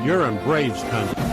You're in Braves country.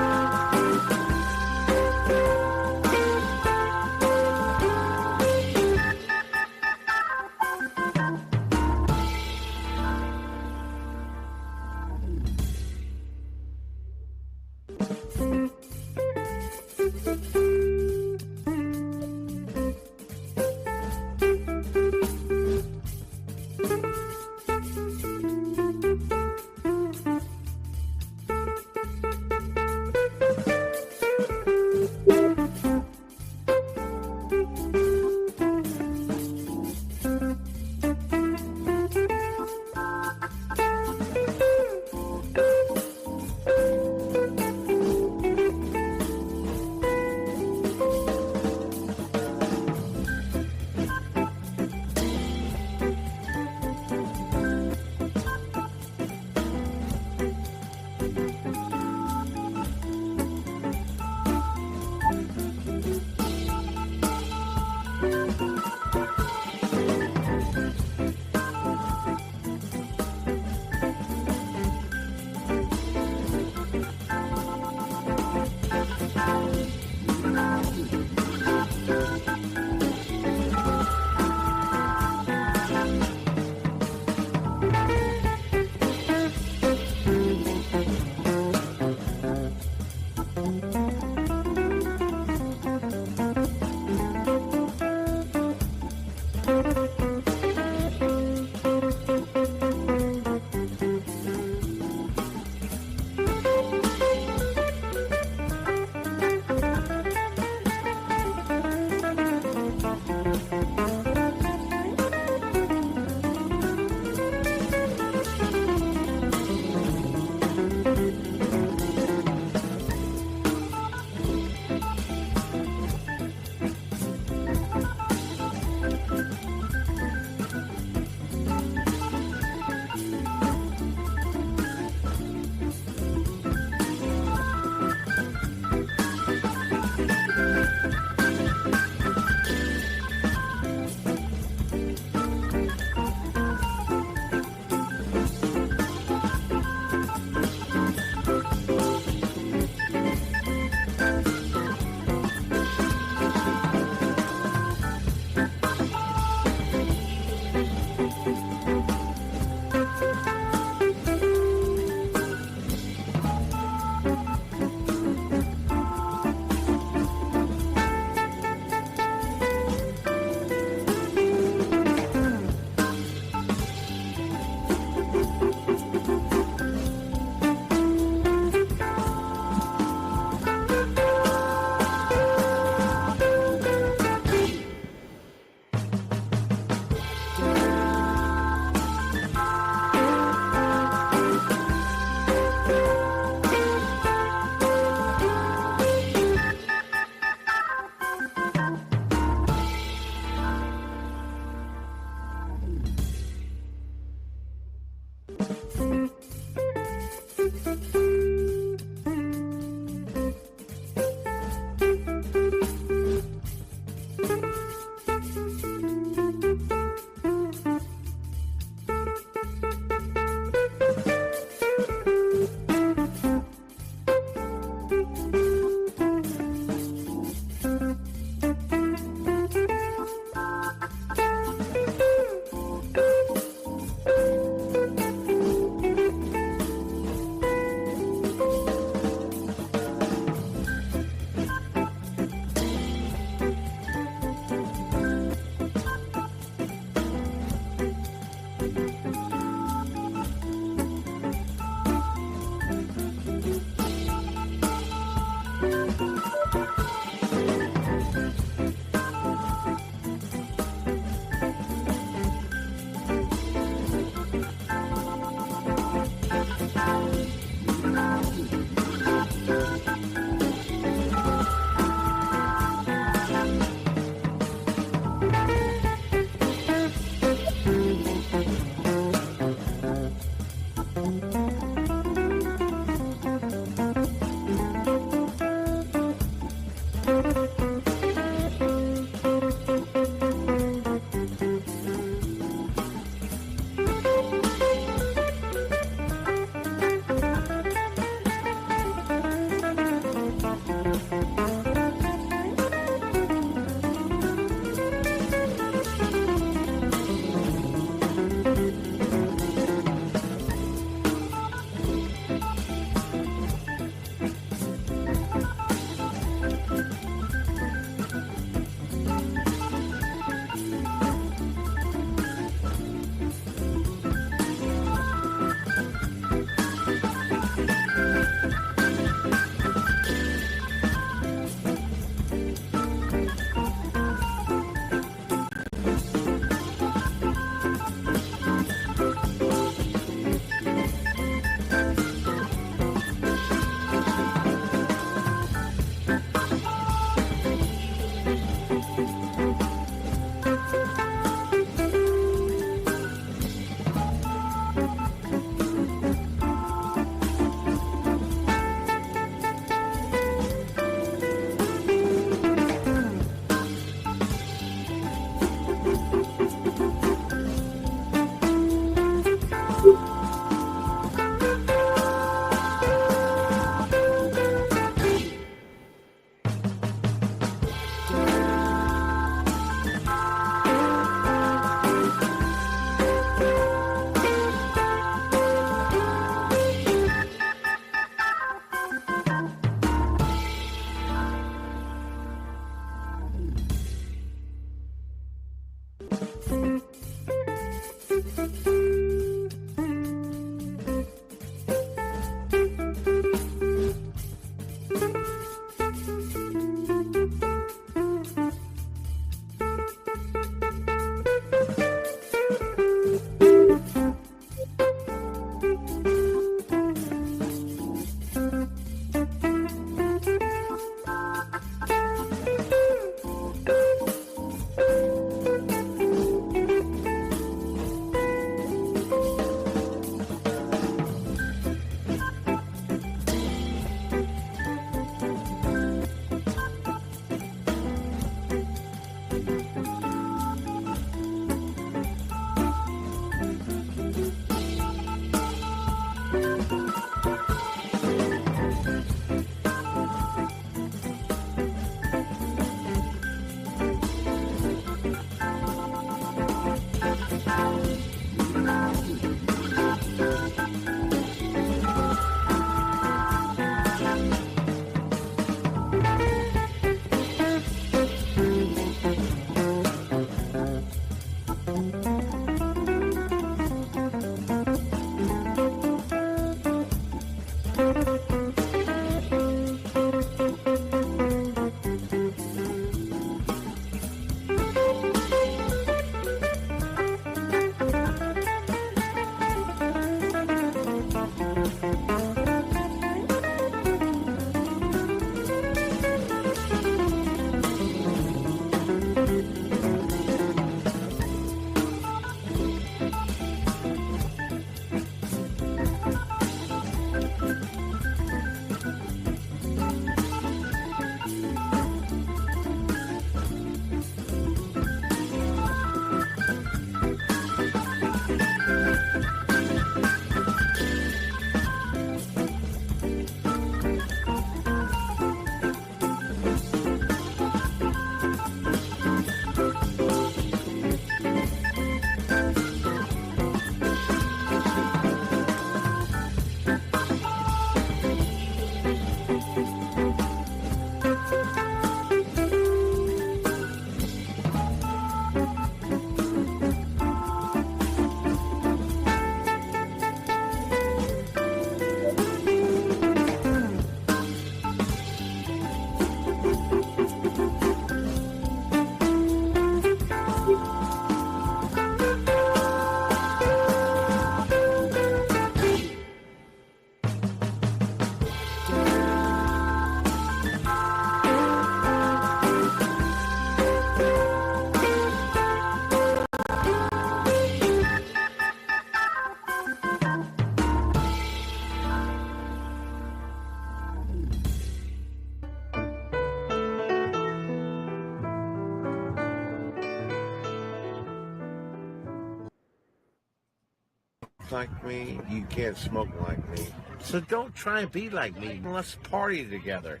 like me, you can't smoke like me. So don't try and be like me. Let's party together.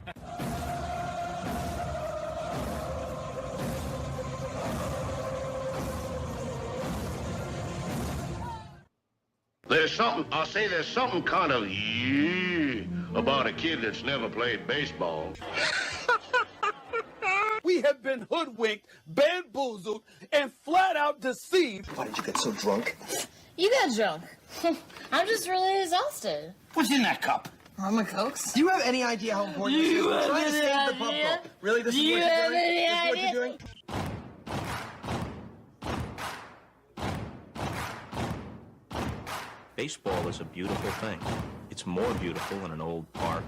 There's something kind of about a kid that's never played baseball. We have been hoodwinked, bamboozled, and flat out deceived. Why did you get so drunk? You got drunk. I'm just really exhausted. What's in that cup? Rum and Cokes? Do you have any idea how important this is? We're trying to save the pub cup. Really? This is what you're doing? This is what you're doing? Baseball is a beautiful thing. It's more beautiful in an old park.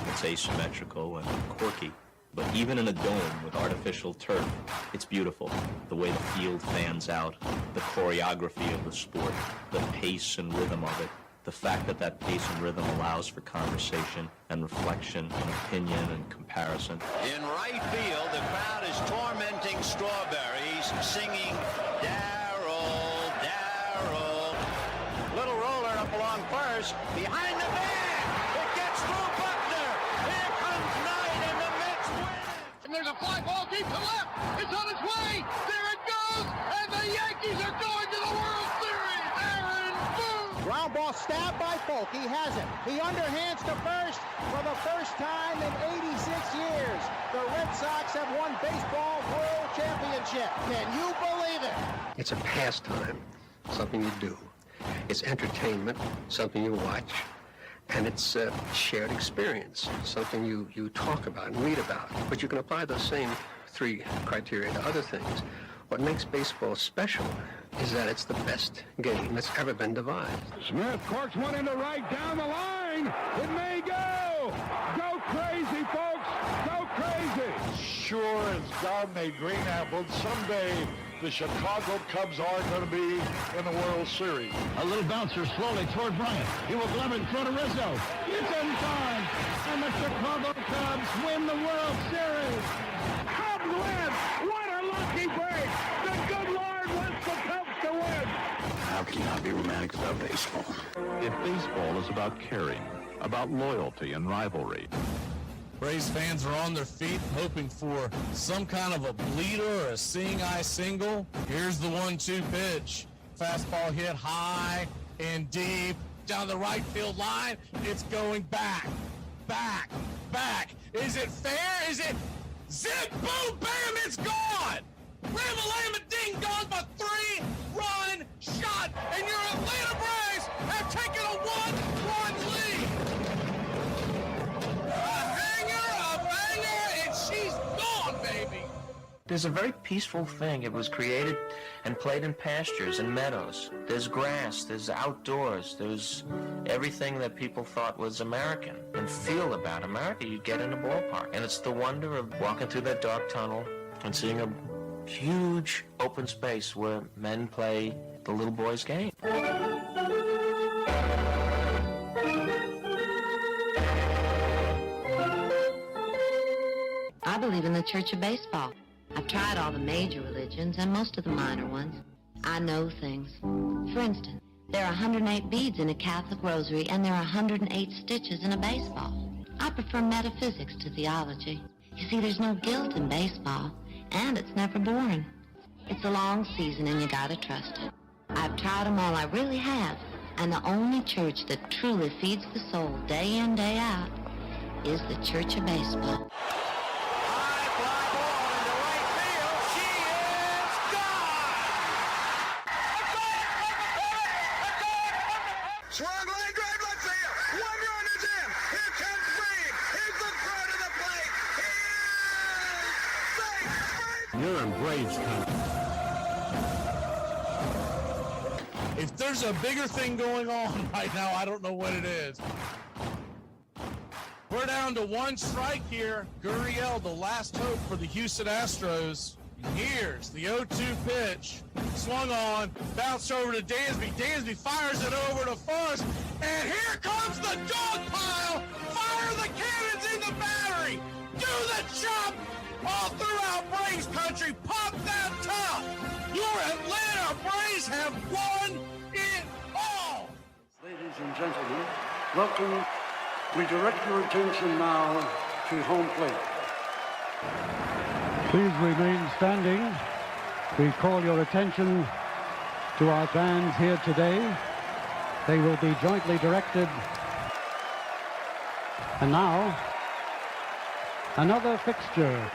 It's asymmetrical and quirky. But even in a dome with artificial turf, it's beautiful. The way the field fans out, the choreography of the sport, the pace and rhythm of it, the fact that that pace and rhythm allows for conversation and reflection and opinion and comparison. In right field, the crowd is tormenting Strawberries, singing Darryl, Darryl. Little roller up along first, behind the man. It gets through Buckner. Here comes Knight, and the Mets win. And there's a fly ball deep to left. It's on its way. There it goes. And the Yankees are going to the World Series. Aaron Boone. Ground ball stabbed by Polk. He has it. He underhands to first for the first time in 86 years. The Red Sox have won baseball world championship. Can you believe it? It's a pastime, something you do. It's entertainment, something you watch. And it's a shared experience, something you talk about and read about. But you can apply those same three criteria to other things. What makes baseball special is that it's the best game that's ever been devised. Smith corks one into right down the line. It may go. Go crazy, folks. Go crazy. Sure as God made green apples, someday the Chicago Cubs are going to be in the World Series. A little bouncer slowly toward Bryant. He will glove it in front of Rizzo. It's in time. And the Chicago Cubs win the World Series. Cubs win. What a lucky break. The good Lord wants the Cubs to win. How can you not be romantic about baseball? If baseball is about caring, about loyalty and rivalry. Braves fans are on their feet hoping for some kind of a bleeder or a seeing-eye single. Here's the 1-2 pitch. Fastball hit high and deep down the right field line. It's going back, back, back. Is it fair? Is it zip, boom, bam, it's gone! Ram-a-lam, ding dong, a 3-run shot, and your Atlanta Braves have taken a 1-run lead. She's gone, baby! There's a very peaceful thing. It was created and played in pastures and meadows. There's grass, there's outdoors, there's everything that people thought was American and feel about America. You get in a ballpark, and it's the wonder of walking through that dark tunnel and seeing a huge open space where men play the little boy's game. I believe in the Church of Baseball. I've tried all the major religions and most of the minor ones. I know things. For instance, there are 108 beads in a Catholic rosary and there are 108 stitches in a baseball. I prefer metaphysics to theology. You see, there's no guilt in baseball, and it's never boring. It's a long season and you gotta trust it. I've tried them all, I really have. And the only church that truly feeds the soul day in, day out is the Church of Baseball. You're in Braves country. If there's a bigger thing going on right now, I don't know what it is. We're down to one strike here. Gurriel, the last hope for the Houston Astros. Here's the 0-2 pitch. Swung on, bounced over to Dansby. Dansby fires it over to first. And here comes the dog pile. Fire the cannons in the battery. Do the chop. All throughout Braves country, pop that top! Your Atlanta Braves have won it all! and gentlemen, welcome. We direct your attention now to home plate. Please remain standing. We call your attention to our bands here today. They will be jointly directed. And now, another fixture,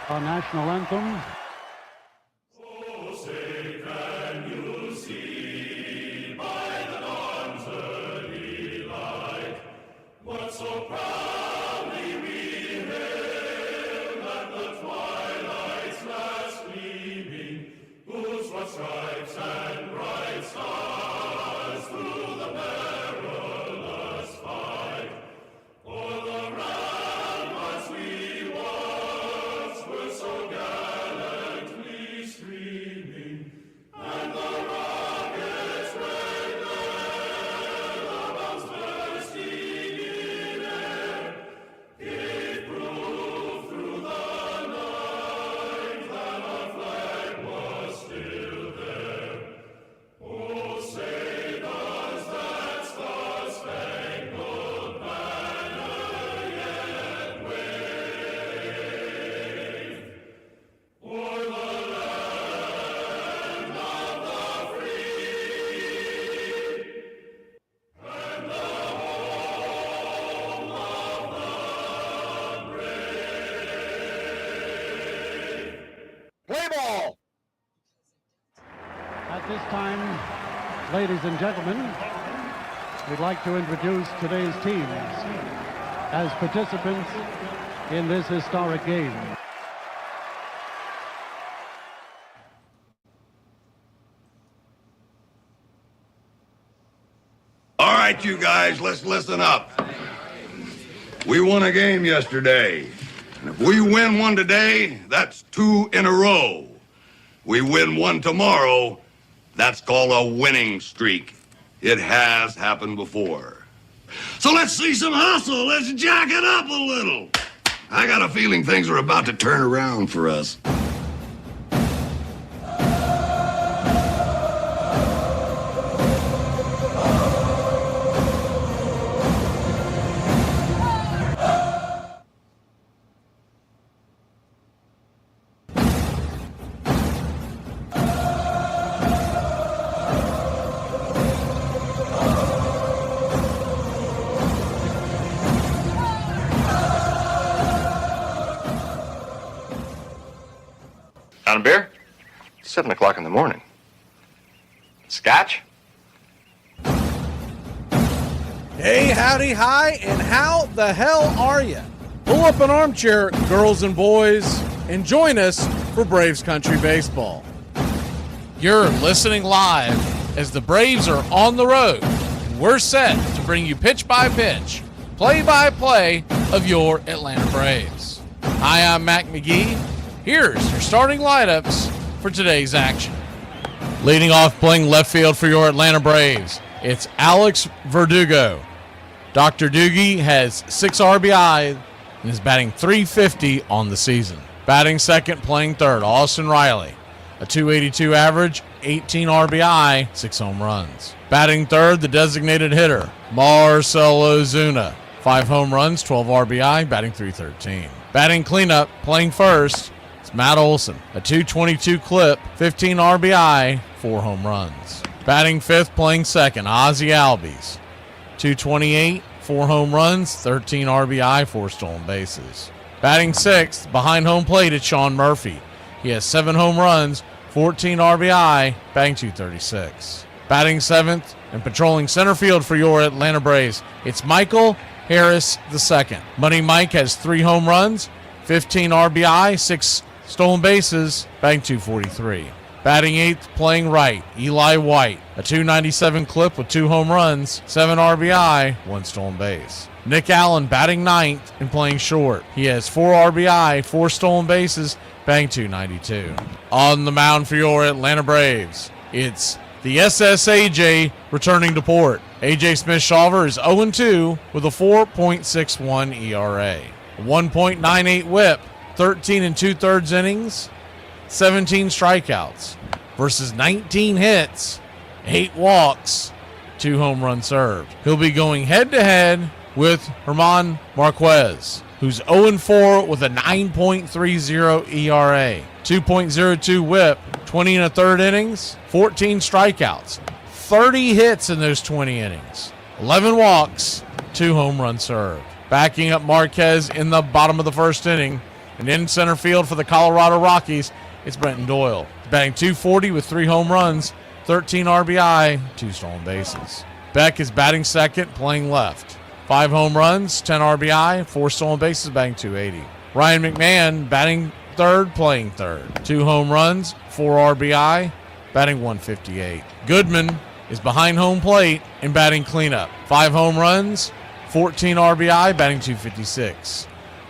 our national anthem. So proudly we hail at the twilight's last gleaming, whose broad stripes and bright stars through the perilous fight, o'er the ramparts we once were so gallantly streaming, and the rockets' red glare above bursting gave proof through the night that our flag was still there. Oh, say does that star-spangled banner yet wave o'er the land of the free and the home of the Play ball! At this time, ladies and gentlemen, we'd like to introduce today's teams as participants in this historic game. All right, you guys, let's listen up. We won a game yesterday. And if we win one today, that's 2 in a row. We win one tomorrow, that's called a winning streak. It has happened before. So let's see some hustle. Let's jack it up a little. I got a feeling things are about to turn around for us. Down a beer? 7 o'clock in the morning. Scotch? Hey, howdy, hi, and how the hell are you? Pull up an armchair, girls and boys, and join us for Braves Country Baseball. You're listening live as the Braves are on the road, and we're set to bring you pitch by pitch, play by play of your Atlanta Braves. Hi, I'm Mac McGee. Here's your starting lineups for today's action. Leading off, playing left field for your Atlanta Braves, it's Alex Verdugo. Dr. Doogie has 6 RBI and is batting .350 on the season. Batting second, playing third, Austin Riley. A .282 average, 18 RBI, 6 home runs. Batting third, the designated hitter, Marcell Ozuna. 5 home runs, 12 RBI, batting .313. Batting cleanup, playing first, it's Matt Olson. A .222 clip, 15 RBI, 4 home runs. Batting fifth, playing second, Ozzie Albies. .228, 4 home runs, 13 RBI, 4 stolen bases. Batting sixth, behind home plate, it's Sean Murphy. He has 7 home runs, 14 RBI, batting .236. Batting seventh and patrolling center field for your Atlanta Braves, it's Michael Harris II. Money Mike has 3 home runs, 15 RBI, 6 stolen bases, batting .243. Batting eighth, playing right, Eli White. A .297 clip with 2 home runs, 7 RBI, 1 stolen base. Nick Allen batting ninth and playing short. He has 4 RBI, 4 stolen bases, batting .292. On the mound for your Atlanta Braves, it's the SSAJ returning to port. A.J. Smith-Shawver is 0-2 with a 4.61 ERA. A 1.98 whip, 13 2/3 innings, 17 strikeouts versus 19 hits, 8 walks, 2 home runs served. He'll be going head-to-head with German Marquez, who's 0-4 with a 9.30 ERA, 2.02 whip, 20 and a third innings, 14 strikeouts, 30 hits in those 20 innings, 11 walks, 2 home runs served. Backing up Marquez in the bottom of the first inning, and in center field for the Colorado Rockies, it's Brenton Doyle. He's batting .240 with 3 home runs, 13 RBI, 2 stolen bases. Beck is batting second, playing left. 5 home runs, 10 RBI, 4 stolen bases, batting .280. Ryan McMahon batting third, playing third. 2 home runs, 4 RBI, batting .158. Goodman is behind home plate and batting cleanup. 5 home runs, 14 RBI, batting .256.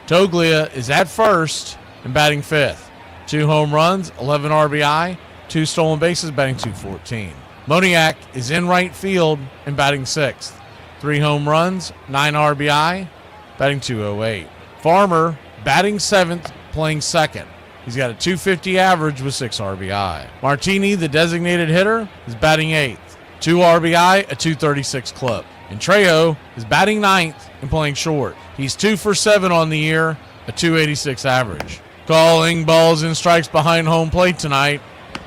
Toglia is at first and batting fifth. 2 home runs, 11 RBI, 2 stolen bases, batting .214. Moniak is in right field and batting sixth. 3 home runs, 9 RBI, batting .208. Farmer batting seventh, playing second. He's got a .250 average with 6 RBI. Martini, the designated hitter, is batting eighth. 2 RBI, a .236 clip. And Trejo is batting ninth and playing short. He's 2 for 7 on the year, a .286 average. Calling balls and strikes behind home plate tonight,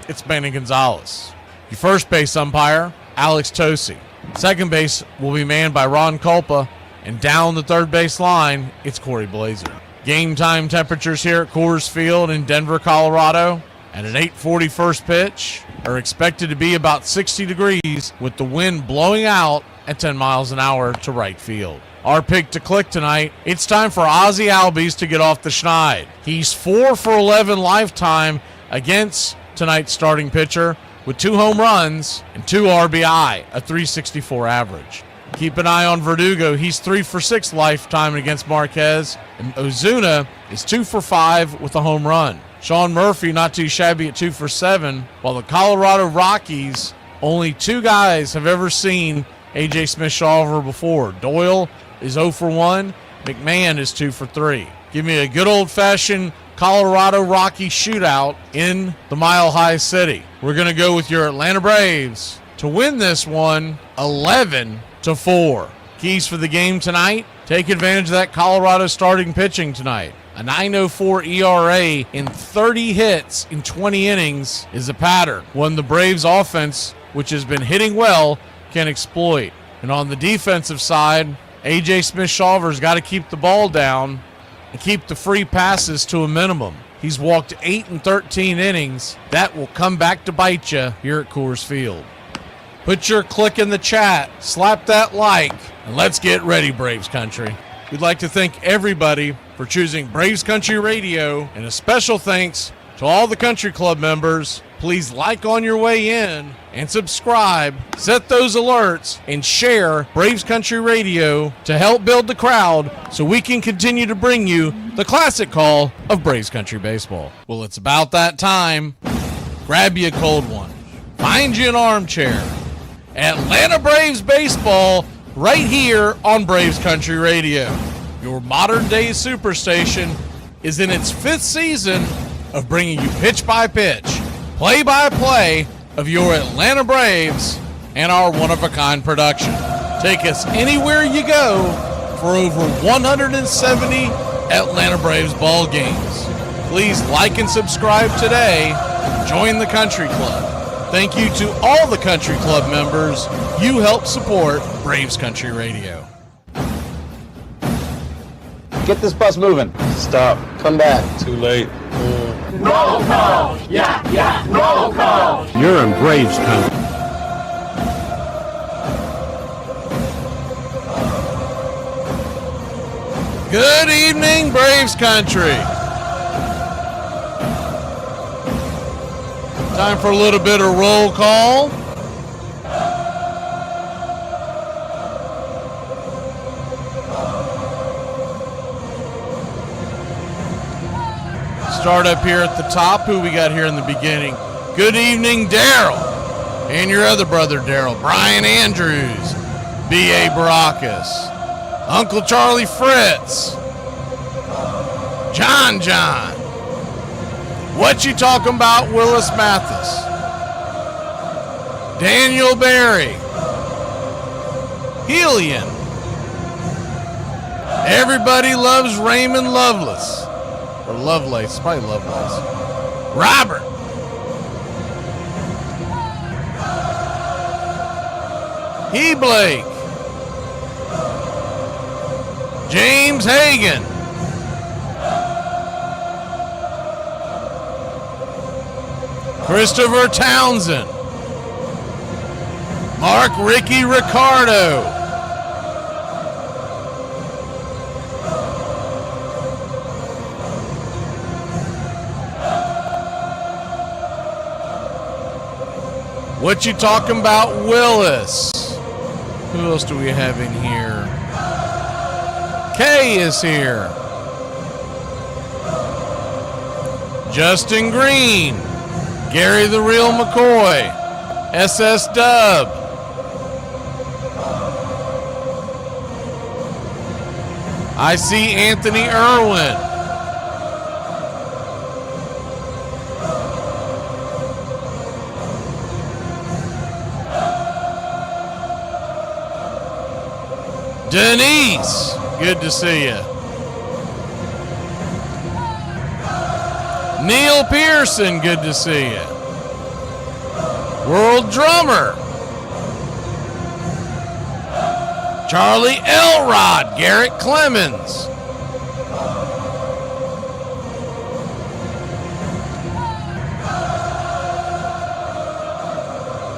it's Benny Gonzalez. Your first base umpire, Alex Tosi. Second base will be manned by Ron Culpa, and down the third base line, it's Corey Blazer. Game time temperatures here at Coors Field in Denver, Colorado, at an 8:40 first pitch are expected to be about 60 degrees with the wind blowing out at 10 miles an hour to right field. Our pick to click tonight, it's time for Ozzie Albies to get off the schneid. He's 4 for 11 lifetime against tonight's starting pitcher with 2 home runs and 2 RBI, a .364 average. Keep an eye on Verdugo. He's 3 for 6 lifetime against Marquez. And Ozuna is 2 for 5 with a home run. Sean Murphy not too shabby at 2 for 7, while the Colorado Rockies, only 2 guys have ever seen A.J. Smith-Shawver before. Doyle is 0 for 1. McMahon is 2 for 3. Give me a good old-fashioned Colorado Rocky shootout in the Mile High City. We're going to go with your Atlanta Braves to win this one 11-4. Keys for the game tonight, take advantage of that Colorado starting pitching tonight. A 9.04 ERA in 30 hits in 20 innings is a pattern. One the Braves offense, which has been hitting well, can exploit. And on the defensive side, A.J. Smith-Shawver's got to keep the ball down and keep the free passes to a minimum. He's walked 8 in 13 innings. That will come back to bite you here at Coors Field. Put your click in the chat, slap that like, and let's get ready, Braves Country. We'd like to thank everybody for choosing Braves Country Radio, and a special thanks to all the country club members. Please like on your way in and subscribe, set those alerts, and share Braves Country Radio to help build the crowd so we can continue to bring you the classic call of Braves Country Baseball. Well, it's about that time. Grab you a cold one. Find you an armchair. Atlanta Braves Baseball right here on Braves Country Radio. Your modern-day superstation is in its 5th season of bringing you pitch-by-pitch, play-by-play of your Atlanta Braves and our one-of-a-kind production. Take us anywhere you go for over 170 Atlanta Braves ball games. Please like and subscribe today. Join the Country Club. Thank you to all the Country Club members. You help support Braves Country Radio. Get this bus moving. Stop. Come back. Too late. Roll call! Yeah, roll call! You're in Braves Country. Good evening, Braves Country. Time for a little bit of roll call. Start up here at the top. Who we got here in the beginning? Good evening, Daryl. And your other brother, Daryl. Brian Andrews. B.A. Baracus. Uncle Charlie Fritz. John. What you talking about, Willis Mathis? Daniel Berry. Helian. Everybody loves Raymond Lovelace. Or Lovelace, probably Lovelace. Robert. He Blake. James Hagan. Christopher Townsend. Mark Ricky Ricardo. What you talking about, Willis? Who else do we have in here? Kay is here. Justin Green. Gary the Real McCoy. SS Dub. I see Anthony Irwin. Denise, good to see you. Neil Pearson, good to see you. World Drummer. Charlie Elrod, Garrett Clemens.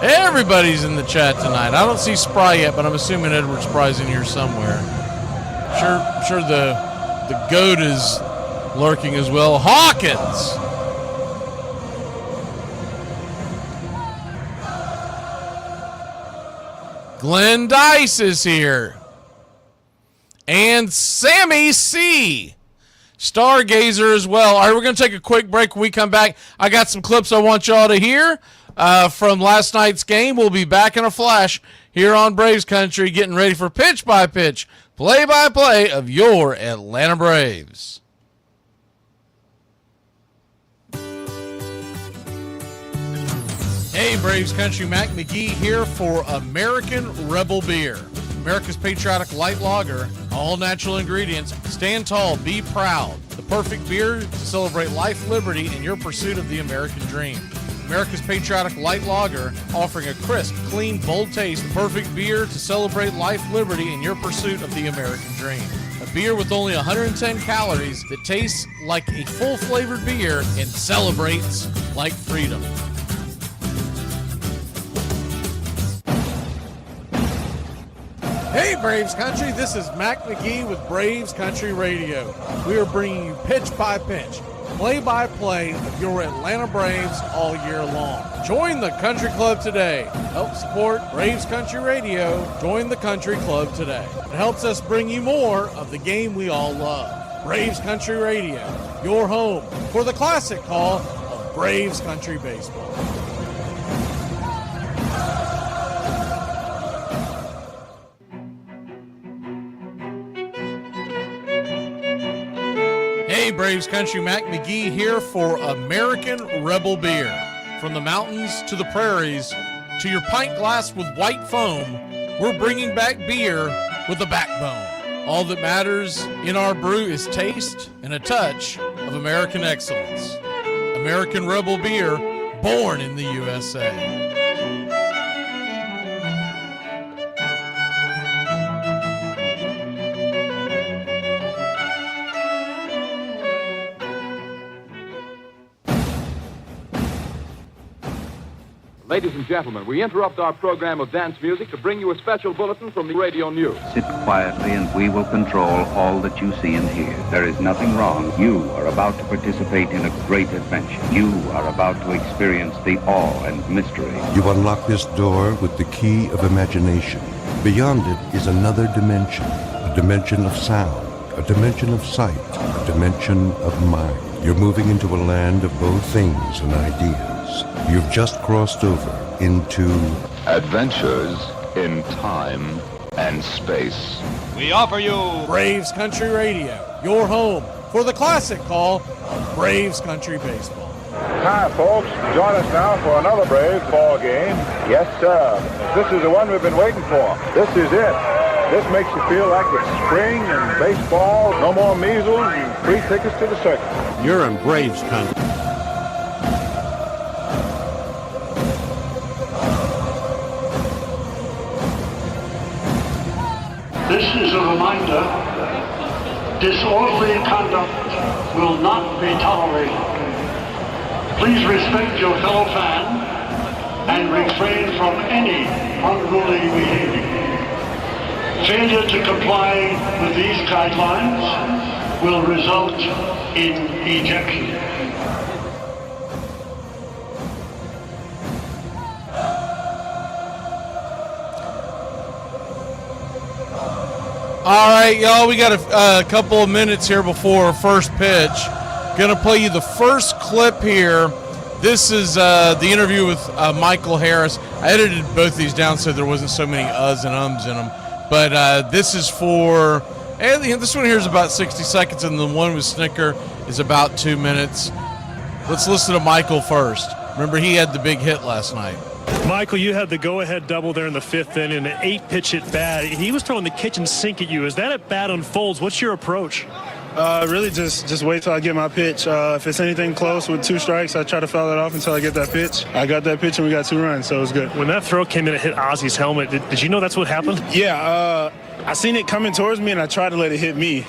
Everybody's in the chat tonight. I don't see Spry yet, but I'm assuming Edward Spry's in here somewhere. I'm sure the goat is lurking as well. Hawkins. Glenn Dice is here. And Sammy C. Stargazer as well. All right, we're going to take a quick break. When we come back, I got some clips I want y'all to hear from last night's game. We'll be back in a flash here on Braves Country, getting ready for pitch-by-pitch, play-by-play of your Atlanta Braves. Hey, Braves Country, Mac McGee here for American Rebel Beer. America's patriotic light lager, all natural ingredients. Stand tall, be proud. The perfect beer to celebrate life, liberty, and your pursuit of the American dream. America's patriotic light lager, offering a crisp, clean, bold taste. Perfect beer to celebrate life, liberty, and your pursuit of the American dream. A beer with only 110 calories that tastes like a full-flavored beer and celebrates like freedom. Hey, Braves Country, this is Mac McGee with Braves Country Radio. We are bringing you pitch-by-pitch, play-by-play of your Atlanta Braves all year long. Join the Country Club today. Help support Braves Country Radio. Join the Country Club today. It helps us bring you more of the game we all love. Braves Country Radio, your home for the classic call of Braves Country Baseball. Hey, Braves Country, Mac McGee here for American Rebel Beer. From the mountains to the prairies to your pint glass with white foam, we're bringing back beer with a backbone. All that matters in our brew is taste and a touch of American excellence. American Rebel Beer, born in the USA. Ladies and gentlemen, we interrupt our program of dance music to bring you a special bulletin from the radio news. Sit quietly and we will control all that you see and hear. There is nothing wrong. You are about to participate in a great adventure. You are about to experience the awe and mystery. You unlock this door with the key of imagination. Beyond it is another dimension, a dimension of sound, a dimension of sight, a dimension of mind. You're moving into a land of both things and ideas. You've just crossed over into Adventures in Time and Space. We offer you Braves Country Radio, your home for the classic call of Braves Country Baseball. Hi, folks. Join us now for another Braves ball game. Yes, sir. This is the one we've been waiting for. This is it. This makes you feel like it's spring and baseball, no more measles, and free tickets to the circus. You're in Braves country. This is a reminder, disorderly conduct will not be tolerated. Please respect your fellow fan and refrain from any unruly behavior. Failure to comply with these guidelines will result in ejection. All right, y'all, we got a couple of minutes here before first pitch. Gonna play you the first clip here. This is the interview with Michael Harris. I edited both these down so there wasn't so many uhs and ums in them. But this is for, and this one here is about 60 seconds, and the one with Snitker is about 2 minutes. Let's listen to Michael first. Remember, he had the big hit last night. Michael, you had the go-ahead double there in the 5th inning, an 8-pitch at bat. He was throwing the kitchen sink at you. As that at bat unfolds, what's your approach? Really just wait till I get my pitch. If it's anything close with 2 strikes, I try to foul it off until I get that pitch. I got that pitch and we got 2 runs, so it was good. When that throw came in and hit Ozzy's helmet, did you know that's what happened? Yeah, I seen it coming towards me and I tried to let it hit me.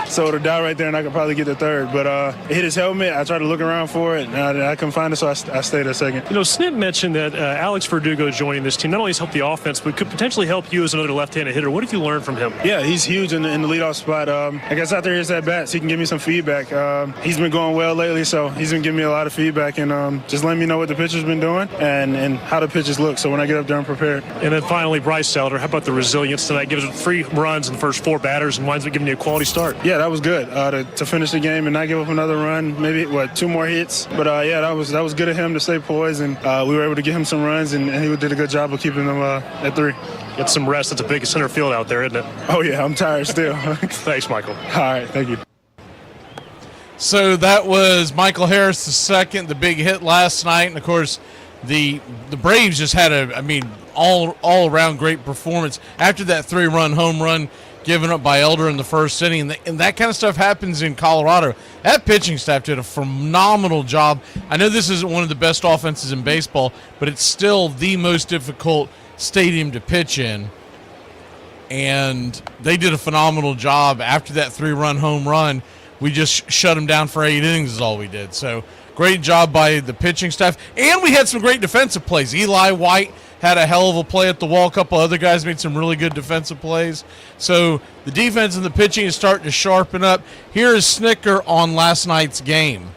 So it'll die right there and I could probably get the third. But it hit his helmet. I tried to look around for it and I couldn't find it, so I stayed a second. You know, Snit mentioned that Alex Verdugo joining this team not only has helped the offense, but could potentially help you as another left-handed hitter. What have you learned from him? Yeah, he's huge in the leadoff spot. I guess out there he's at bats. He can give me some feedback. He's been going well lately, so he's been giving me a lot of feedback and just letting me know what the pitcher's been doing and how the pitches look. So when I get up there, I'm prepared. And then finally, Bryce Elder, how about the resilience tonight? Gives it 3 runs in the first 4 batters and winds up giving you a quality start. Yeah, that was good to finish the game and not give up another run. Maybe 2 more hits. But yeah, that was good of him to stay poised, and we were able to get him some runs, and he did a good job of keeping them at 3. Get some rest. That's a big center field out there, isn't it? Oh yeah, I'm tired still. Thanks, Michael. All right, thank you. So that was Michael Harris II, the big hit last night, and of course the Braves just had all around great performance after that 3-run home run given up by Elder in the first inning, and that kind of stuff happens in Colorado. That pitching staff did a phenomenal job. I know this isn't one of the best offenses in baseball, but it's still the most difficult stadium to pitch in, and they did a phenomenal job. After that 3-run home run, we just shut them down for 8 innings is all we did. So great job by the pitching staff, and we had some great defensive plays. Eli White had a hell of a play at the wall. A couple other guys made some really good defensive plays. So the defense and the pitching is starting to sharpen up. Here is Snitker on last night's game.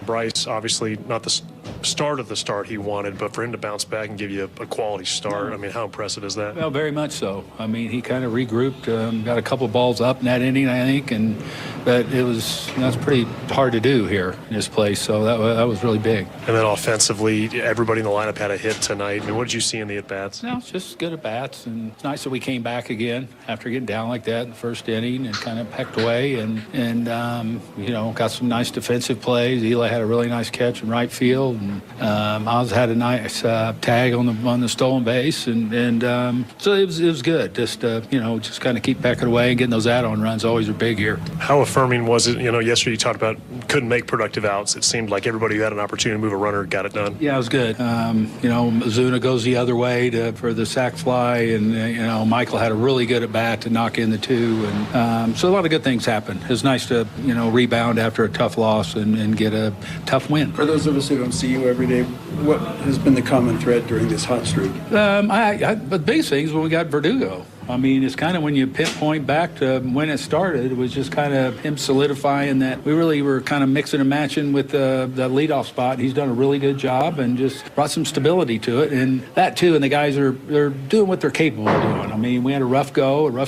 Bryce, obviously not the start of the start he wanted, but for him to bounce back and give you a quality start, I mean, how impressive is that? Well, very much so. I mean, he kind of regrouped, got a couple balls up in that inning, I think, but that's pretty hard to do here in this place, so that was really big. And then offensively, everybody in the lineup had a hit tonight. I mean, what did you see in the at-bats? No, it's just good at-bats, and it's nice that we came back again after getting down like that in the first inning and kind of pecked away and got some nice defensive plays. Eli had a really nice catch in right field, and Oz had a nice tag on the stolen base, and so it was good. Just kind of keep pecking away and getting those add-on runs always are big here. How affirming was it? Yesterday you talked about couldn't make productive outs. It seemed like everybody who had an opportunity to move a runner got it done. Yeah, it was good. Zuna goes the other way for the sac fly, and Michael had a really good at bat to knock in the 2, and so a lot of good things happened. It was nice to rebound after a tough loss and get a tough win. For those of us who don't see you every day, what has been the common thread during this hot streak? But the biggest thing is when we got Verdugo. I mean, it's kind of when you pinpoint back to when it started, it was just kind of him solidifying that we really were kind of mixing and matching with the leadoff spot. He's done a really good job and just brought some stability to it. And that, too, and the guys are doing what they're capable of doing. I mean, we had a rough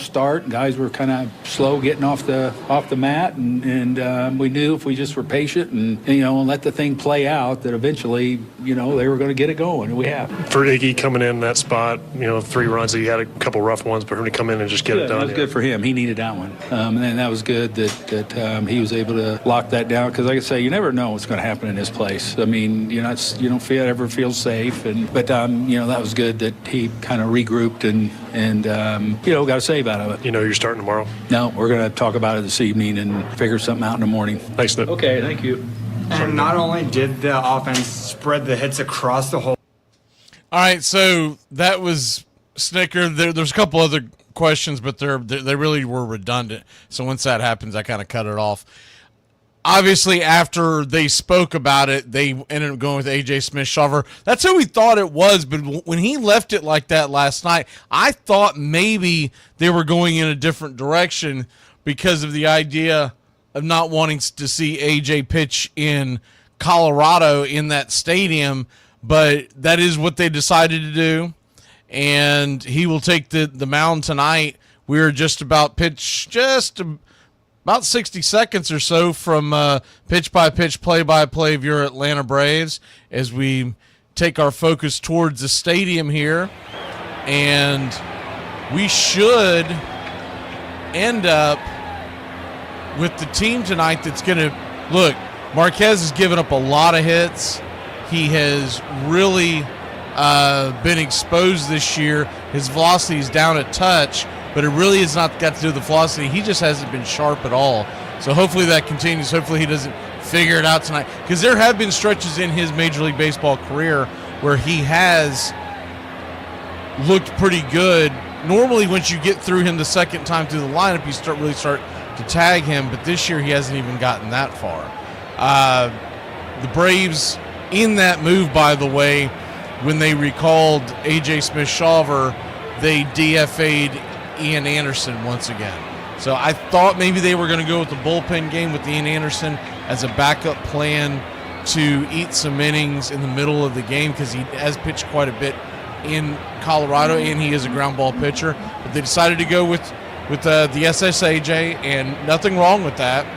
start. Guys were kind of slow getting off the mat, and we knew if we just were patient and let the thing play out, that eventually, they were going to get it going, and we have. For Iggy coming in that spot, 3 runs, he had a couple rough ones, for him to come in and just get it done. That was good for him. He needed that one. And that was good that he was able to lock that down. Because, like I say, you never know what's going to happen in this place. I mean, you don't ever feel safe. But that was good that he kind of regrouped and got a save out of it. You're starting tomorrow? No, we're going to talk about it this evening and figure something out in the morning. Thanks, Snip. Okay, thank you. And not only did the offense spread the hits across the whole. All right, so that was Snitker. There's a couple other questions, but they really were redundant. So once that happens, I kind of cut it off. Obviously, after they spoke about it, they ended up going with A.J. Smith-Shawver. That's who we thought it was, but when he left it like that last night, I thought maybe they were going in a different direction because of the idea of not wanting to see A.J. pitch in Colorado in that stadium, but that is what they decided to do, and he will take the mound tonight. We're just about 60 seconds or so from pitch-by-pitch, play-by-play of your Atlanta Braves as we take our focus towards the stadium here. And we should end up with the team tonight that's going to – look, Marquez has given up a lot of hits. He has really been exposed this year. His velocity is down a touch, but it really has not got to do with the velocity. He just hasn't been sharp at all. So hopefully that continues. Hopefully he doesn't figure it out tonight, because there have been stretches in his Major League Baseball career where he has looked pretty good. Normally once you get through him the second time through the lineup, you start to tag him, but this year he hasn't even gotten that far. The Braves, in that move, by the way, when they recalled A.J. Smith-Shawver, they DFA'd Ian Anderson once again. So I thought maybe they were going to go with the bullpen game with Ian Anderson as a backup plan to eat some innings in the middle of the game, because he has pitched quite a bit in Colorado and he is a ground ball pitcher. But they decided to go with the SSAJ, and nothing wrong with that.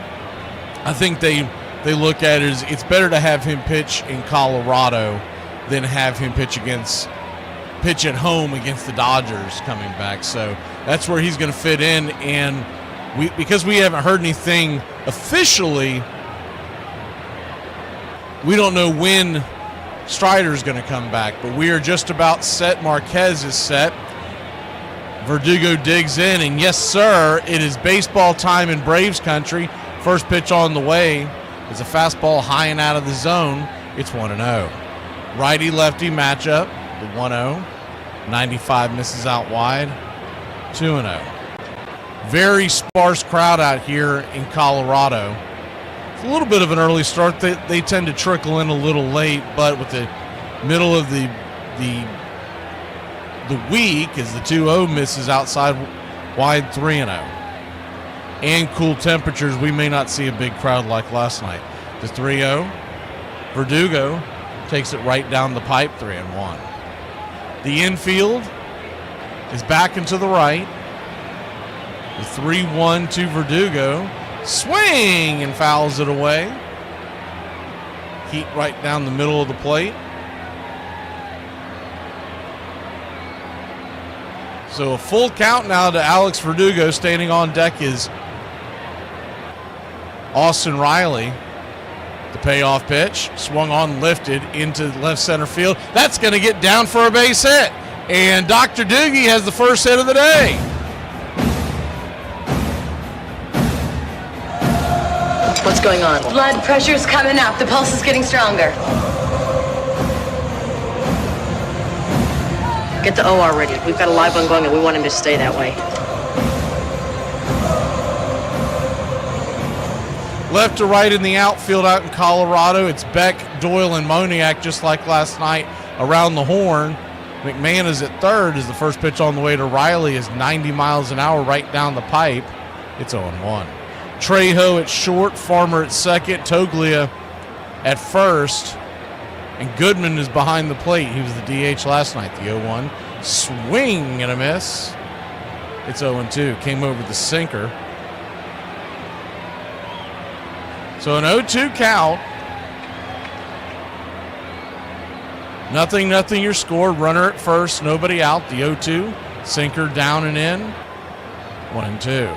I think they look at it as it's better to have him pitch in Colorado than have him pitch at home against the Dodgers coming back. So that's where he's going to fit in. And because we haven't heard anything officially, we don't know when Strider's going to come back, but we are just about set. Marquez is set. Verdugo digs in, and yes, sir, it is baseball time in Braves country. First pitch on the way is a fastball high and out of the zone. It's 1-0. Righty-lefty matchup, the 1-0. 95 misses out wide, 2-0. Very sparse crowd out here in Colorado. It's a little bit of an early start. They tend to trickle in a little late, but with the middle of the week as the 2-0 misses outside wide, 3-0. And cool temperatures, we may not see a big crowd like last night. The 3-0, Verdugo takes it right down the pipe, 3-1. The infield is back and to the right. The 3-1 to Verdugo. Swing, and fouls it away. Heat right down the middle of the plate. So a full count now to Alex Verdugo. Standing on deck is Austin Riley. The payoff pitch, swung on, lifted into left center field. That's going to get down for a base hit. And Dr. Doogie has the first hit of the day. What's going on? Blood pressure's coming up. The pulse is getting stronger. Get the OR ready. We've got a live one going and we want him to stay that way. Left to right in the outfield out in Colorado, it's Beck, Doyle, and Moniak, just like last night around the horn. McMahon is at third as the first pitch on the way to Riley is 90 miles an hour right down the pipe. It's 0-1. Trejo at short, Farmer at second, Toglia at first, and Goodman is behind the plate. He was the DH last night, the 0-1. Swing and a miss. It's 0-2. Came over the sinker. So an 0-2 count. Nothing, your score. Runner at first, nobody out. The 0-2 Sinker down and in. 1-2.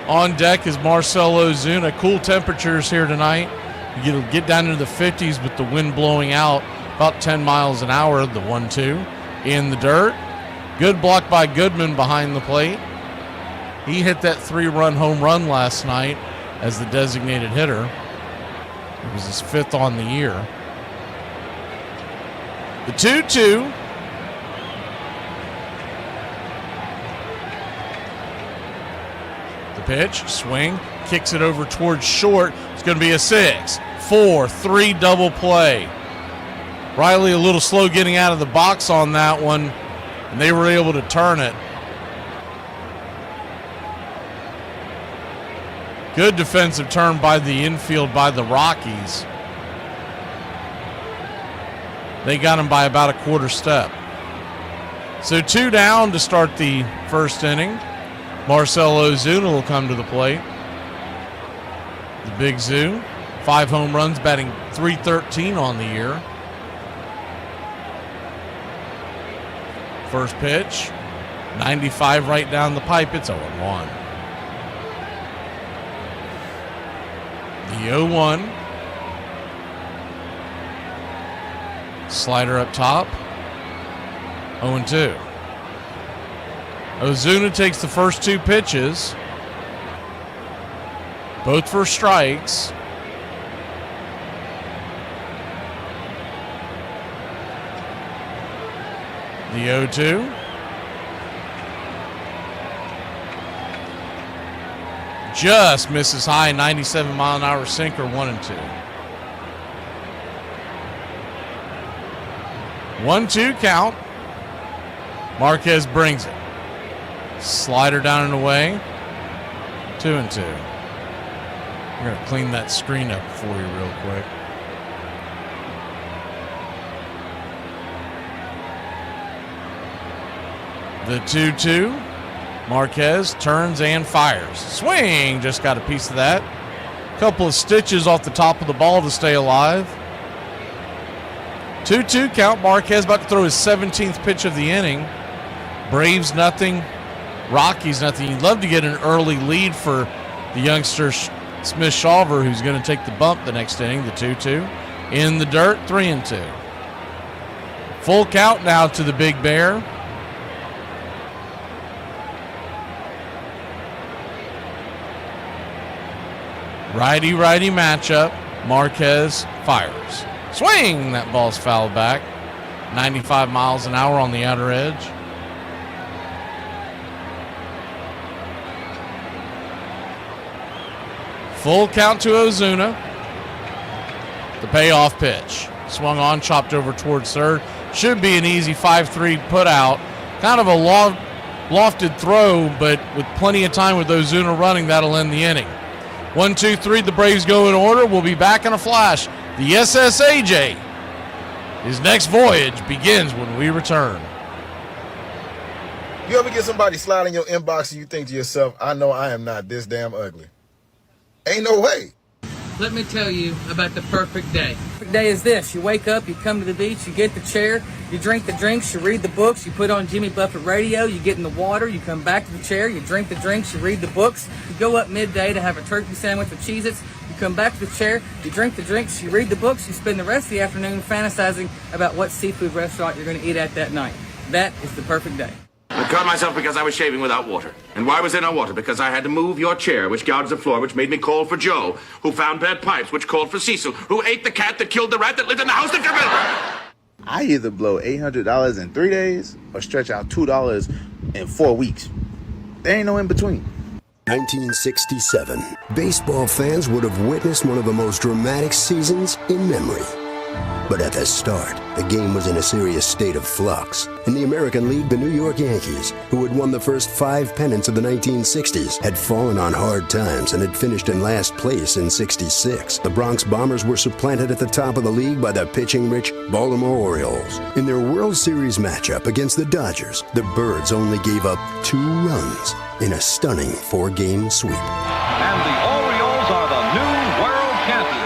On deck is Marcell Ozuna. Cool temperatures here tonight. You get down into the 50s with the wind blowing out about 10 miles an hour. The 1-2 in the dirt. Good block by Goodman behind the plate. He hit that 3-run home run last night as the designated hitter. It was his 5th on the year. The 2-2. The pitch, swing, kicks it over towards short. It's going to be a 6-4-3 double play. Riley a little slow getting out of the box on that one, and they were able to turn it. Good defensive turn by the infield by the Rockies. They got him by about a quarter step. So 2 down to start the first inning. Marcell Ozuna will come to the plate. The Big Zoo, 5 home runs, batting .313 on the year. First pitch, 95 right down the pipe. It's 0-1. The 0-1. Slider up top. 0-2. Ozuna takes the first 2 pitches. Both for strikes. The 0-2. Just misses high, 97-mile-an-hour sinker, 1-2. 1-2 count. Marquez brings it. Slider down and away. 2-2. We're going to clean that screen up for you real quick. The 2-2. Marquez turns and fires. Swing! Just got a piece of that. Couple of stitches off the top of the ball to stay alive. 2-2 count. Marquez about to throw his 17th pitch of the inning. Braves nothing. Rockies nothing. You'd love to get an early lead for the youngster Smith-Shawver, who's going to take the bump the next inning. The 2-2. In the dirt, 3-2. Full count now to the Big Bear. Righty-righty matchup. Marquez fires. Swing! That ball's fouled back. 95 miles an hour on the outer edge. Full count to Ozuna. The payoff pitch. Swung on, chopped over towards third. Should be an easy 5-3 put out. Kind of a lofted throw, but with plenty of time with Ozuna running, that'll end the inning. 1, 2, 3, the Braves go in order. We'll be back in a flash. The SSAJ, his next voyage begins when we return. You ever get somebody slide in your inbox and you think to yourself, I know I am not this damn ugly? Ain't no way. Let me tell you about the perfect day. Perfect day is this. You wake up, you come to the beach, you get the chair, you drink the drinks, you read the books, you put on Jimmy Buffett radio, you get in the water, you come back to the chair, you drink the drinks, you read the books, you go up midday to have a turkey sandwich with Cheez-Its, you come back to the chair, you drink the drinks, you read the books, you spend the rest of the afternoon fantasizing about what seafood restaurant you're going to eat at that night. That is the perfect day. I caught myself because I was shaving without water. And why was there no water? Because I had to move your chair, which guards the floor, which made me call for Joe, who found bad pipes, which called for Cecil, who ate the cat that killed the rat that lived in the house that... I either blow $800 in 3 days or stretch out $2 in 4 weeks. There ain't no in between. 1967. Baseball fans would have witnessed one of the most dramatic seasons in memory. But at the start, the game was in a serious state of flux. In the American League, the New York Yankees, who had won the first 5 pennants of the 1960s, had fallen on hard times and had finished in last place in '66. The Bronx Bombers were supplanted at the top of the league by the pitching-rich Baltimore Orioles. In their World Series matchup against the Dodgers, the Birds only gave up 2 runs in a stunning 4-game sweep. And the Orioles are the new world champions.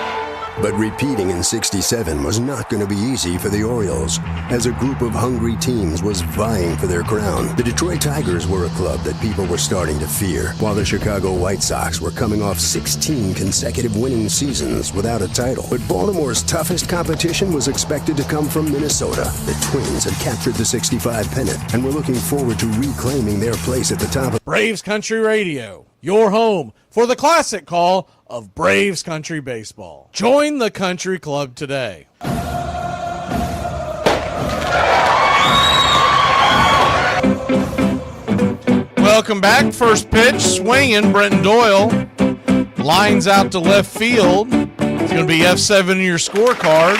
But But repeating in '67 was not going to be easy for the Orioles, as a group of hungry teams was vying for their crown. The Detroit Tigers were a club that people were starting to fear, while the Chicago White Sox were coming off 16 consecutive winning seasons without a title. But Baltimore's toughest competition was expected to come from Minnesota. The Twins had captured the '65 pennant and were looking forward to reclaiming their place at the top of Braves Country Radio, your home for the classic call of Braves Country Baseball. Join the country club today. Welcome back. First pitch, swinging. Brenton Doyle lines out to left field. It's going to be F7 in your scorecard.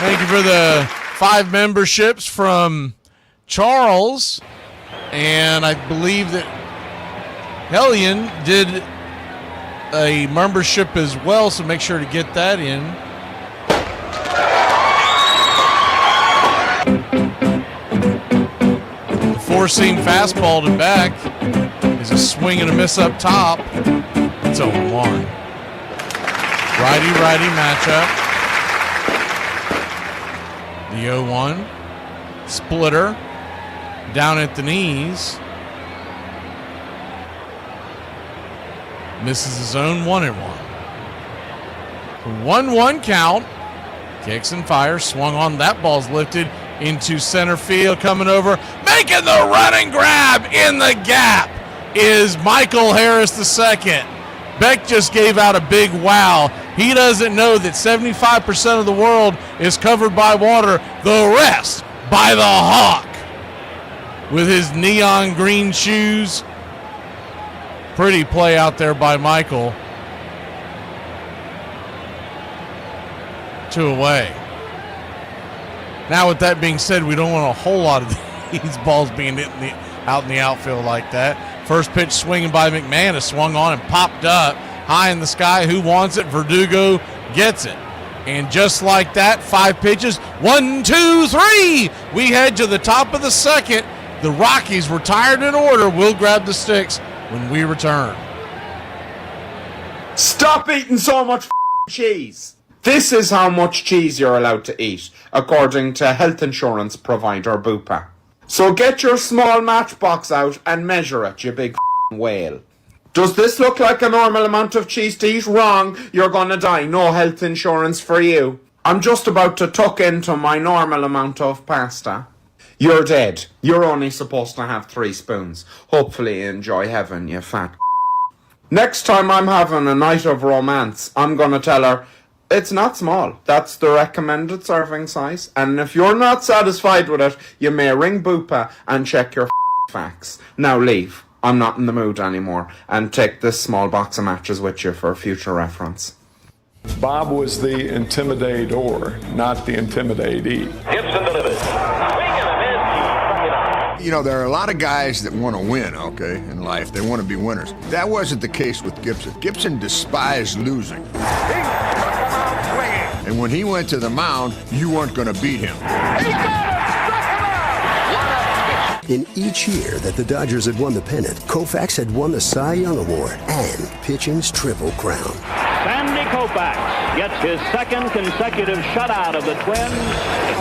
Thank you for the 5 memberships from Charles. And I believe that Hellion did a membership as well, so make sure to get that in. The 4-seam fastball to back is a swing and a miss up top. It's 0-1. Righty-righty matchup. The 0-1. Splitter down at the knees. Misses his own 1-1. 1-1 count. Kicks and fires. Swung on. That ball's lifted into center field. Coming over. Making the running grab in the gap is Michael Harris II. Beck just gave out a big wow. He doesn't know that 75% of the world is covered by water. The rest by the Hawk. With his neon green shoes. Pretty play out there by Michael. 2 away. Now, with that being said, we don't want a whole lot of these balls being hit out in the outfield like that. First pitch swinging by McMahon, swung on and popped up high in the sky. Who wants it? Verdugo gets it. And just like that, 5 pitches. 1, 2, 3. We head to the top of the second. The Rockies retired in order. We'll grab the sticks when we return. Stop eating so much cheese. This is how much cheese you're allowed to eat, according to health insurance provider Bupa. So get your small matchbox out and measure it, you big whale. Does this look like a normal amount of cheese to eat? Wrong, you're gonna die. No health insurance for you. I'm just about to tuck into my normal amount of pasta. You're dead. You're only supposed to have 3 spoons. Hopefully you enjoy heaven, you fat. Next time I'm having a night of romance, I'm gonna tell her, it's not small. That's the recommended serving size. And if you're not satisfied with it, you may ring Bupa and check your facts. Now leave. I'm not in the mood anymore. And take this small box of matches with you for future reference. Bob was the intimidator, not the intimidatee. Gibson delivers. You know, there are a lot of guys that want to win, okay, in life. They want to be winners. That wasn't the case with Gibson. Gibson despised losing. And when he went to the mound, you weren't going to beat him. In each year that the Dodgers had won the pennant, Koufax had won the Cy Young Award and pitching's Triple Crown. Sandy Koufax gets his 2nd consecutive shutout of the Twins.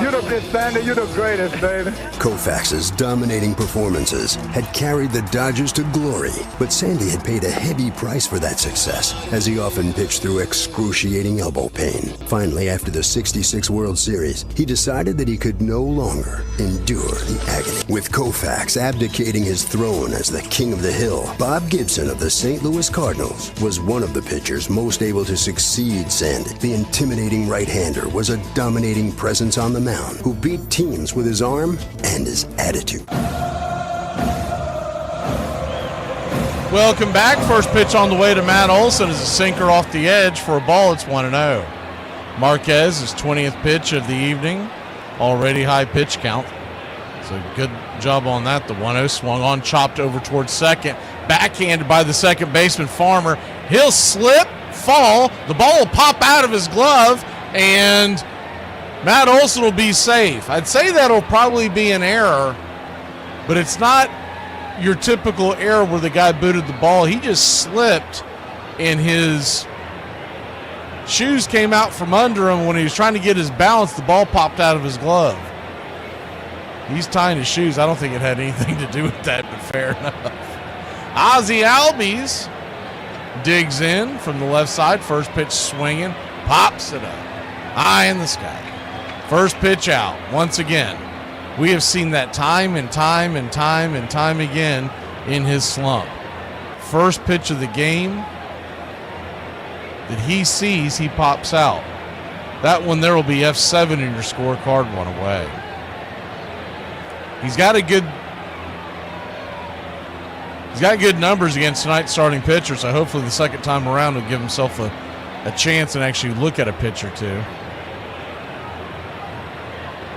You're the best, Sandy. You're the greatest, baby. Koufax's dominating performances had carried the Dodgers to glory, but Sandy had paid a heavy price for that success, as he often pitched through excruciating elbow pain. Finally, after the '66 World Series, he decided that he could no longer endure the agony. With Koufax abdicating his throne as the king of the hill, Bob Gibson of the St. Louis Cardinals was one of the pitchers most able to succeed Sandy. The intimidating right-hander was a dominating presence on the mound who beat teams with his arm and his attitude. Welcome back. First pitch on the way to Matt Olson is a sinker off the edge for a ball. It's 1-0. Marquez, his 20th pitch of the evening. Already high pitch count. So good job on that. The 1-0 swung on, chopped over towards second. Backhanded by the second baseman, Farmer. He'll slip, fall. The ball will pop out of his glove, and Matt Olson will be safe. I'd say that'll probably be an error, but it's not your typical error where the guy booted the ball. He just slipped in his shoes came out from under him. When he was trying to get his balance, the ball popped out of his glove. He's tying his shoes. I don't think it had anything to do with that, but fair enough. Ozzie Albies digs in from the left side. First pitch swinging. Pops it up. High in the sky. First pitch out. Once again, we have seen that time and time and time and time again in his slump. First pitch of the game that he sees, he pops out. That one there will be F7 in your scorecard, one away. He's got good numbers against tonight's starting pitcher, so hopefully the second time around he'll give himself a chance and actually look at a pitch or two.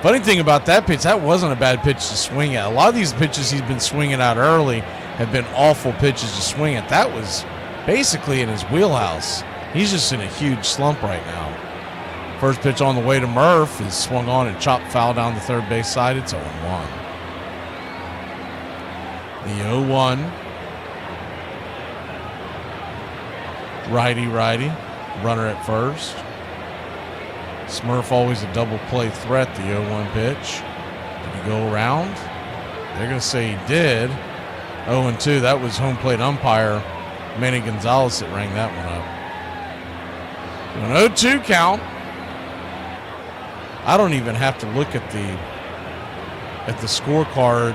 Funny thing about that pitch, that wasn't a bad pitch to swing at. A lot of these pitches he's been swinging out early have been awful pitches to swing at. That was basically in his wheelhouse. He's just in a huge slump right now. First pitch on the way to Murph is swung on and chopped foul down the third base side. It's 0-1. The 0-1. Righty. Runner at first. Smurf always a double play threat, the 0-1 pitch. Did he go around? They're going to say he did. 0-2. That was home plate umpire Manny Gonzalez that rang that one up. An 0-2 count. I don't even have to look at the scorecard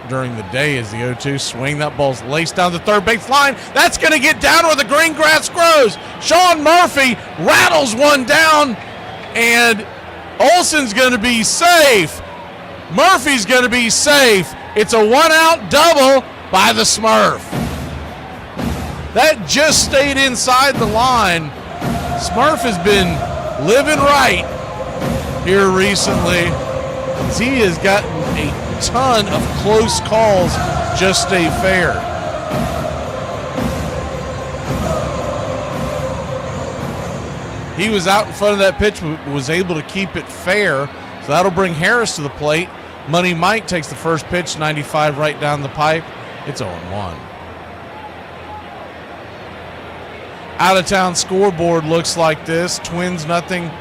during the day as the 0-2 swing. That ball's laced down the third base line. That's going to get down where the green grass grows. Sean Murphy rattles one down, and Olson's going to be safe. Murphy's going to be safe. It's a one-out double by the Smurf. That just stayed inside the line. Smurf has been living right here recently. He has gotten a ton of close calls, just stay fair. He was out in front of that pitch, but was able to keep it fair. So that'll bring Harris to the plate. Money Mike takes the first pitch, 95 right down the pipe. It's 0-1. Out of town scoreboard looks like this. Twins nothing.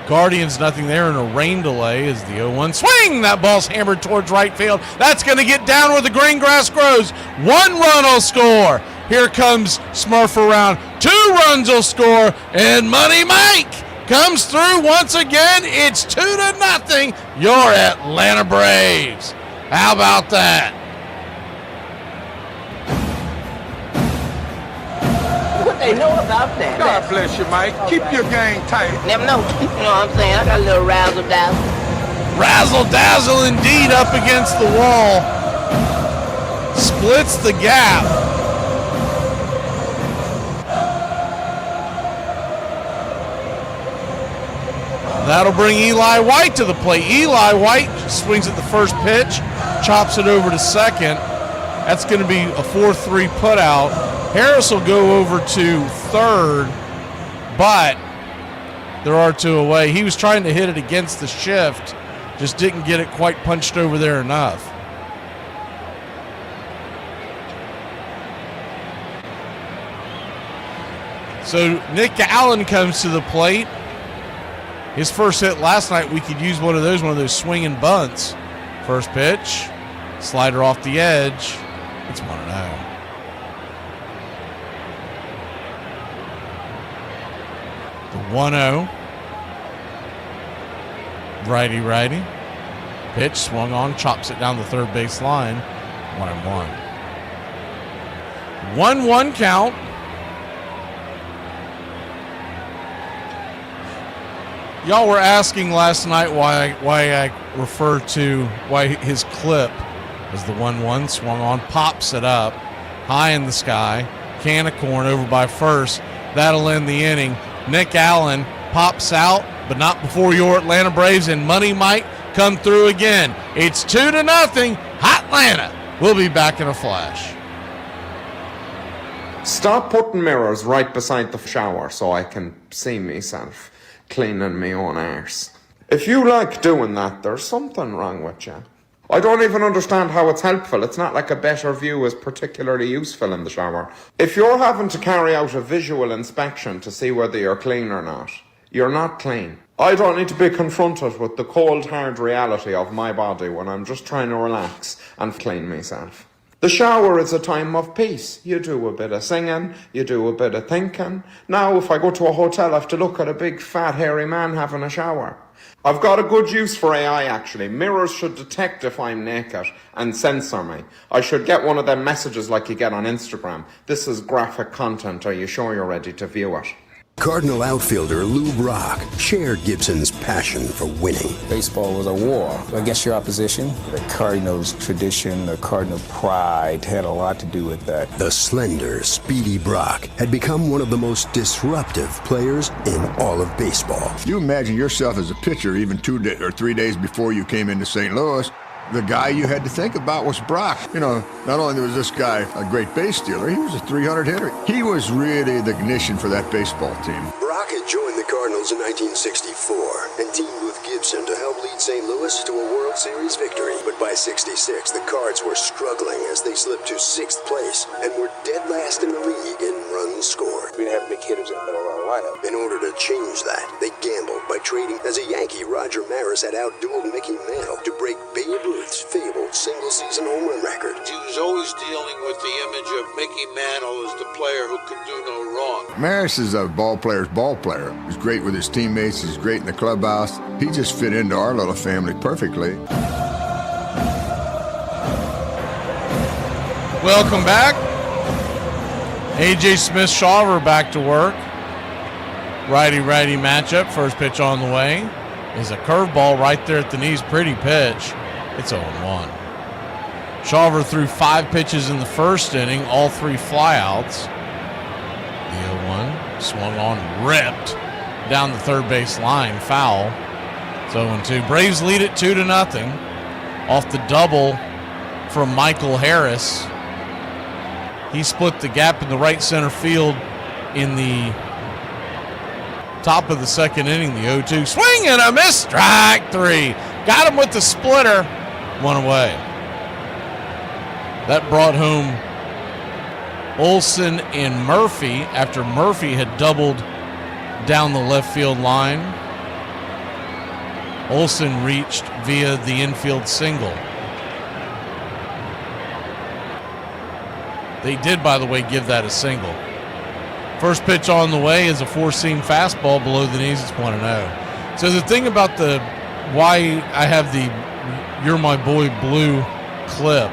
Guardians nothing there, and a rain delay is the 0-1 swing. That ball's hammered towards right field. That's going to get down where the green grass grows. 1 run will score. Here comes Smurf around. 2 runs will score, and Money Mike comes through once again. It's 2-0. Your Atlanta Braves. How about that? What they know about that? God bless you, Mike. Keep your game tight. Never know. You know what I'm saying? I got a little razzle-dazzle. Razzle-dazzle indeed up against the wall. Splits the gap. That'll bring Eli White to the plate. Eli White swings at the first pitch, chops it over to second. That's going to be a 4-3 putout. Harris will go over to third, but there are 2 away. He was trying to hit it against the shift, just didn't get it quite punched over there enough. So Nick Allen comes to the plate. His first hit last night, we could use one of those swinging bunts. First pitch, slider off the edge. It's 1-0. The 1-0. Righty. Pitch swung on, chops it down the third base line. 1-1. 1-1 count. Y'all were asking last night why I refer to why his clip is the 1-1 swung on, pops it up high in the sky, can of corn over by first. That'll end the inning. Nick Allen pops out, but not before your Atlanta Braves and Money Mike come through again. It's 2-0. Hot Atlanta. We'll be back in a flash. Stop putting mirrors right beside the shower so I can see myself cleaning my own arse. If you like doing that, there's something wrong with you. I don't even understand how it's helpful. It's not like a better view is particularly useful in the shower. If you're having to carry out a visual inspection to see whether you're clean or not, you're not clean. I don't need to be confronted with the cold, hard reality of my body when I'm just trying to relax and clean myself. The shower is a time of peace. You do a bit of singing, you do a bit of thinking. Now, if I go to a hotel, I have to look at a big, fat, hairy man having a shower. I've got a good use for AI, actually. Mirrors should detect if I'm naked and censor me. I should get one of them messages like you get on Instagram. This is graphic content. Are you sure you're ready to view it? Cardinal outfielder Lou Brock shared Gibson's passion for winning. Baseball was a war against your opposition. The Cardinals' tradition, the Cardinal pride had a lot to do with that. The slender, speedy Brock had become one of the most disruptive players in all of baseball. You imagine yourself as a pitcher even 2 or 3 days before you came into St. Louis. The guy you had to think about was Brock. You know, not only was this guy a great base stealer, he was a 300 hitter. He was really the ignition for that baseball team. Brock had joined the Cardinals in 1964 and teamed with Gibson to help lead St. Louis to a World Series victory. But by '66, the Cards were struggling as they slipped to 6th place and were dead last in the league in runs scored. We didn't have big hitters in the middle of our lineup. In order to change that, they gambled by trading as a Yankee. Roger Maris had outdueled Mickey Mantle to break Babe Ruth's fabled single-season home run record. He was always dealing with the image of Mickey Mantle as the player who could do no wrong. Maris is a ball player's ball player. He's great with his teammates. He's great in the clubhouse. He just fit into our little family perfectly. Welcome back. A.J. Smith-Shawver back to work. Righty-righty matchup. First pitch on the way is a curveball right there at the knees. Pretty pitch. It's 0-1. Shawver threw 5 pitches in the first inning, all 3 flyouts. The 0-1 swung on, ripped down the third base line, foul. It's 0-2. Braves lead it 2-0 off the double from Michael Harris. He split the gap in the right center field in the top of the second inning. The 0-2 swing and a miss. Strike 3. Got him with the splitter. 1 away. That brought home Olson and Murphy after Murphy had doubled down the left field line. Olson reached via the infield single. They did, by the way, give that a single. First pitch on the way is a 4-seam fastball below the knees. It's 1-0. So the thing about why I have the "You're My Boy Blue" clip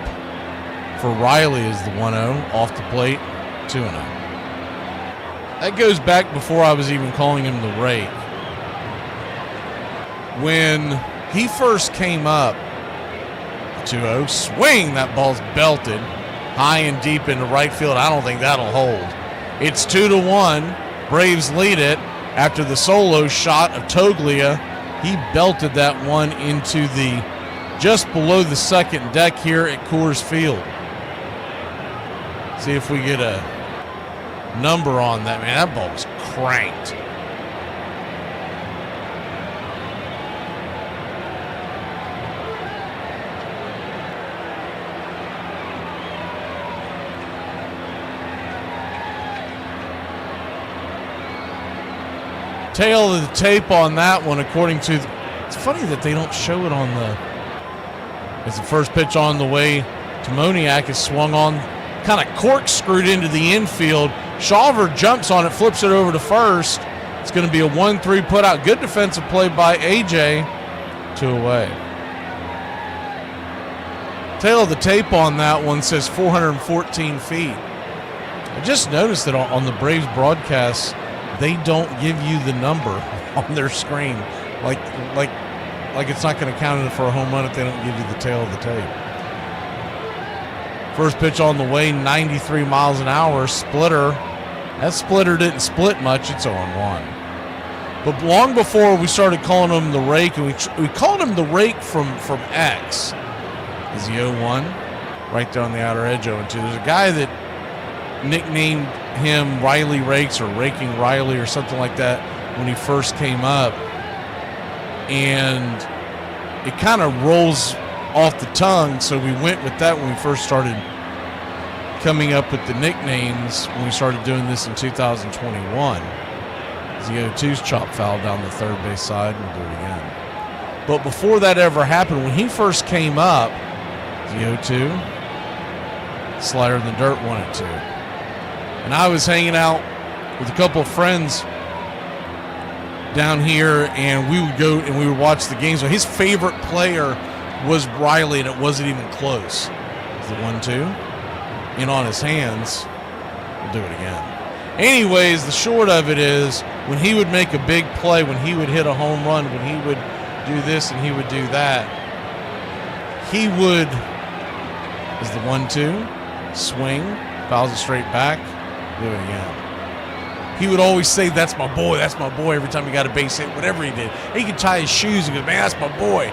for Riley is the 1-0 off the plate, 2-0. That goes back before I was even calling him the Rake. When he first came up, 2-0 swing, that ball's belted high and deep into right field. I don't think that'll hold. It's 2-1. Braves lead it after the solo shot of Toglia. He belted that one into just below the second deck here at Coors Field. See if we get a number on that. Man, that ball was cranked. Tail of the tape on that one, according to... It's funny that they don't show it on It's the first pitch on the way. Timoniak is swung on, kind of corkscrewed into the infield. Shawver jumps on it, flips it over to first. It's going to be a 1-3 put out. Good defensive play by A.J. 2 away. Tail of the tape on that one says 414 feet. I just noticed that on the Braves broadcast, they don't give you the number on their screen. Like it's not going to count it for a home run if they don't give you the tail of the tape. First pitch on the way, 93 miles an hour, splitter. That splitter didn't split much. It's 0-1. But long before we started calling him the Rake, and we called him the Rake from X, is the 0-1 right there on the outer edge, 0-2. There's a guy that nicknamed him Riley Rakes or Raking Riley or something like that when he first came up, and it kind of rolls off the tongue, so we went with that when we first started coming up with the nicknames when we started doing this in 2021. The 0-2's chop foul down the third base side, and we'll do it again. But before that ever happened, when he first came up, the 0-2, slider in the dirt, 1-2. And I was hanging out with a couple of friends down here, and we would go and we would watch the games. So his favorite player was Riley, and it wasn't even close. It was the 1-2. And on his hands, we'll do it again. Anyways, the short of it is, when he would make a big play, when he would hit a home run, when he would do this and he would do that, he would, as the 1-2, swing, fouls it straight back, do it again. He would always say, that's my boy, every time he got a base hit, whatever he did. He could tie his shoes and go, man, that's my boy.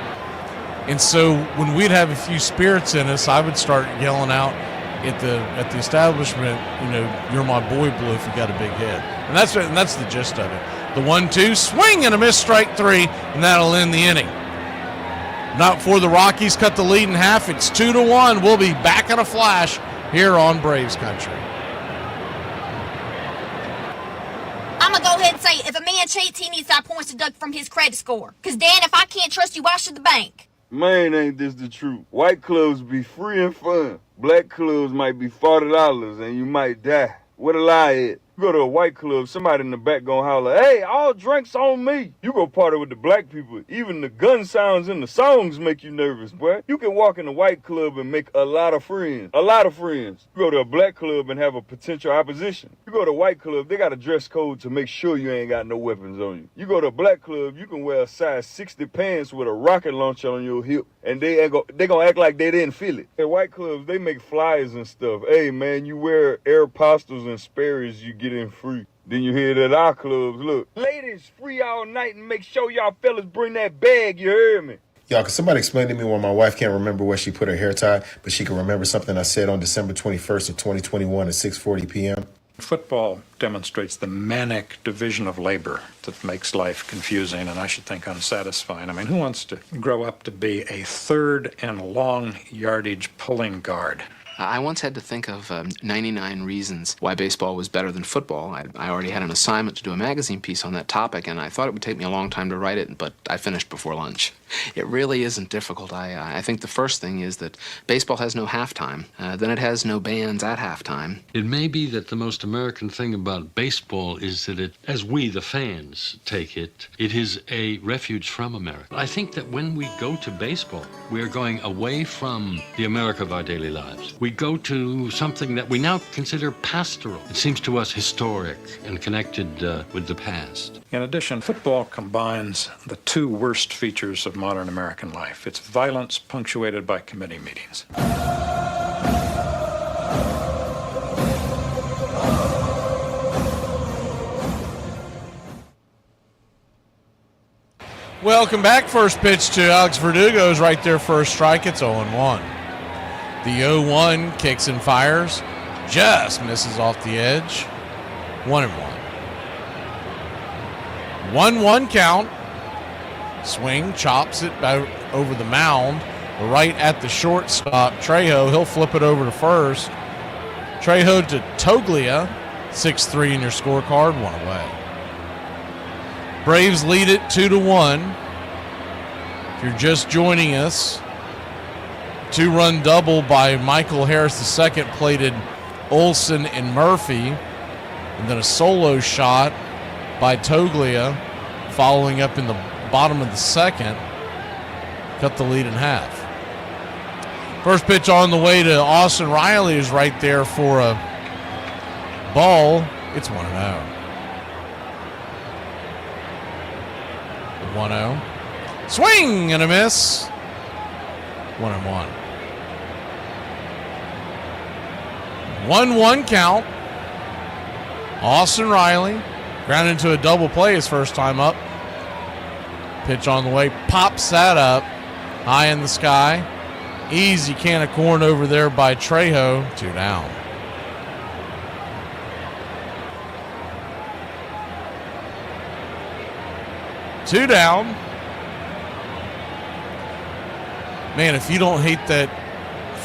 And so when we'd have a few spirits in us, I would start yelling out at the establishment, you know, you're my boy, Blue, if you got a big hit. And that's the gist of it. The 1-2, swing and a miss, strike 3, and that'll end the inning. Not before the Rockies cut the lead in half. It's 2-1. We'll be back in a flash here on Braves Country. I'm going to go ahead and say, if a man cheats, he needs 5 points deducted from his credit score. Because, Dan, if I can't trust you, why should the bank? Man, ain't this the truth? White clubs be free and fun. Black clubs might be $40 and you might die. Where the lie at? You go to a white club, somebody in the back gonna holler, hey, all drinks on me. You go party with the black people. Even the gun sounds in the songs make you nervous, boy. You can walk in a white club and make a lot of friends. A lot of friends. You go to a black club and have a potential opposition. You go to a white club, they got a dress code to make sure you ain't got no weapons on you. You go to a black club, you can wear a size 60 pants with a rocket launcher on your hip, and they gonna act like they didn't feel it. At white clubs, they make flyers and stuff. Hey, man, you wear Aeropostales and Sperry's, you get in free. Then you hear it at our clubs, look, ladies, free all night, and make sure y'all fellas bring that bag, you heard me? Y'all, can somebody explain to me why my wife can't remember where she put her hair tie, but she can remember something I said on December 21st of 2021 at 6:40 p.m.? Football demonstrates the manic division of labor that makes life confusing and I should think unsatisfying. I mean, who wants to grow up to be a third and long yardage pulling guard? I once had to think of 99 reasons why baseball was better than football. I already had an assignment to do a magazine piece on that topic, and I thought it would take me a long time to write it, but I finished before lunch. It really isn't difficult. I think the first thing is that baseball has no halftime. Then it has no bands at halftime. It may be that the most American thing about baseball is that it, as we, the fans, take it, it is a refuge from America. I think that when we go to baseball, we are going away from the America of our daily lives. We go to something that we now consider pastoral. It seems to us historic and connected with the past. In addition, football combines the two worst features of modern American life. It's violence punctuated by committee meetings. Welcome back. First pitch to Alex Verdugo is right there for a strike. It's 0-1. The 0-1 kicks and fires. Just misses off the edge. 1-1. 1-1 count. Swing, chops it over the mound. Right at the shortstop, Trejo. He'll flip it over to first. Trejo to Toglia. 6-3 in your scorecard. 1 away. Braves lead it 2-1. If you're just joining us, 2-run double by Michael Harris II plated Olson and Murphy, and then a solo shot by Toglia following up in the bottom of the second, cut the lead in half. First pitch on the way to Austin Riley is right there for a ball. It's 1-0. 1-0. Swing and a miss. 1-1. 1-1 count. Austin Riley grounded into a double play his first time up. Pitch on the way. Pops that up high in the sky. Easy can of corn over there by Trejo. 2 down. man, if you don't hate that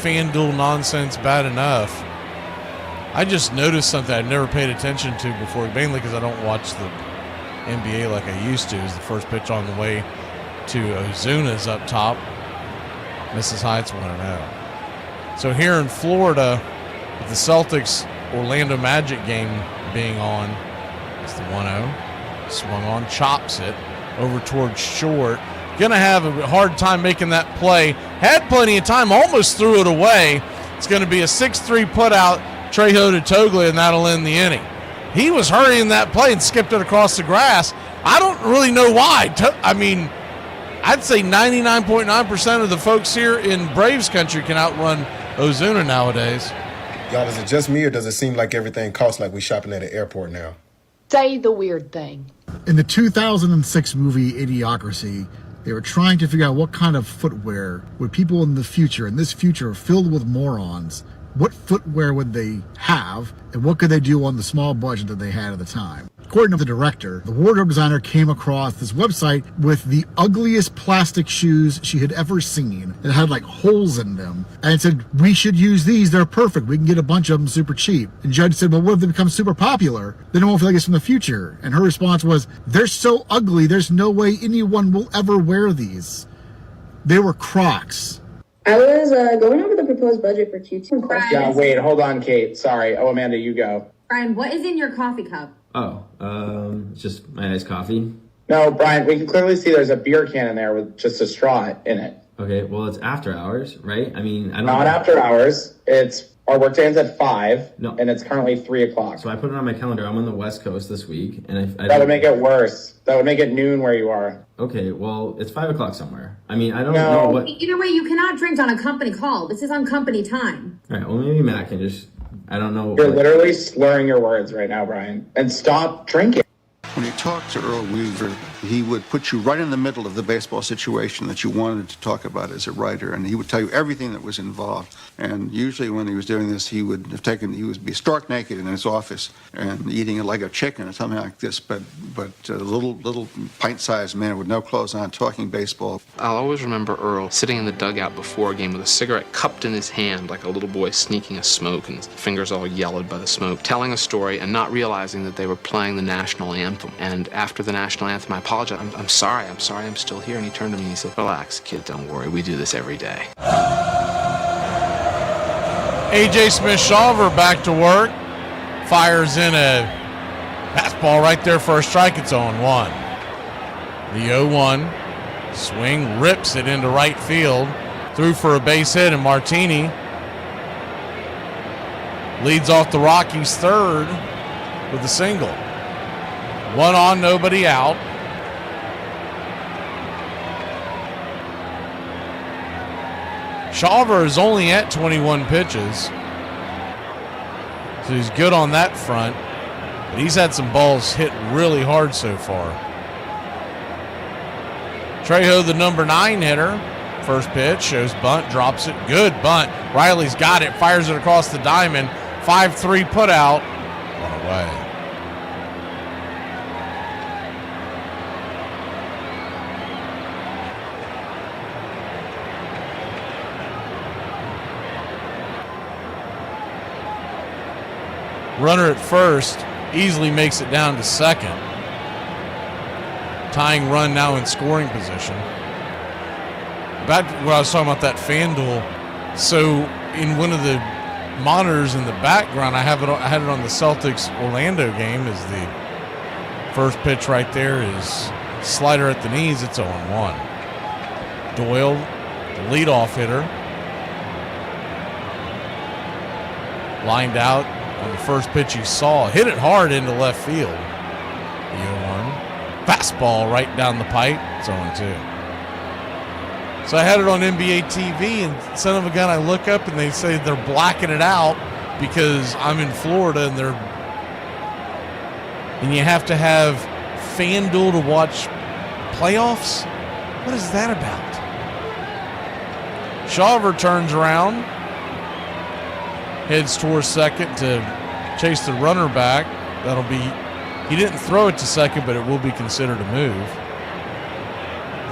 FanDuel nonsense bad enough, I just noticed something I'd never paid attention to before, mainly because I don't watch the NBA like I used to. Is the first pitch on the way to Ozuna's up top. Mrs. Heights 1-0. So here in Florida, with the Celtics Orlando Magic game being on, it's the 1-0. Swung on, chops it over towards short. Gonna have a hard time making that play. Had plenty of time, almost threw it away. It's gonna be a 6-3 put out, Trejo to Toglia, and that'll end the inning. He was hurrying that play and skipped it across the grass. I don't really know why. I mean, I'd say 99.9% of the folks here in Braves country can outrun Ozuna nowadays. Y'all, is it just me, or does it seem like everything costs like we shopping at an airport now? Say the weird thing. In the 2006 movie Idiocracy, they were trying to figure out what kind of footwear would people in the future, in this future filled with morons, what footwear would they have, and what could they do on the small budget that they had at the time. According to the director, the wardrobe designer came across this website with the ugliest plastic shoes she had ever seen. It had like holes in them, and said, we should use these, they're perfect, we can get a bunch of them super cheap. And Judge said, well, what if they become super popular? Then it won't feel like it's from the future. And her response was, they're so ugly, there's no way anyone will ever wear these. They were Crocs. I was going over the proposed budget for Q2. Yeah, wait, hold on, Kate. Sorry. Oh, Amanda, you go. Brian, what is in your coffee cup? Oh, it's just my iced coffee. No, Brian, we can clearly see there's a beer can in there with just a straw in it. Okay, well, it's after hours, right? I mean, I don't... Not after hours. Our work day ends at 5, and it's currently 3 o'clock. So I put it on my calendar. I'm on the West Coast this week, and that would make it worse. That would make it noon where you are. Okay, well, it's 5 o'clock somewhere. I mean, I don't know what... Either way, you cannot drink on a company call. This is on company time. All right, well, maybe Matt can just... I don't know. You're literally slurring your words right now, Brian. And stop drinking. When you talked to Earl Weaver, he would put you right in the middle of the baseball situation that you wanted to talk about as a writer, and he would tell you everything that was involved. And usually when he was doing this, he would be stark naked in his office and eating a leg of chicken or something like this, but a little pint-sized man with no clothes on talking baseball. I'll always remember Earl sitting in the dugout before a game with a cigarette cupped in his hand like a little boy sneaking a smoke, and his fingers all yellowed by the smoke, telling a story and not realizing that they were playing the national anthem. And after the national anthem, I apologized. I'm sorry, I'm still here. And he turned to me and he said, relax, kid, don't worry. We do this every day. A.J. Smith-Shawver back to work. Fires in a fastball right there for a strike. It's 0-1. The 0-1. Swing, rips it into right field. Threw for a base hit, and Martini leads off the Rockies' third with a single. 1 on, nobody out. Shawver is only at 21 pitches. So he's good on that front. But he's had some balls hit really hard so far. Trejo, the number 9 hitter. First pitch, shows bunt, drops it. Good bunt. Riley's got it, fires it across the diamond. 5-3 put out. One away. Runner at first easily makes it down to second. Tying run now in scoring position. Back to what I was talking about, that FanDuel. So in one of the monitors in the background, I had it on the Celtics Orlando game. Is the first pitch right there is slider at the knees. It's 0-1. Doyle, the leadoff hitter, lined out. On the first pitch he saw, hit it hard into left field. The 0-1. Fastball right down the pipe. It's 0-2. So I had it on NBA TV, and son of a gun, I look up and they say they're blacking it out because I'm in Florida and you have to have FanDuel to watch playoffs? What is that about? Shawver turns around, heads towards second to chase the runner back. That'll be, he didn't throw it to second, but it will be considered a move.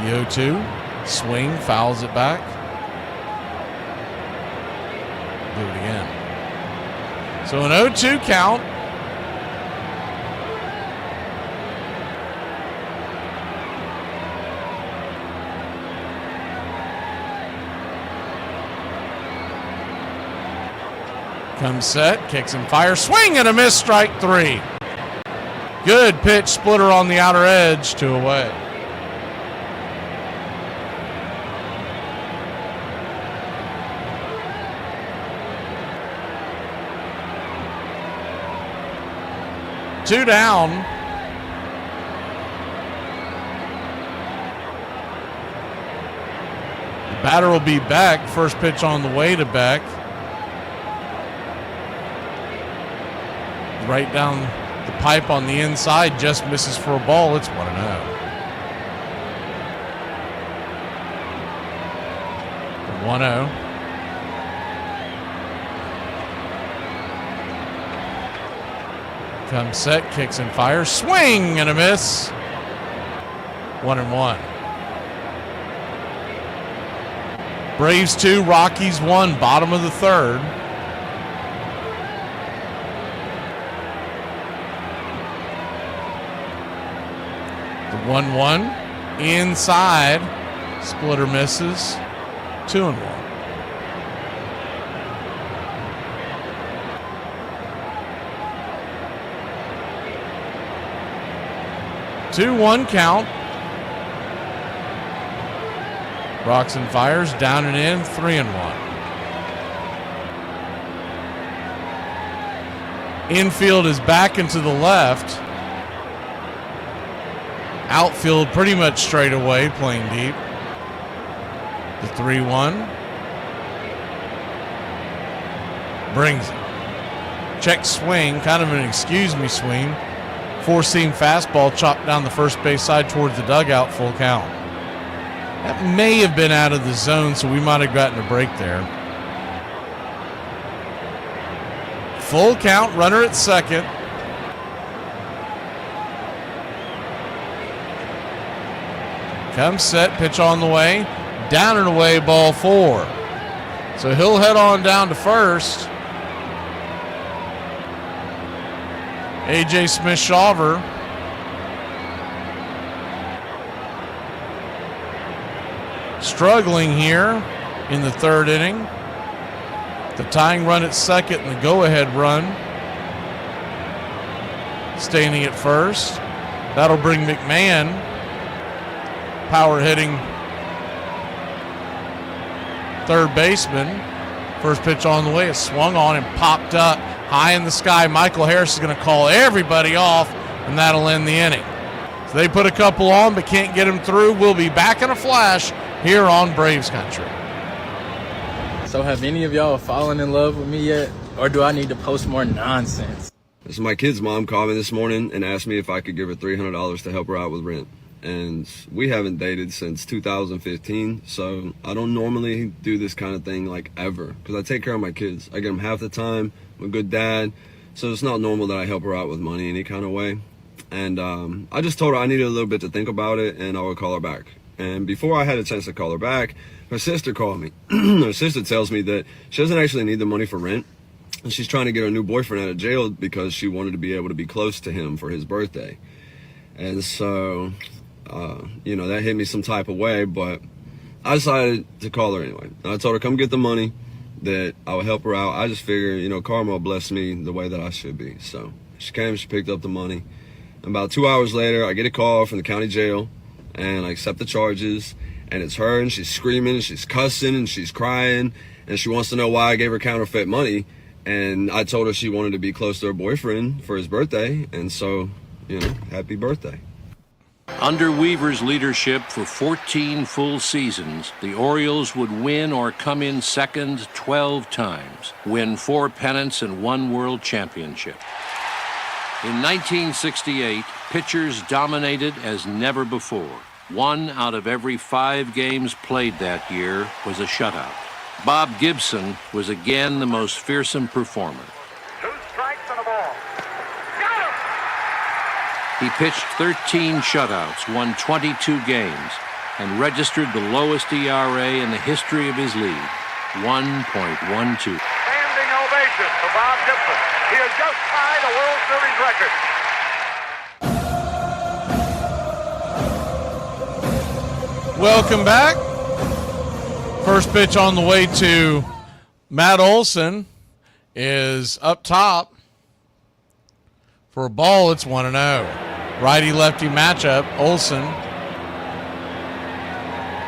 The 0-2, swing, fouls it back. Do it again. So an 0-2 count. Comes set, kicks and fires, swing and a miss, strike 3. Good pitch, splitter on the outer edge, 2 away. Two down. The batter will be back. First pitch on the way to Beck. Right down the pipe on the inside, just misses for a ball. It's 1-0. The 1-0. Comes set, kicks and fires, swing and a miss. 1-1. Braves 2, Rockies 1, bottom of the third. The 1-1 inside, splitter misses, 2-1. Two-one count. Rocks and fires, down and in, 3-1. Infield is back and to the left. Outfield pretty much straight away, playing deep. The 3-1. Brings it. Check swing, kind of an excuse me swing. Four-seam fastball chopped down the first base side towards the dugout, full count. That may have been out of the zone, so we might have gotten a break there. Full count, runner at second. Comes set, pitch on the way. Down and away, ball 4. So he'll head on down to first. A.J. Smith-Shawver struggling here in the third inning. The tying run at second and the go-ahead run standing at first. That'll bring McMahon, power hitting third baseman. First pitch on the way, it swung on and popped up high in the sky. Michael Harris is going to call everybody off, and that'll end the inning. So they put a couple on but can't get them through. We'll be back in a flash here on Braves Country. So have any of y'all fallen in love with me yet? Or do I need to post more nonsense? So my kid's mom called me this morning and asked me if I could give her $300 to help her out with rent. And we haven't dated since 2015, so I don't normally do this kind of thing like ever, because I take care of my kids. I get them half the time. I'm a good dad, so it's not normal that I help her out with money any kind of way. And I just told her I needed a little bit to think about it, and I would call her back. And before I had a chance to call her back, her sister called me. Her sister tells me that she doesn't actually need the money for rent, and she's trying to get her new boyfriend out of jail because she wanted to be able to be close to him for his birthday. And so, you know, that hit me some type of way, but I decided to call her anyway. And I told her, come get the money, that I would help her out. I just figured, you know, karma will bless me the way that I should be. So she came, she picked up the money. And about 2 hours later, I get a call from the county jail, and I accept the charges, and it's her, and she's screaming, and she's cussing, and she's crying, and she wants to know why I gave her counterfeit money. And I told her she wanted to be close to her boyfriend for his birthday, and so, you know, happy birthday. Under Weaver's leadership for 14 full seasons, the Orioles would win or come in second 12 times, win 4 pennants and 1 world championship. In 1968, pitchers dominated as never before. 1 out of every 5 games played that year was a shutout. Bob Gibson was again the most fearsome performer. 2 strikes and a ball. He pitched 13 shutouts, won 22 games, and registered the lowest ERA in the history of his league, 1.12. Bob Gibson. He has just tied a World Series record. Welcome back. First pitch on the way to Matt Olson is up top for a ball. It's 1-0. Righty-lefty matchup. Olson.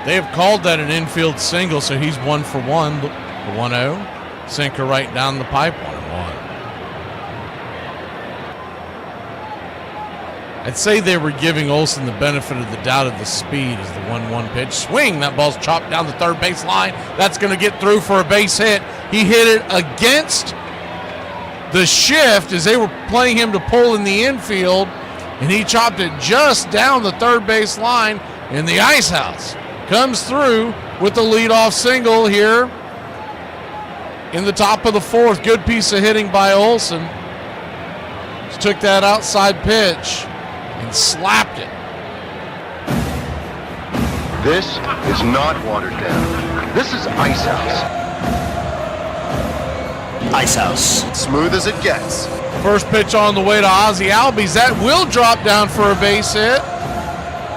They have called that an infield single, so he's 1 for 1. The 1-0. Sinker right down the pipe, 1-1. I'd say they were giving Olson the benefit of the doubt of the speed as the 1-1 pitch. Swing, that ball's chopped down the third base line. That's going to get through for a base hit. He hit it against the shift as they were playing him to pull in the infield, and he chopped it just down the third base line, and the Ice House comes through with the leadoff single here in the top of the fourth. Good piece of hitting by Olson. Just took that outside pitch and slapped it. This is not watered down. This is Ice House. Ice House. Smooth as it gets. First pitch on the way to Ozzie Albies. That will drop down for a base hit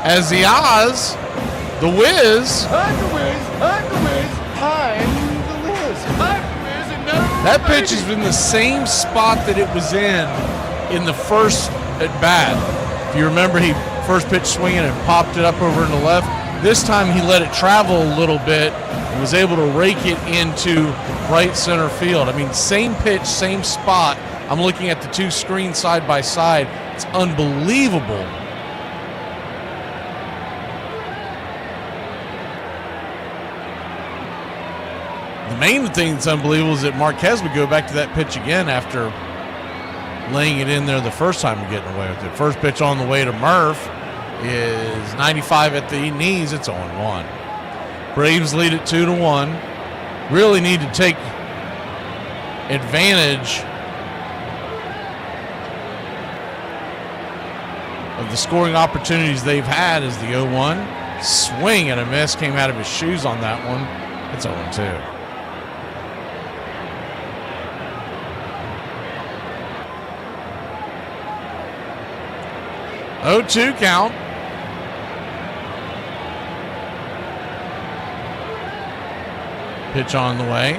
as the Oz, the Wiz. I'm the Wiz. I'm the Wiz. I'm the Wiz. I'm the Wiz. And no, that pitch is in the same spot that it was in the first at bat. If you remember, he first pitch swinging and popped it up over in the left. This time he let it travel a little bit and was able to rake it into right center field. I mean, same pitch, same spot. I'm looking at the two screens side by side. It's unbelievable. The main thing that's unbelievable is that Marquez would go back to that pitch again after laying it in there the first time and getting away with it. First pitch on the way to Murph is 95 at the knees. It's 0-1. Braves lead it 2-1. Really need to take advantage of the scoring opportunities they've had as the 0-1. Swing and a miss came out of his shoes on that one. It's 0-2. Oh-2 count. Pitch on the way.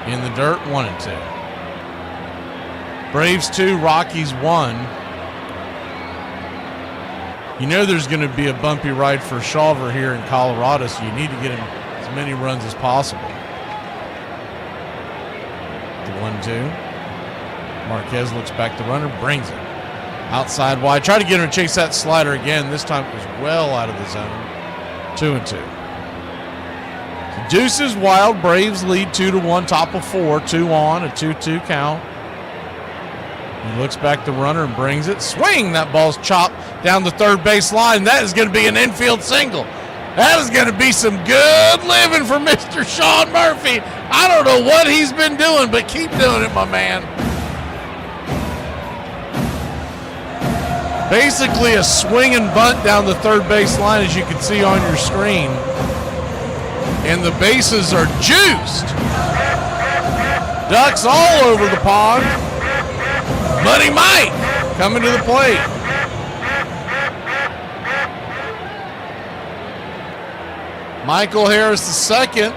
In the dirt, 1-2. Braves 2, Rockies 1. You know there's going to be a bumpy ride for Shawver here in Colorado, so you need to get him as many runs as possible. The 1-2. Marquez looks back the runner, brings it. Outside wide. Try to get him to chase that slider again. This time it was well out of the zone. 2-2. The deuce is wild. Braves lead 2-1, top of 4. 2 on, a 2-2 count. He looks back the runner and brings it. Swing! That ball's chopped down the third base line. That is going to be an infield single. That is going to be some good living for Mr. Sean Murphy. I don't know what he's been doing, but keep doing it, my man. Basically a swing and bunt down the third base line, as you can see on your screen. And the bases are juiced. Ducks all over the pond. Money Mike coming to the plate. Michael Harris II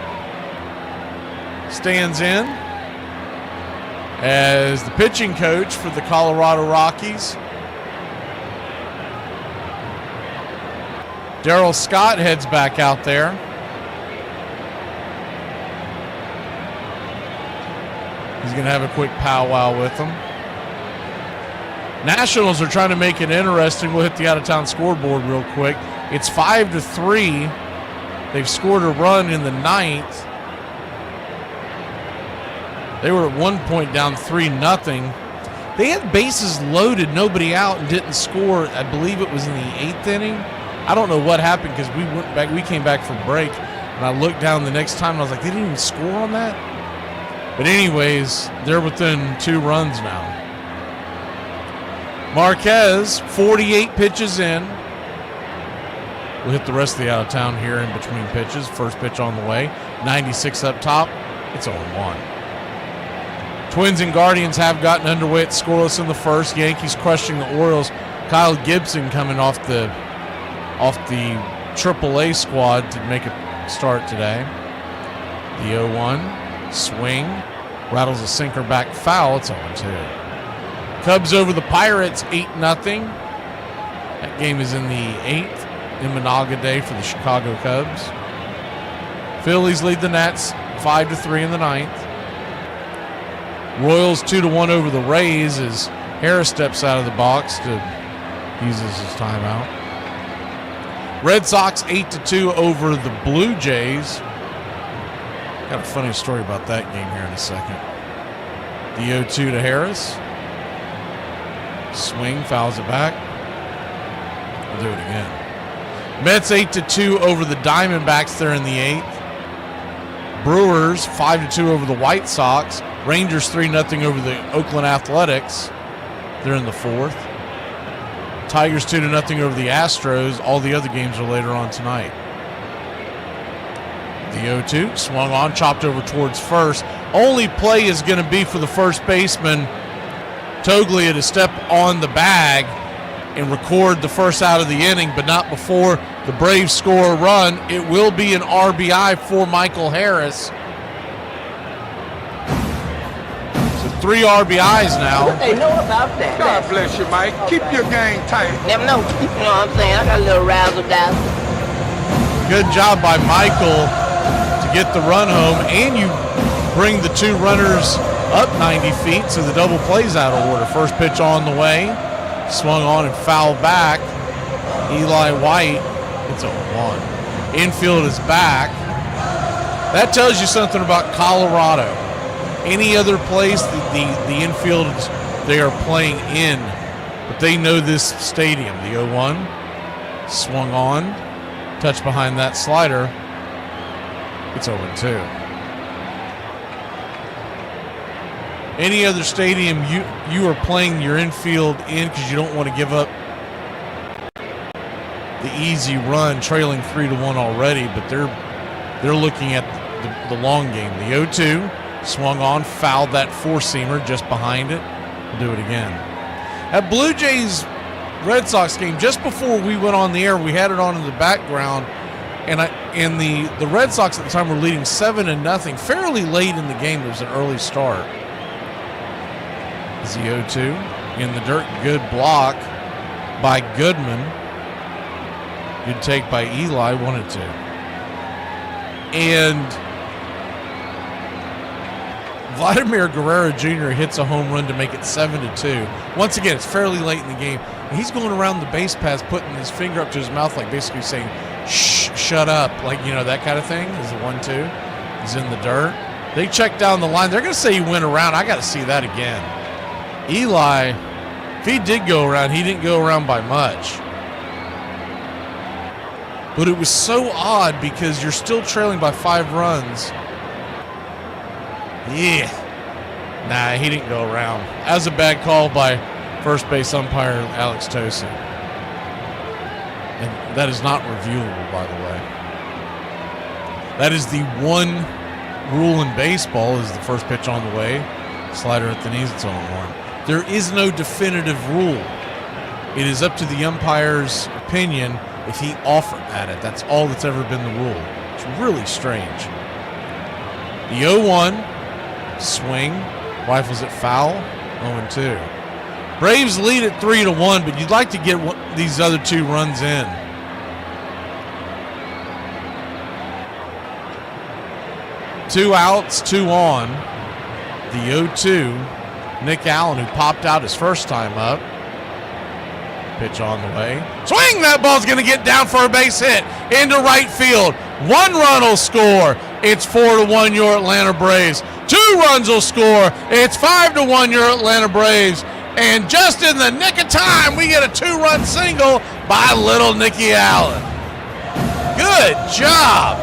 stands in as the pitching coach for the Colorado Rockies. Darryl Scott heads back out there. He's going to have a quick powwow with them. Nationals are trying to make it interesting. We'll hit the out-of-town scoreboard real quick. It's 5-3. They've scored a run in the ninth. They were at one point down 3-0. They had bases loaded, nobody out, and didn't score. I believe it was in the 8th inning. I don't know what happened because we came back from break, and I looked down the next time and I was like, they didn't even score on that? But anyways, they're within 2 runs now. Marquez, 48 pitches in. We'll hit the rest of the out of town here in between pitches. First pitch on the way, 96 up top. It's 0-1. Twins and Guardians have gotten underway at scoreless in the first. Yankees crushing the Orioles. Kyle Gibson coming off the AAA squad to make a start today. The 0-1 swing rattles a sinker back foul. It's 0-2. Cubs over the Pirates 8-0. That game is in the 8th in Day for the Chicago Cubs. Phillies lead the Nats 5-3 in the 9th. Royals 2-1 over the Rays as Harris steps out of the box uses his timeout. Red Sox 8-2 over the Blue Jays. Got a funny story about that game here in a second. The 0-2 to Harris. Swing, fouls it back. We'll do it again. Mets 8-2 over the Diamondbacks. They're in the 8th. Brewers 5-2 over the White Sox. Rangers 3-0 over the Oakland Athletics. They're in the 4th. Tigers 2-0 over the Astros. All the other games are later on tonight. The 0-2 swung on, chopped over towards first. Only play is going to be for the first baseman, Toglia, to step on the bag and record the first out of the inning, but not before the Braves score a run. It will be an RBI for Michael Harris. So 3 RBIs now. What they know about that? God bless you, Mike. Keep your game tight. Never know. You know what I'm saying? I got a little razzle-dazzle. Good job by Michael to get the run home, and you bring the 2 runners up 90 feet, so the double play's out of order. First pitch on the way, swung on and fouled back. Eli White, it's a 1. Infield is back. That tells you something about Colorado. Any other place, the infield, they are playing in, but they know this stadium. The 0-1, swung on, touch behind that slider. It's 0-2. Any other stadium, you are playing your infield in because you don't want to give up the easy run, trailing 3-1 already, but they're looking at the long game. The 0-2 swung on, fouled that 4-seamer just behind it. We'll do it again. At Blue Jays Red Sox game, just before we went on the air, we had it on in the background. And the Red Sox at the time were leading 7-0, fairly late in the game. It was an early start. Is the 0-2 in the dirt? Good block by Goodman. Good take by Eli, 1-2. And Vladimir Guerrero Jr. hits a home run to make it 7-2. Once again, it's fairly late in the game. And he's going around the base paths, putting his finger up to his mouth, like basically saying, shh, shut up. Like, that kind of thing. Is the 1-2. He's in the dirt. They check down the line. They're going to say he went around. I got to see that again. Eli, if he did go around, he didn't go around by much. But it was so odd because you're still trailing by 5 runs. Yeah. Nah, he didn't go around. That was a bad call by first base umpire Alex Tosi. And that is not reviewable, by the way. That is the one rule in baseball, is the first pitch on the way. Slider at the knees, it's 0-1. There is no definitive rule. It is up to the umpire's opinion if he offered at it. That's all that's ever been the rule. It's really strange. The 0-1 swing, rifles it foul, 0-2. Braves lead at 3-1, but you'd like to get these other 2 runs in. Two outs, 2 on. The 0-2. Nick Allen, who popped out his first time up. Pitch on the way. Swing! That ball's going to get down for a base hit into right field. 1 run will score. It's 4-1 your Atlanta Braves. 2 runs will score. It's 5-1 your Atlanta Braves. And just in the nick of time, we get a 2-run single by little Nicky Allen. Good job.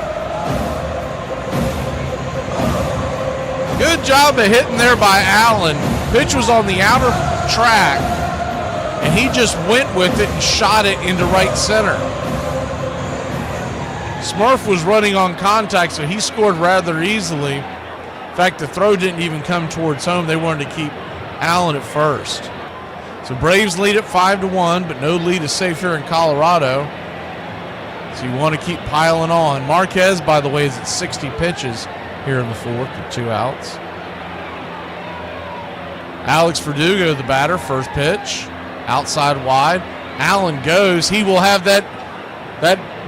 Good job of hitting there by Allen. Pitch was on the outer track, and he just went with it and shot it into right center. Smurf was running on contact, so he scored rather easily. In fact, the throw didn't even come towards home. They wanted to keep Allen at first. So Braves lead at 5-1, but no lead is safe here in Colorado. So you want to keep piling on. Marquez, by the way, is at 60 pitches here in the fourth with 2 outs. Alex Verdugo, the batter, first pitch. Outside wide. Allen goes. He will have that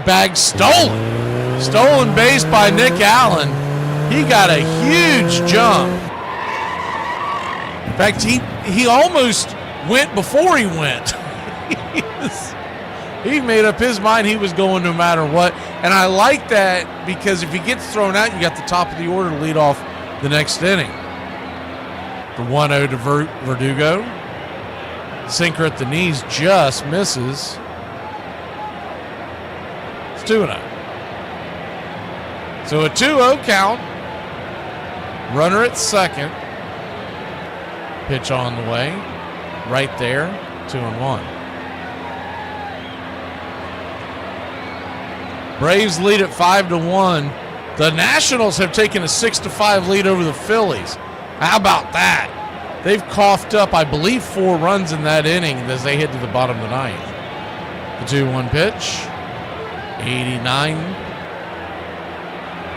bag stolen. Stolen base by Nick Allen. He got a huge jump. In fact, he almost went before he went. He made up his mind he was going no matter what. And I like that because if he gets thrown out, you got the top of the order to lead off the next inning. The 1-0 to Verdugo. Sinker at the knees just misses. It's 2-0. So a 2-0 count. Runner at second. Pitch on the way. Right there. 2-1. Braves lead at 5-1. The Nationals have taken a 6-5 lead over the Phillies. How about that? They've coughed up, I believe, 4 runs in that inning as they hit to the bottom of the ninth. The 2-1 pitch. 89.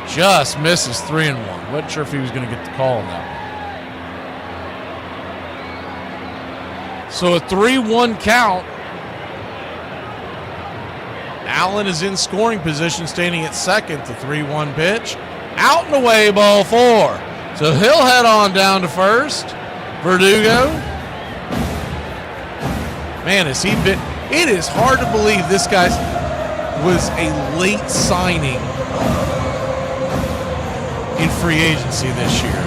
Just misses 3-1. Wasn't sure if he was going to get the call on that one. So a 3-1 count. Allen is in scoring position, standing at second. The 3-1 pitch. Out and away, ball 4. So he'll head on down to first. Verdugo. Man, has he been... It is hard to believe this guy was a late signing in free agency this year.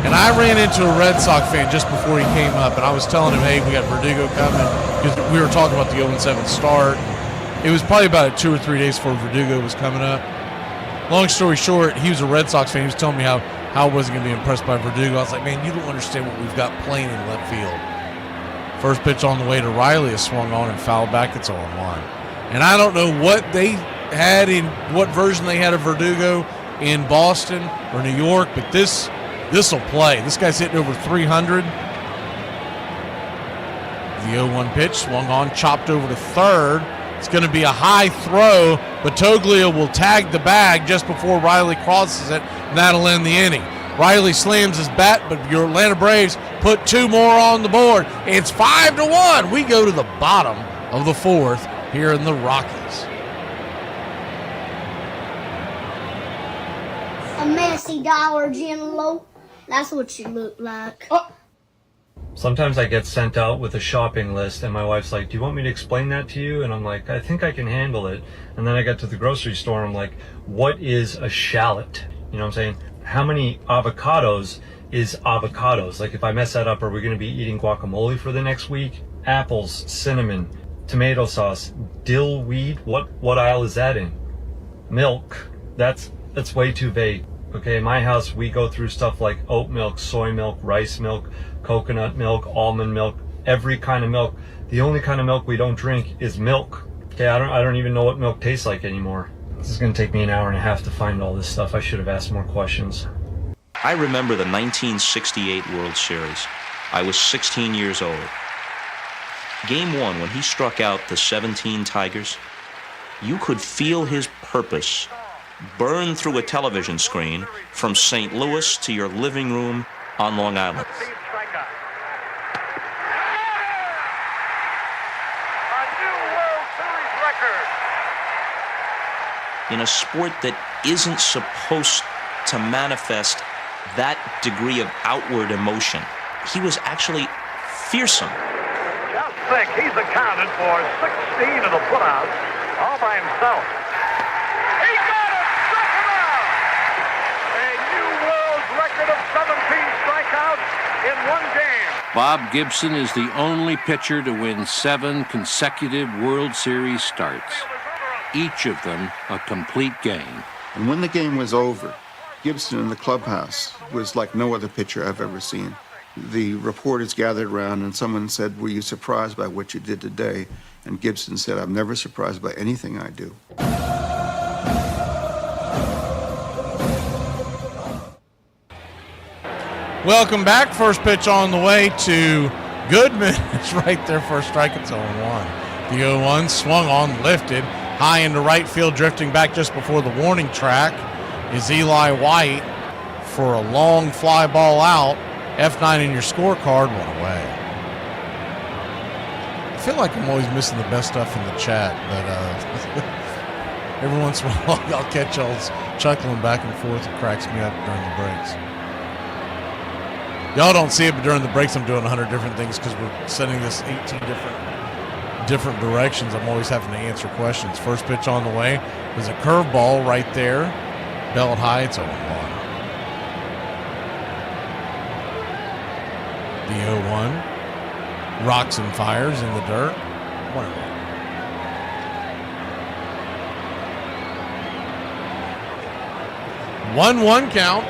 And I ran into a Red Sox fan just before he came up, and I was telling him, hey, we got Verdugo coming, because we were talking about the 0-7 start. It was probably about 2 or 3 days before Verdugo was coming up. Long story short, he was a Red Sox fan. He was telling me how I wasn't going to be impressed by Verdugo. I was like, man, you don't understand what we've got playing in left field. First pitch on the way to Riley is swung on and fouled back. It's 0-1. And I don't know what they had what version they had of Verdugo in Boston or New York, but this will play. This guy's hitting over 300. The 0-1 pitch swung on, chopped over to third. It's going to be a high throw, but Toglia will tag the bag just before Riley crosses it, and that'll end the inning. Riley slams his bat, but your Atlanta Braves put 2 more on the board. It's 5-1. We go to the bottom of the fourth here in the Rockies. A messy Dollar General. That's what you look like. Oh. Sometimes I get sent out with a shopping list and my wife's like, do you want me to explain that to you? And I'm like, I think I can handle it. And then I get to the grocery store and I'm like, what is a shallot? You know what I'm saying? How many avocados is avocados? Like if I mess that up, are we going to be eating guacamole for the next week? Apples, cinnamon, tomato sauce, dill weed. What aisle is that in? Milk. That's way too vague. Okay, in my house, we go through stuff like oat milk, soy milk, rice milk, coconut milk, almond milk, every kind of milk. The only kind of milk we don't drink is milk. Okay, I don't even know what milk tastes like anymore. This is gonna take me an hour and a half to find all this stuff. I should have asked more questions. I remember the 1968 World Series. I was 16 years old. Game 1, when he struck out the 17 Tigers, you could feel his purpose burn through a television screen from St. Louis to your living room on Long Island. In a sport that isn't supposed to manifest that degree of outward emotion, he was actually fearsome. Just think, he's accounted for 16 of the putouts all by himself. He got it! Struck him out! A new world record of 17 strikeouts in one game. Bob Gibson is the only pitcher to win 7 consecutive World Series starts. Each of them a complete game. And when the game was over, Gibson in the clubhouse was like no other pitcher I've ever seen. The reporters gathered around and someone said, were you surprised by what you did today? And Gibson said, I'm never surprised by anything I do. Welcome back. First pitch on the way to Goodman. It's right there for a strike. It's 0-1. The 0-1 swung on, lifted. High into right field, drifting back just before the warning track is Eli White for a long fly ball out. F9 in your scorecard, one away. I feel like I'm always missing the best stuff in the chat, but every once in a while I'll catch y'all chuckling back and forth. It cracks me up during the breaks. Y'all don't see it, but during the breaks I'm doing 100 different things because we're sending this 18 different directions. I'm always having to answer questions. First pitch on the way. There's a curveball right there. Belt high, it's 0-1. The 0-1. Rocks and fires in the dirt. 1-1 count.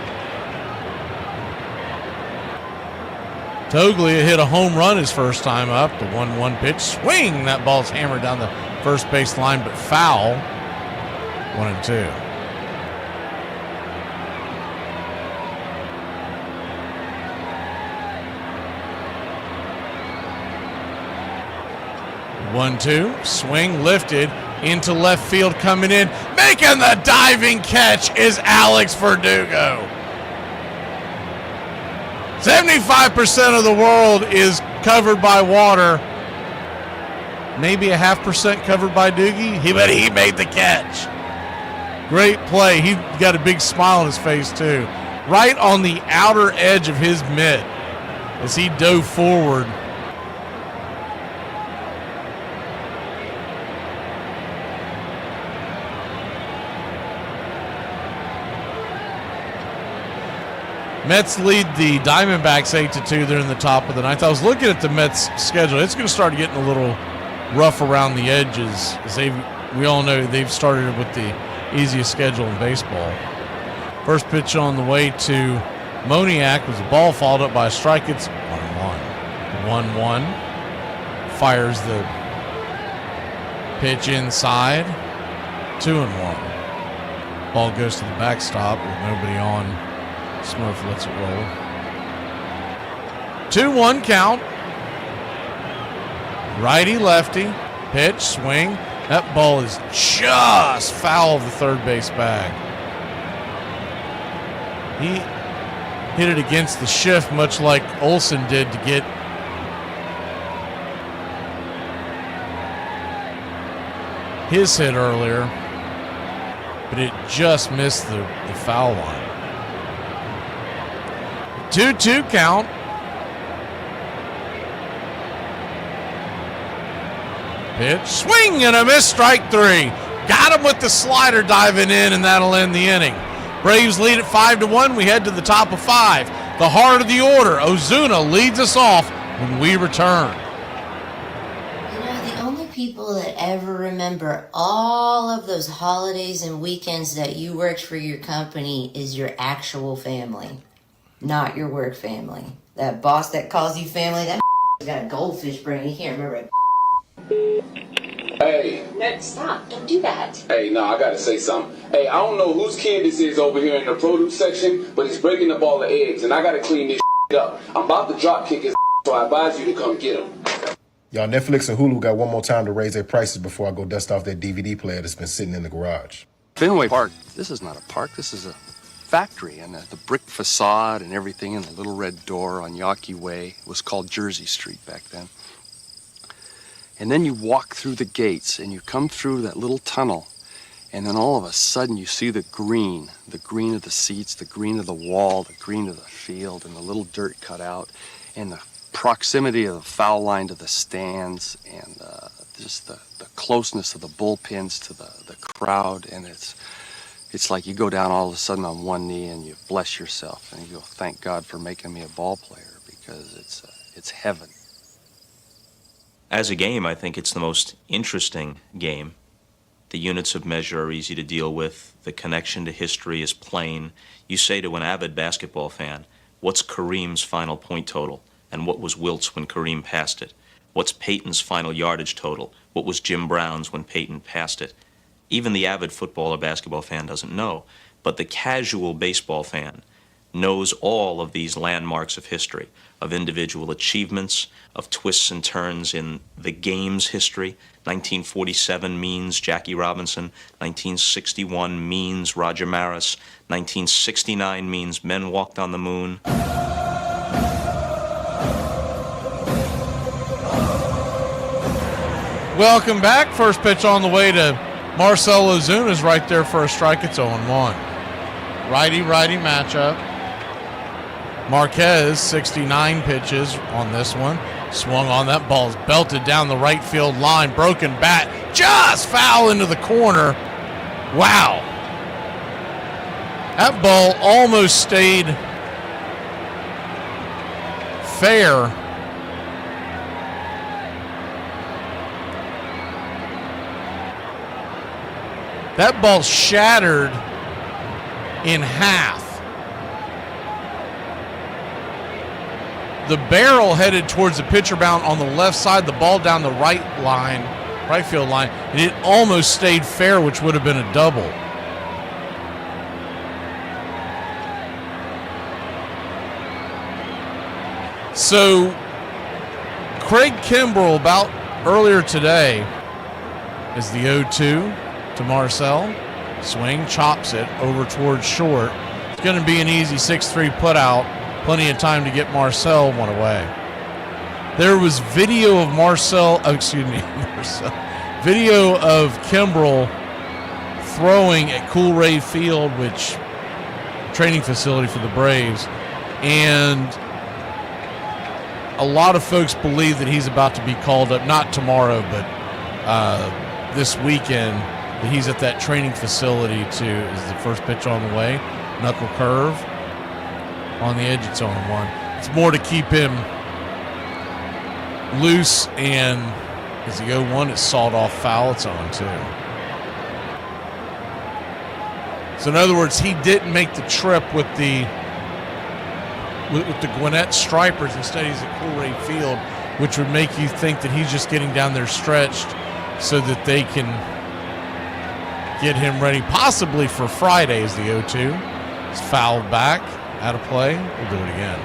Toglia hit a home run his first time up. The 1-1 pitch. Swing! That ball's hammered down the first base line, but foul. 1-2. Swing lifted into left field, coming in, making the diving catch is Alex Verdugo. 75% of the world is covered by water. Maybe a 0.5% covered by Doogie. But he made the catch. Great play. He got a big smile on his face too. Right on the outer edge of his mitt as he dove forward. Mets lead the Diamondbacks 8-2. They're in the top of the ninth. I was looking at the Mets' schedule. It's going to start getting a little rough around the edges. As we all know they've started with the easiest schedule in baseball. First pitch on the way to Moniak was a ball followed up by a strike. It's 1-1. 1-1. Fires the pitch inside. 2-1. Ball goes to the backstop with nobody on. Smurf lets it roll. 2-1 count. Righty, lefty. Pitch, swing. That ball is just foul of the third base bag. He hit it against the shift, much like Olsen did to get his hit earlier. But it just missed the foul line. 2-2 count. Pitch, swing and a miss, strike 3. Got him with the slider diving in, and that'll end the inning. Braves lead at 5-1. We head to the top of 5. The heart of the order. Ozuna leads us off when we return. You know, the only people that ever remember all of those holidays and weekends that you worked for your company is your actual family. Not your work family. That boss that calls you family, that got a goldfish brain. You can't remember it. Hey. No, stop. Don't do that. Hey, no, I gotta say something. Hey, I don't know whose kid this is over here in the produce section, but he's breaking up all the eggs, and I gotta clean this up. I'm about to drop kick his so I advise you to come get him. Y'all, Netflix and Hulu got one more time to raise their prices before I go dust off that DVD player that's been sitting in the garage. Fenway Park, this is not a park, this is a factory, and the brick facade and everything and the little red door on Yawkey Way was called Jersey Street back then. And then you walk through the gates and you come through that little tunnel, and then all of a sudden you see the green of the seats, the green of the wall, the green of the field, and the little dirt cut out, and the proximity of the foul line to the stands, and just the closeness of the bullpens to the crowd, and it's like you go down all of a sudden on one knee and you bless yourself and you go, thank God for making me a ball player, because it's heaven. As a game, I think it's the most interesting game. The units of measure are easy to deal with. The connection to history is plain. You say to an avid basketball fan, what's Kareem's final point total? And what was Wilt's when Kareem passed it? What's Peyton's final yardage total? What was Jim Brown's when Peyton passed it? Even the avid football or basketball fan doesn't know. But the casual baseball fan knows all of these landmarks of history, of individual achievements, of twists and turns in the game's history. 1947 means Jackie Robinson. 1961 means Roger Maris. 1969 means men walked on the moon. Welcome back. First pitch on the way to Marcell Ozuna is right there for a strike. It's 0-1. Righty-righty matchup. Marquez, 69 pitches on this one. Swung on, that ball's belted down the right field line. Broken bat, just foul into the corner. Wow. That ball almost stayed fair. That ball shattered in half. The barrel headed towards the pitcher mound on the left side, the ball down the right field line, and it almost stayed fair, which would have been a double. So, Craig Kimbrell, about earlier today, is the 0-2 to Marcell. Swing, chops it over towards short. It's going to be an easy 6-3 putout. Plenty of time to get Marcell one away. There was video of video of Kimbrell throwing at Coolray Field, which training facility for the Braves, and a lot of folks believe that he's about to be called up, not tomorrow, but this weekend, that he's at that training facility is the first pitch on the way. Knuckle curve. On the edge, it's 0-1. It's more to keep him loose, and as the 0-1, it's sawed off foul. It's 0-2. So in other words, he didn't make the trip with the Gwinnett Stripers. Instead, he's at Coolray Field, which would make you think that he's just getting down there stretched so that they can get him ready, possibly for Friday as the 0-2. It's fouled back. Out of play. We'll do it again.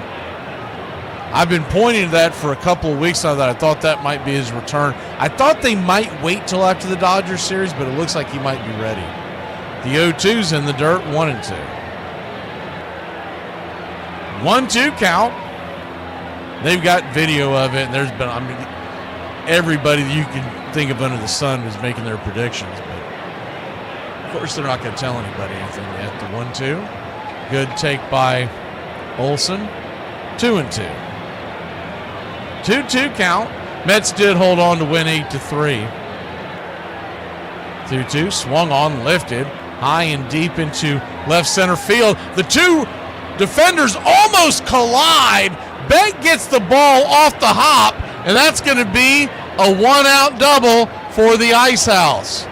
I've been pointing to that for a couple of weeks now that I thought that might be his return. I thought they might wait till after the Dodgers series, but it looks like he might be ready. The 0-2's in the dirt, 1-2. 1-2 count. They've got video of it, and there's been, everybody that you can think of under the sun is making their predictions, but of course they're not going to tell anybody anything yet. The 1-2. Good take by Olsen. 2-2. 2-2 count. Mets did hold on to win 8-3. 2-2 swung on, lifted high and deep into left center field. The two defenders almost collide. Beck gets the ball off the hop, and that's going to be a one-out double for the Ice House.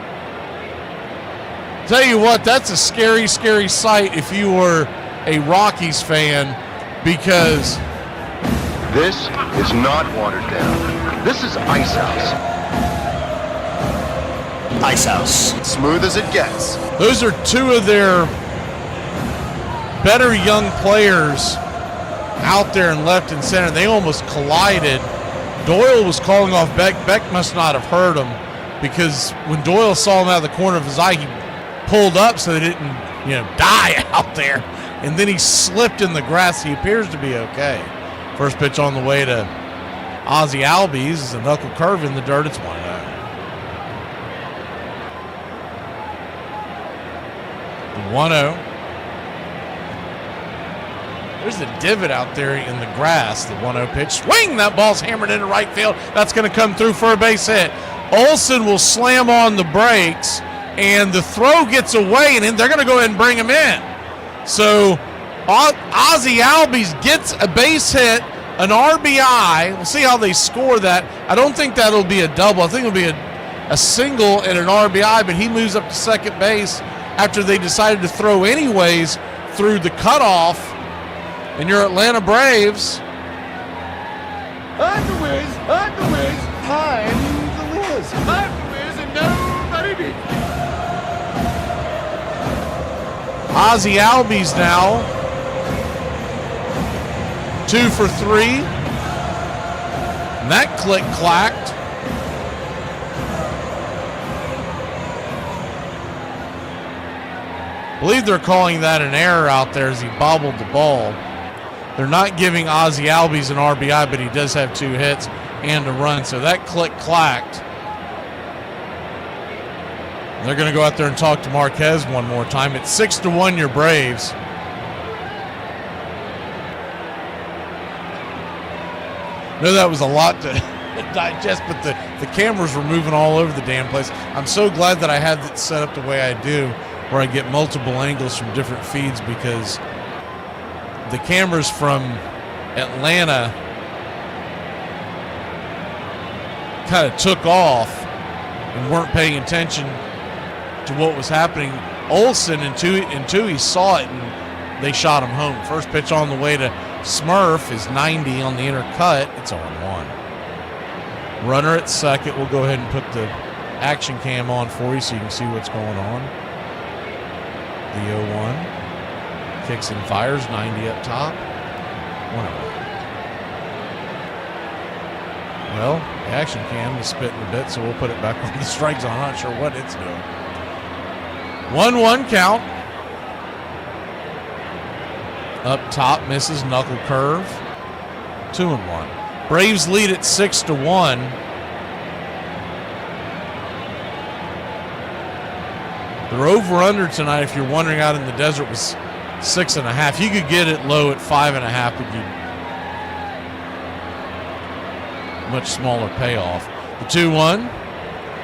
Tell you what, that's a scary, scary sight if you were a Rockies fan, because this is not watered down. This is Ice House. Ice House. Smooth as it gets. Those are two of their better young players out there in left and center. They almost collided. Doyle was calling off Beck. Beck must not have heard him, because when Doyle saw him out of the corner of his eye, he pulled up so they didn't, die out there. And then he slipped in the grass. He appears to be okay. First pitch on the way to Ozzie Albies is a knuckle curve in the dirt. It's 1-0. The 1-0. There's a divot out there in the grass. The 1-0 pitch. Swing! That ball's hammered into right field. That's going to come through for a base hit. Olsen will slam on the brakes, and the throw gets away, and they're going to go ahead and bring him in. So Ozzie Albies gets a base hit, an RBI. We'll see how they score that. I don't think that'll be a double. I think it'll be a single and an RBI, but he moves up to second base after they decided to throw anyways through the cutoff. And your Atlanta Braves. On the whiz, time the whiz. I'm the whiz and nobody beat me. Ozzie Albies now 2 for 3. And that click-clacked. I believe they're calling that an error out there as he bobbled the ball. They're not giving Ozzie Albies an RBI, but he does have 2 hits and a run. So that click-clacked. They're going to go out there and talk to Marquez one more time. It's 6-1 your Braves. I know that was a lot to digest, but the cameras were moving all over the damn place. I'm so glad that I had it set up the way I do, where I get multiple angles from different feeds, because the cameras from Atlanta kind of took off and weren't paying attention to what was happening. Olsen and Tui saw it, and they shot him home. First pitch on the way to Smurf is 90 on the inner cut. It's 0-1. Runner at second. We'll go ahead and put the action cam on for you so you can see what's going on. The 0-1. Kicks and fires, 90 up top. 1-0. Well, the action cam is spitting a bit, so we'll put it back on the strike zone. I'm not sure what it's doing. 1-1 count. Up top, misses, knuckle curve. 2-1. Braves lead at 6-1. Their over-under tonight, if you're wondering out in the desert, was 6.5. You could get it low at 5.5, but you much smaller payoff. The 2-1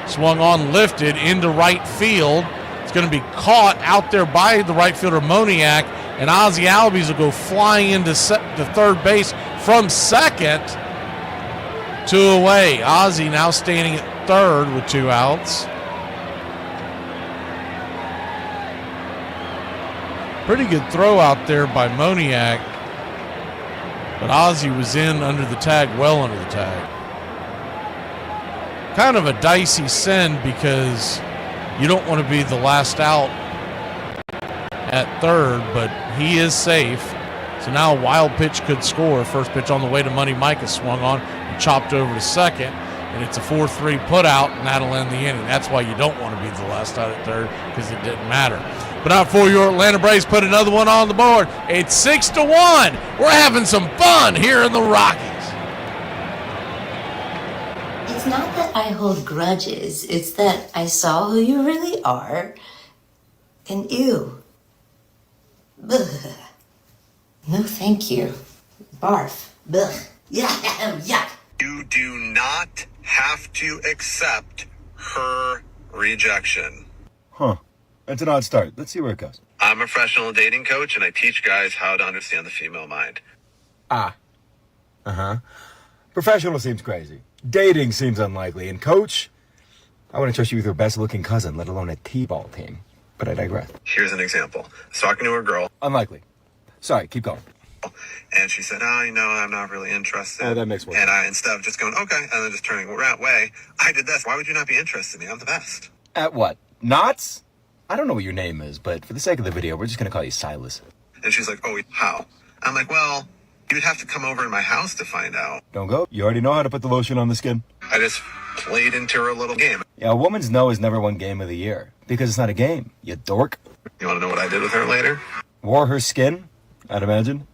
swung on, lifted into right field. It's going to be caught out there by the right fielder Moniak, and Ozzie Albies will go flying into third base from second. 2 away. Ozzie now standing at third with 2 outs. Pretty good throw out there by Moniak, but Ozzie was in under the tag, well under the tag. Kind of a dicey send because you don't want to be the last out at third, but he is safe. So now a wild pitch could score. First pitch on the way to Money Micah swung on and chopped over to second, and it's a 4-3 put out, and that'll end the inning. That's why you don't want to be the last out at third, because it didn't matter. But out for your Atlanta Braves, put another one on the board. It's 6-1. We're having some fun here in the Rockies. It's not that I hold grudges. It's that I saw who you really are. And ew. Ugh. No, thank you. Barf. Ugh. Yuck. You do not have to accept her rejection. Huh. That's an odd start. Let's see where it goes. I'm a professional dating coach, and I teach guys how to understand the female mind. Professional seems crazy. Dating seems unlikely. And coach, I wouldn't trust you with your best-looking cousin, let alone a T-ball team. But I digress. Here's an example. I was talking to a girl. Unlikely. Sorry, keep going. And she said, I'm not really interested. That makes more sense. sense. And instead of just going, okay, and then just turning away, I did this. Why would you not be interested in me? I'm the best. At what? Knots? I don't know what your name is, but for the sake of the video, we're just going to call you Silas. And she's like, oh, how? I'm like, well, you'd have to come over to my house to find out. Don't go. You already know how to put the lotion on the skin. I just played into her little game. Yeah, a woman's no is never won game of the year. Because it's not a game, you dork. You want to know what I did with her later? Wore her skin, I'd imagine.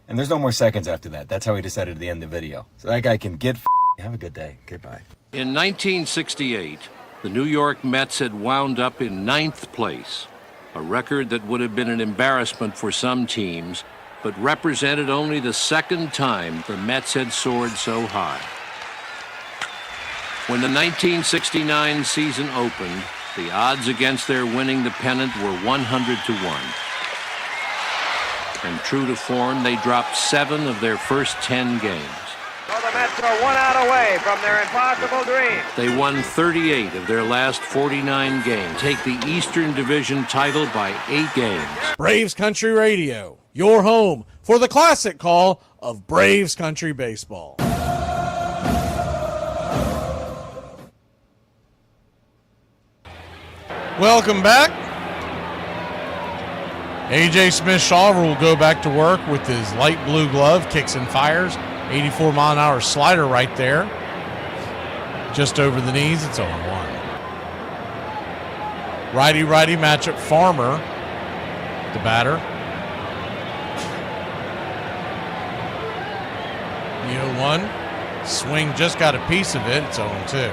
And there's no more seconds after that. That's how he decided at the end of the video. So that guy can get Have a good day. Goodbye. In 1968, the New York Mets had wound up in 9th place, a record that would have been an embarrassment for some teams, but represented only the second time the Mets had soared so high. When the 1969 season opened, the odds against their winning the pennant were 100-1. And true to form, they dropped 7 of their first 10 games. Well, the Mets are 1 out away from their impossible dream. They won 38 of their last 49 games, take the Eastern Division title by 8 games. Braves Country Radio, your home for the classic call of Braves Country Baseball. Welcome back. AJ Smith-Shawver will go back to work with his light blue glove, kicks and fires. 84-mile-an-hour slider right there. Just over the knees, it's 0-1. Righty-righty matchup, Farmer, the batter. The 0-1. Swing just got a piece of it, it's 0-2.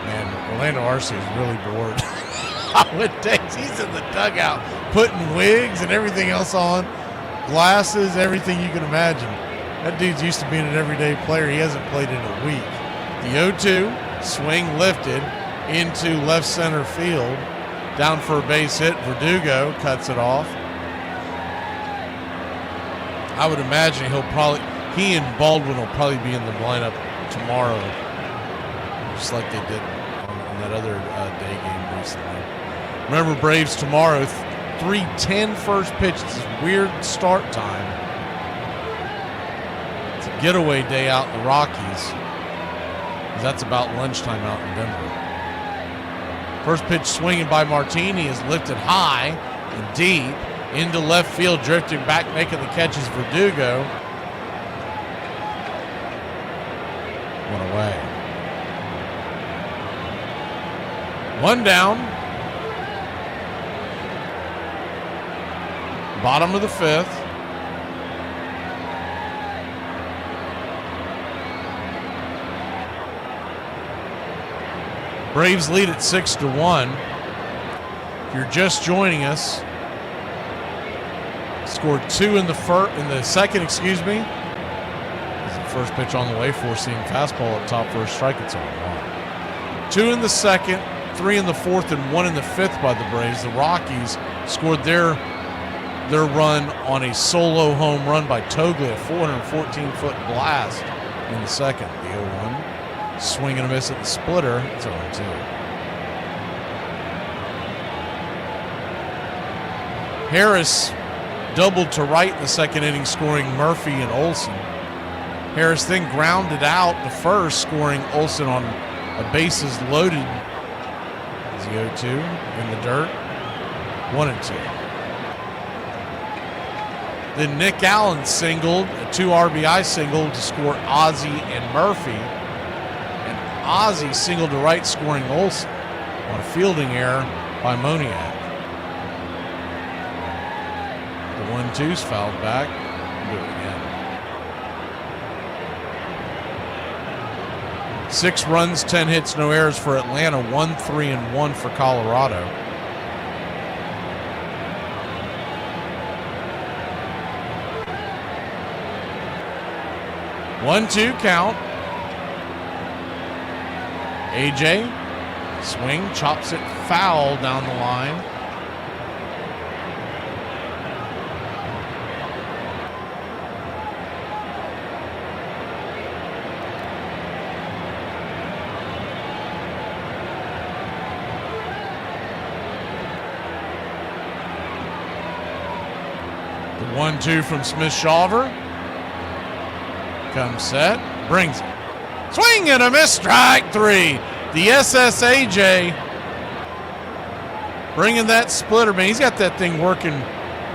Man, Orlando Arce is really bored. With days he's in the dugout putting wigs and everything else on, glasses, everything you can imagine. That dude's used to being an everyday player. He hasn't played in a week. The 0-2, swing lifted into left center field. Down for a base hit. Verdugo cuts it off. I would imagine he and Baldwin will probably be in the lineup tomorrow, just like they did on that other day game recently. Remember, Braves tomorrow, 3:10 first pitch. It's a weird start time. It's a getaway day out in the Rockies. That's about lunchtime out in Denver. First pitch swinging by Martini is lifted high and deep into left field, drifting back, making the catch is Verdugo. One away. One down. Bottom of the fifth. Braves lead at 6-1. If you're just joining us, scored 2 in the second, excuse me. This is the first pitch on the way, four-seam fastball at top for a strike. It's 0-1. 2 in the second, 3 in the fourth, and 1 in the fifth by the Braves. The Rockies scored their run on a solo home run by Toglia, a 414-foot blast in the second. The 0-1. Swing and a miss at the splitter. It's 0-2. Harris doubled to right in the second inning, scoring Murphy and Olson. Harris then grounded out the first, scoring Olson on a bases loaded. It's the 0-2 in the dirt. 1-2. Then Nick Allen singled, a 2 RBI single to score Ozzie and Murphy. And Ozzie singled to right, scoring Olson on a fielding error by Moniak. The 1-2's fouled back. Do it again. 6 runs, 10 hits, no errors for Atlanta. 1-3-1 for Colorado. One-two count. AJ, swing, chops it foul down the line. The 1-2 from Smith-Shawver. Comes set, brings it. Swing and a miss, strike 3. The SSAJ bringing that splitter, man. He's got that thing working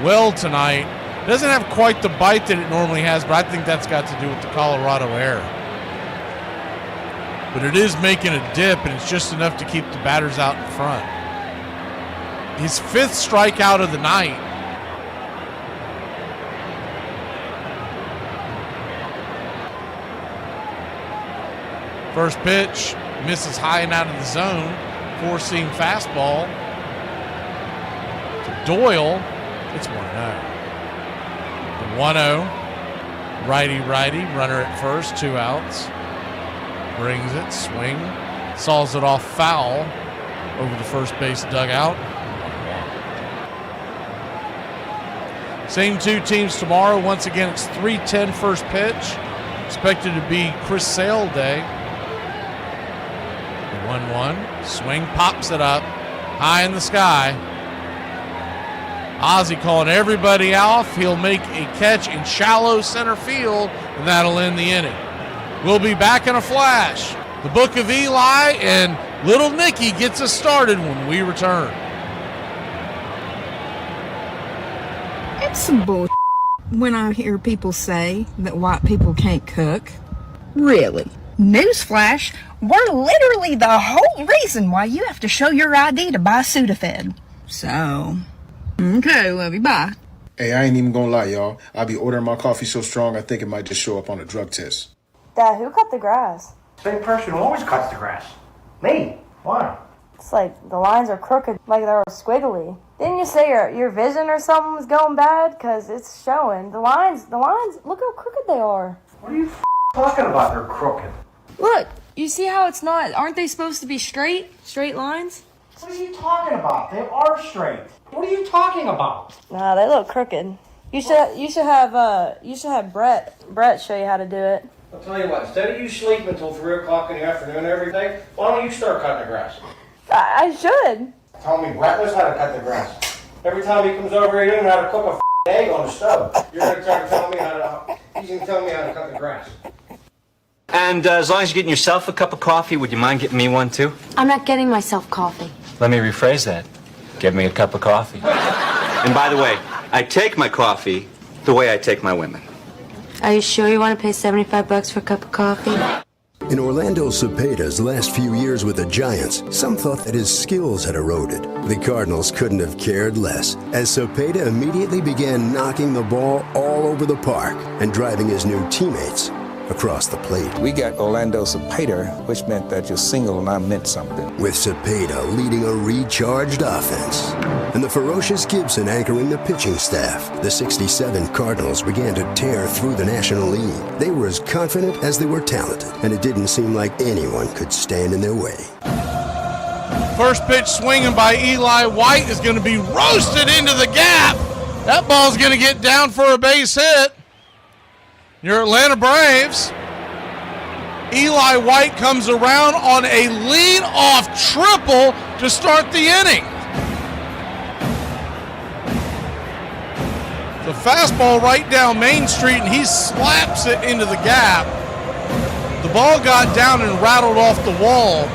well tonight. Doesn't have quite the bite that it normally has, but I think that's got to do with the Colorado air. But it is making a dip, and it's just enough to keep the batters out in front. His 5th strikeout of the night. First pitch, misses high and out of the zone. 4-seam fastball to Doyle. It's 1-0. The 1-0. Righty-righty, runner at first, 2 outs. Brings it, swing. Saws it off foul over the first base dugout. Same 2 teams tomorrow. Once again, it's 3:10 first pitch. Expected to be Chris Sale day. 1-1. Swing, pops it up. High in the sky. Ozzie calling everybody off. He'll make a catch in shallow center field, and that'll end the inning. We'll be back in a flash. the Book of Eli, and little Nicky gets us started when we return. It's some bull when I hear people say that white people can't cook. Really? Newsflash, we're literally the whole reason why you have to show your ID to buy Sudafed. So, okay, love you, bye. Hey, I ain't even gonna lie, y'all. I'll be ordering my coffee so strong I think it might just show up on a drug test. Dad, who cut the grass? Same person who always cuts the grass. Me. Why? It's like the lines are crooked, like they're squiggly. Didn't you say your vision or something was going bad? Because it's showing. The lines, look how crooked they are. What are you talking about? They're crooked. Look, you see how it's not, aren't they supposed to be straight lines? What are you talking about? They are straight. What are you talking about? Nah, they look crooked. You should have Brett show you how to do it. I'll tell you what, instead of you sleeping until 3 o'clock in the afternoon every day, why don't you start cutting the grass? I should. Tell me, Brett knows how to cut the grass. Every time he comes over here, he doesn't know how to cook a egg on the stove. You're going to try to tell me he's going to tell me how to cut the grass. And as long as you're getting yourself a cup of coffee, would you mind getting me one too? I'm not getting myself coffee. Let me rephrase that. Get me a cup of coffee. And by the way, I take my coffee the way I take my women. Are you sure you want to pay $75 for a cup of coffee? In Orlando Cepeda's last few years with the Giants, some thought that his skills had eroded. The Cardinals couldn't have cared less, as Cepeda immediately began knocking the ball all over the park and driving his new teammates across the plate. We got Orlando Cepeda, which meant that your single and I meant something. With Cepeda leading a recharged offense and the ferocious Gibson anchoring the pitching staff, the 67 Cardinals began to tear through the National League. They were as confident as they were talented, and it didn't seem like anyone could stand in their way. First pitch swinging by Eli White is going to be roasted into the gap. That ball's going to get down for a base hit. Your Atlanta Braves. Eli White comes around on a lead-off triple to start the inning. The fastball right down Main Street, and he slaps it into the gap. The ball got down and rattled off the wall.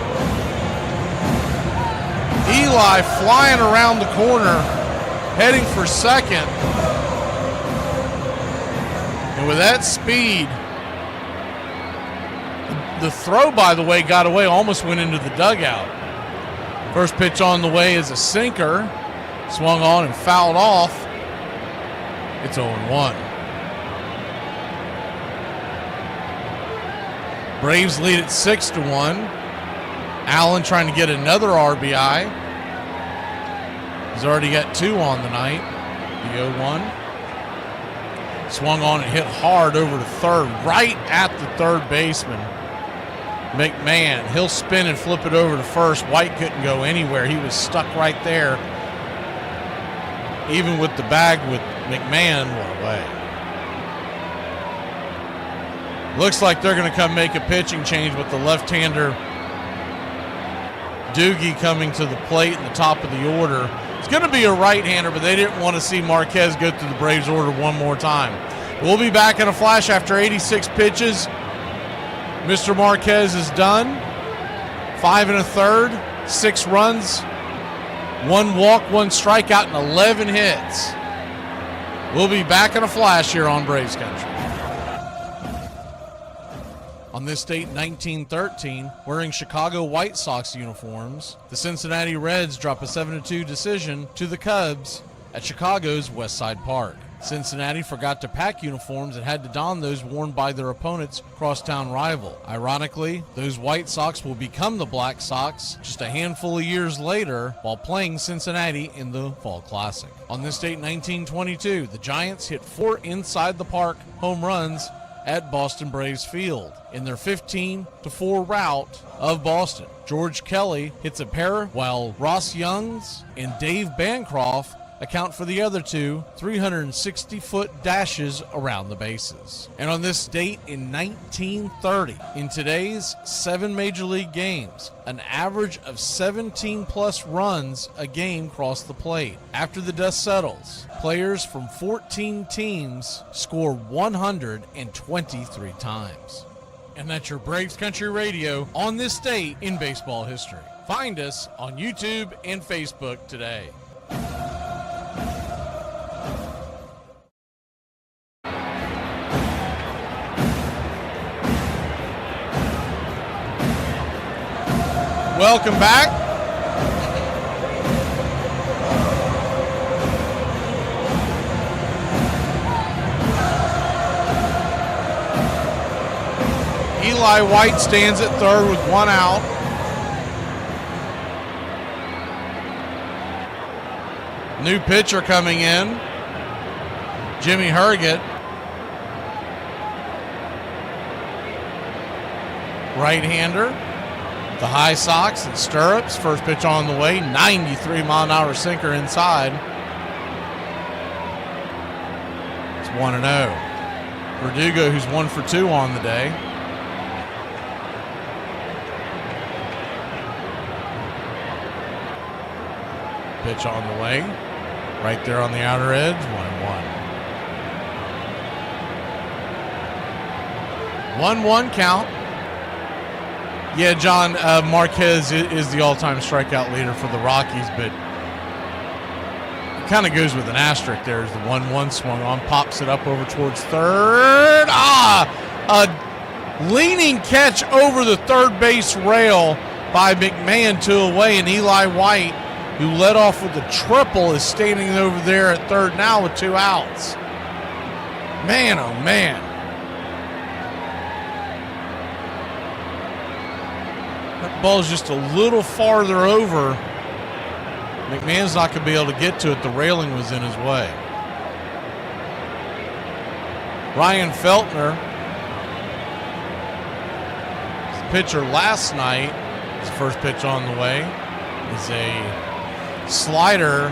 Eli flying around the corner, heading for second. And with that speed, the throw, by the way, got away, almost went into the dugout. First pitch on the way is a sinker. Swung on and fouled off. It's 0-1. Braves lead at 6-1. Allen trying to get another RBI. He's already got 2 on the night. The 0-1. Swung on and hit hard over to third, right at the third baseman. McMahon, he'll spin and flip it over to first. White couldn't go anywhere. He was stuck right there. Even with the bag with McMahon, what away. Looks like they're going to come make a pitching change with the left-hander Doogie coming to the plate in the top of the order. It's going to be a right-hander, but they didn't want to see Marquez go through the Braves order one more time. We'll be back in a flash after 86 pitches. Mr. Marquez is done. 5 1/3, 6 runs, 1 walk, 1 strikeout, and 11 hits. We'll be back in a flash here on Braves Country. On this date, 1913, wearing Chicago White Sox uniforms, the Cincinnati Reds drop a 7-2 decision to the Cubs at Chicago's West Side Park. Cincinnati forgot to pack uniforms and had to don those worn by their opponent's crosstown rival. Ironically, those White Sox will become the Black Sox just a handful of years later while playing Cincinnati in the Fall Classic. On this date, 1922, the Giants hit 4 inside the park home runs at Boston Braves Field in their 15-4 rout of Boston. George Kelly hits a pair, while Ross Youngs and Dave Bancroft account for the other 2 360-foot dashes around the bases. And on this date in 1930, in today's 7 Major League games, an average of 17-plus runs a game cross the plate. After the dust settles, players from 14 teams score 123 times. And that's your Braves Country Radio on this date in baseball history. Find us on YouTube and Facebook today. Welcome back. Eli White stands at third with one out. New pitcher coming in, Jimmy Herget. Right-hander, the high socks and stirrups. First pitch on the way, 93-mile-an-hour sinker inside. It's 1-0. Verdugo, who's 1 for 2 on the day. Pitch on the way, right there on the outer edge, 1-1. 1-1 count. Yeah, John, Marquez is the all-time strikeout leader for the Rockies, but it kind of goes with an asterisk there as the 1-1 swung on, pops it up over towards third. A leaning catch over the third base rail by McMahon to away, and Eli White, who led off with a triple, is standing over there at third now with 2 outs. Man, oh man. That ball's just a little farther over. McMahon's not going to be able to get to it. The railing was in his way. Ryan Feltner, his pitcher last night, his first pitch on the way, is a slider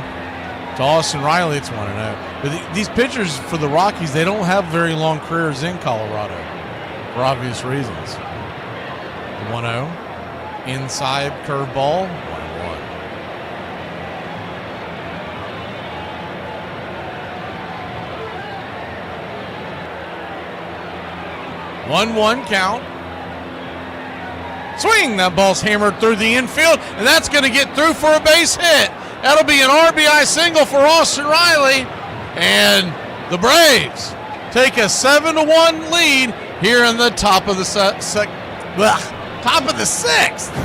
to Austin Riley. It's 1-0. But these pitchers for the Rockies, they don't have very long careers in Colorado for obvious reasons. 1-0. Inside curveball. 1-1. 1-1 count. Swing! That ball's hammered through the infield, and that's going to get through for a base hit. That'll be an RBI single for Austin Riley, and the Braves take a 7-1 lead here in the top of the top of the 6th.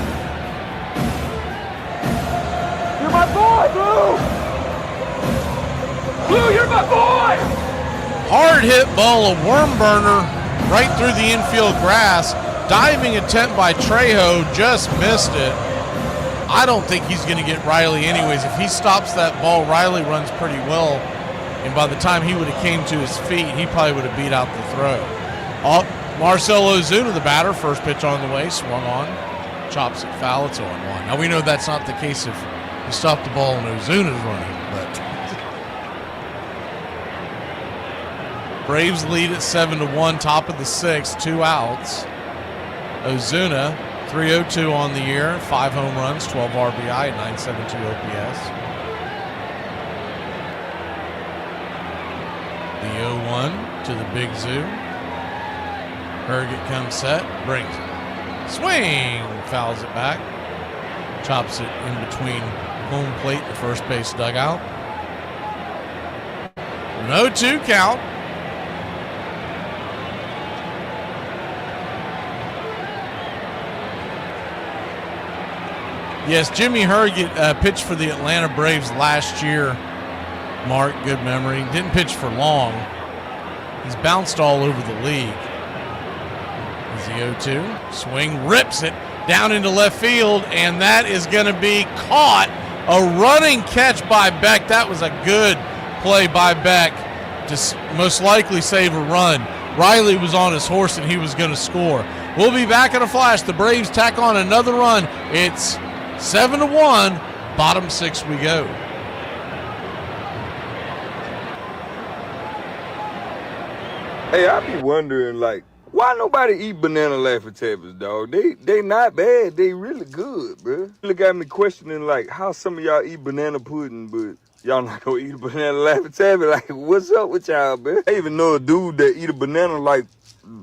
You're my boy, Blue! Blue, you're my boy! Hard hit ball, a worm burner right through the infield grass. Diving attempt by Trejo, just missed it. I don't think he's going to get Riley anyways. If he stops that ball, Riley runs pretty well. And by the time he would have came to his feet, he probably would have beat out the throw. Marcell Ozuna, the batter, first pitch on the way, swung on. Chops it foul, it's 0-1. Now we know that's not the case if you stop the ball and Ozuna's running, but Braves lead at 7-1, top of the 6th, 2 outs. Ozuna, 302 on the year, 5 home runs, 12 RBI, 972 OPS. The 0-1 to the big zoo. Herget comes set, brings it. Swing! Fouls it back. Chops it in between home plate and the first base dugout. An 0-2 count. Yes, Jimmy Herget pitched for the Atlanta Braves last year. Mark, good memory. Didn't pitch for long. He's bounced all over the league. Is the 0-2. Swing, rips it down into left field, and that is going to be caught. A running catch by Beck. That was a good play by Beck to most likely save a run. Riley was on his horse, and he was going to score. We'll be back in a flash. The Braves tack on another run. It's 7-1, bottom 6 we go. Hey, I be wondering, like, why nobody eat banana Laffy Taffys, dog? They not bad. They really good, bro. Look at me questioning, like, how some of y'all eat banana pudding, but y'all not gonna eat a banana Laffy Taffy. Like, what's up with y'all, bro? I even know a dude that eat a banana, like,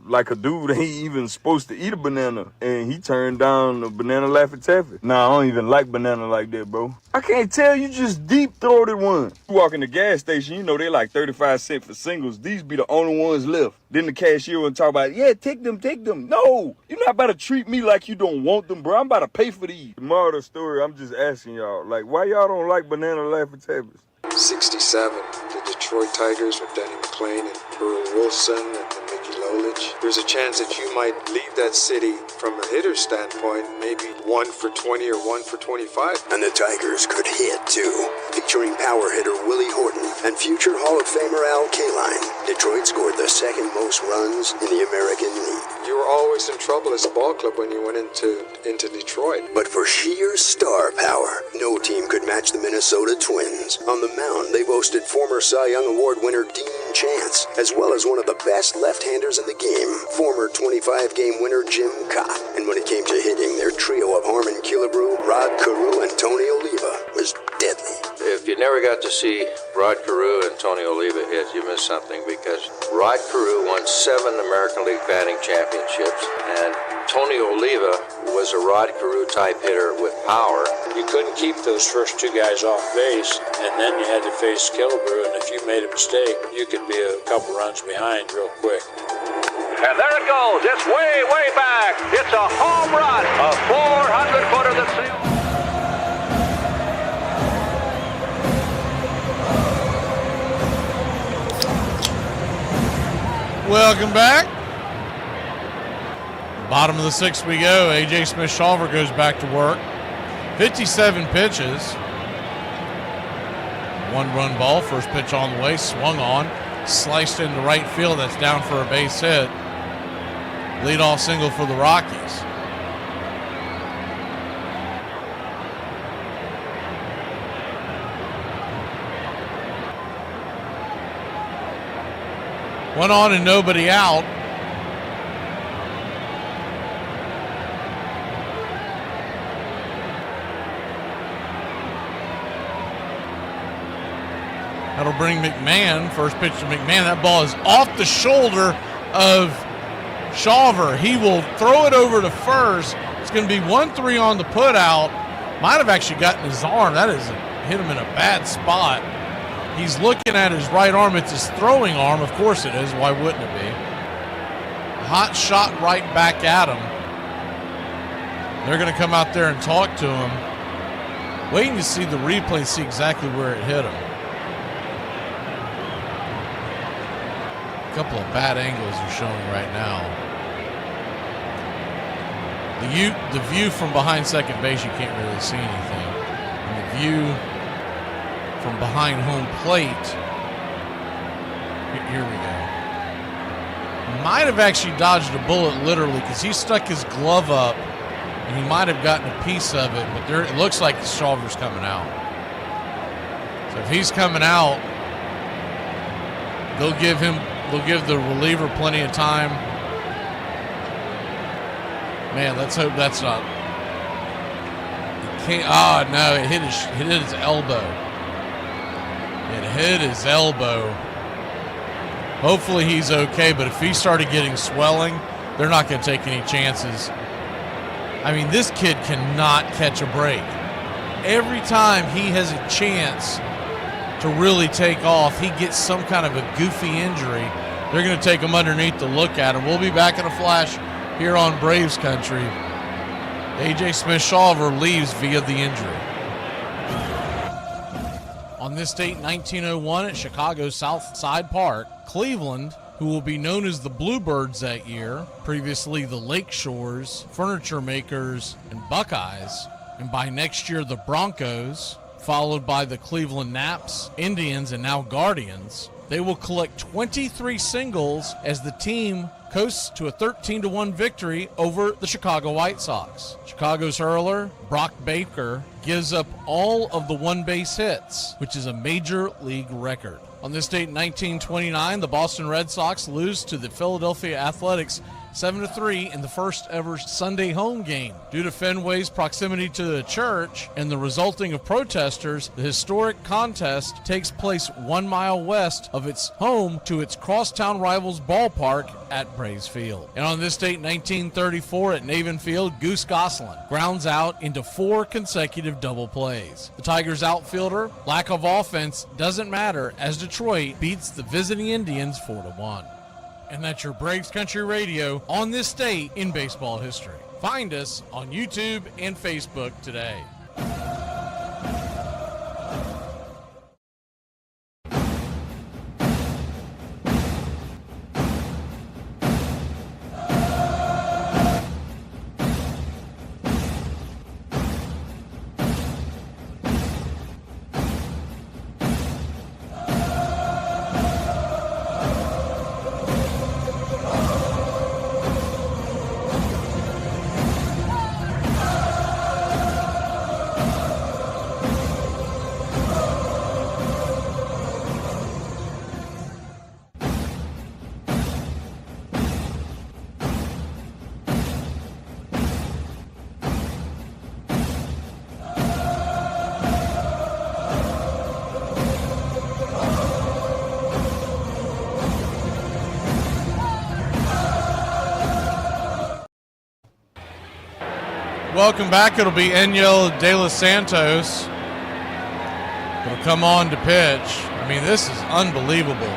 like a dude ain't even supposed to eat a banana, and he turned down a banana Laffy Taffy. Nah, I don't even like banana like that, bro. I can't tell, you just deep-throated one. You walk in the gas station, you know they like 35 cents for singles. These be the only ones left. Then the cashier will talk about, yeah, take them. No, you're not about to treat me like you don't want them, bro. I'm about to pay for these. The moral of the story, I'm just asking y'all, like, why y'all don't like banana Laffy Taffys? 67, the Detroit Tigers with Denny McClain and Earl Wilson and Mickey Lolich. There's a chance that you might leave that city from a hitter's standpoint, maybe 1 for 20 or 1 for 25. And the Tigers could hit, too. Featuring power hitter Willie Horton and future Hall of Famer Al Kaline, Detroit scored the second most runs in the American League. You were always in trouble as a ball club when you went into Detroit. But for sheer star power, no team could match the Minnesota Twins. On the mound, they boasted former Cy Young Award winner Dean Chance, as well as one of the best left-handers in the game, former 25-game winner Jim Cott. And when it came to hitting, their trio of Harmon Killebrew, Rod Carew, and Tony Oliva was deadly. If you never got to see Rod Carew and Tony Oliva hit, you missed something, because Rod Carew won 7 American League batting championships, and Tony Oliva was a Rod Carew type hitter with power. You couldn't keep those first 2 guys off base, and then you had to face Killebrew, and if you made a mistake, you could be a couple runs behind real quick. And there it goes. It's way, way back. It's a home run. A 400-footer that seals. Welcome back. Bottom of the 6th we go. A.J. Smith-Shawver goes back to work. 57 pitches. 1-run ball. First pitch on the way. Swung on. Sliced into right field. That's down for a base hit. Leadoff single for the Rockies. One on and nobody out. That'll bring McMahon. First pitch to McMahon. That ball is off the shoulder of Shawver. He will throw it over to first. It's going to be 1-3 on the putout. Might have actually gotten his arm. That is hit him in a bad spot. He's looking at his right arm. It's his throwing arm. Of course it is. Why wouldn't it be? Hot shot right back at him. They're going to come out there and talk to him. Waiting to see the replay and see exactly where it hit him. A couple of bad angles are showing right now. The view from behind second base, you can't really see anything. And the view from behind home plate, here we go. Might have actually dodged a bullet literally, because he stuck his glove up and he might have gotten a piece of it, but it looks like the Shawver's coming out. So if he's coming out, they'll give the reliever plenty of time. Man, let's hope that's not. No, it hit his elbow. It hit his elbow. Hopefully he's okay, but if he started getting swelling, they're not going to take any chances. I mean, this kid cannot catch a break. Every time he has a chance to really take off, he gets some kind of a goofy injury. They're going to take him underneath to look at him. We'll be back in a flash here on Braves Country. A.J. Smith-Shawver leaves via the injury. On this date, 1901, at Chicago's South Side Park, Cleveland, who will be known as the Bluebirds that year, previously the Lake Shores, Furniture Makers, and Buckeyes, and by next year the Broncos, followed by the Cleveland Naps, Indians, and now Guardians. They will collect 23 singles as the team coasts to a 13-1 victory over the Chicago White Sox. Chicago's hurler, Brock Baker, gives up all of the one-base hits, which is a major league record. On this date in 1929, the Boston Red Sox lose to the Philadelphia Athletics 7-3 in the first ever Sunday home game. Due to Fenway's proximity to the church and the resulting of protesters, the historic contest takes place 1 mile west of its home to its crosstown rivals ballpark at Braves Field. And on this date, 1934, at Navin Field, Goose Gosselin grounds out into 4 consecutive double plays. The Tigers outfielder, lack of offense doesn't matter as Detroit beats the visiting Indians 4-1. And that's your Braves Country Radio on this date in baseball history. Find us on YouTube and Facebook today. Welcome back. It'll be Enyel De Los Santos. It'll come on to pitch. I mean, this is unbelievable.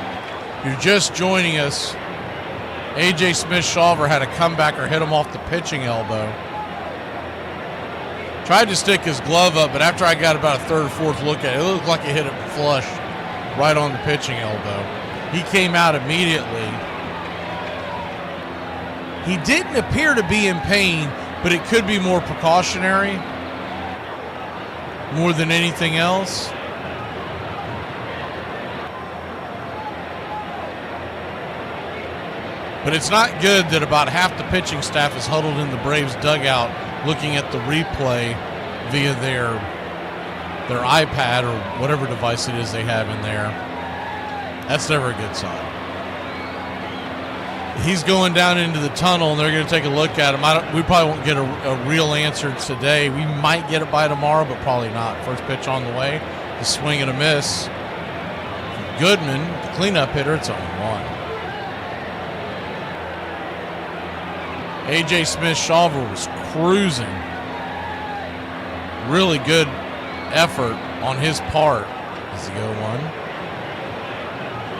You're just joining us. A.J. Smith-Shawver had a comebacker hit him off the pitching elbow. Tried to stick his glove up, but after I got about a third or fourth look at it, it looked like he hit it flush right on the pitching elbow. He came out immediately. He didn't appear to be in pain, but it could be more precautionary, more than anything else. But it's not good that about half the pitching staff is huddled in the Braves dugout looking at the replay via their iPad or whatever device it is they have in there. That's never a good sign. He's going down into the tunnel, and they're going to take a look at him. We probably won't get a real answer today. We might get it by tomorrow, but probably not. First pitch on the way. The swing and a miss. Goodman, the cleanup hitter, it's 0-1. A.J. Smith-Shawver was cruising. Really good effort on his part. As the 0-1.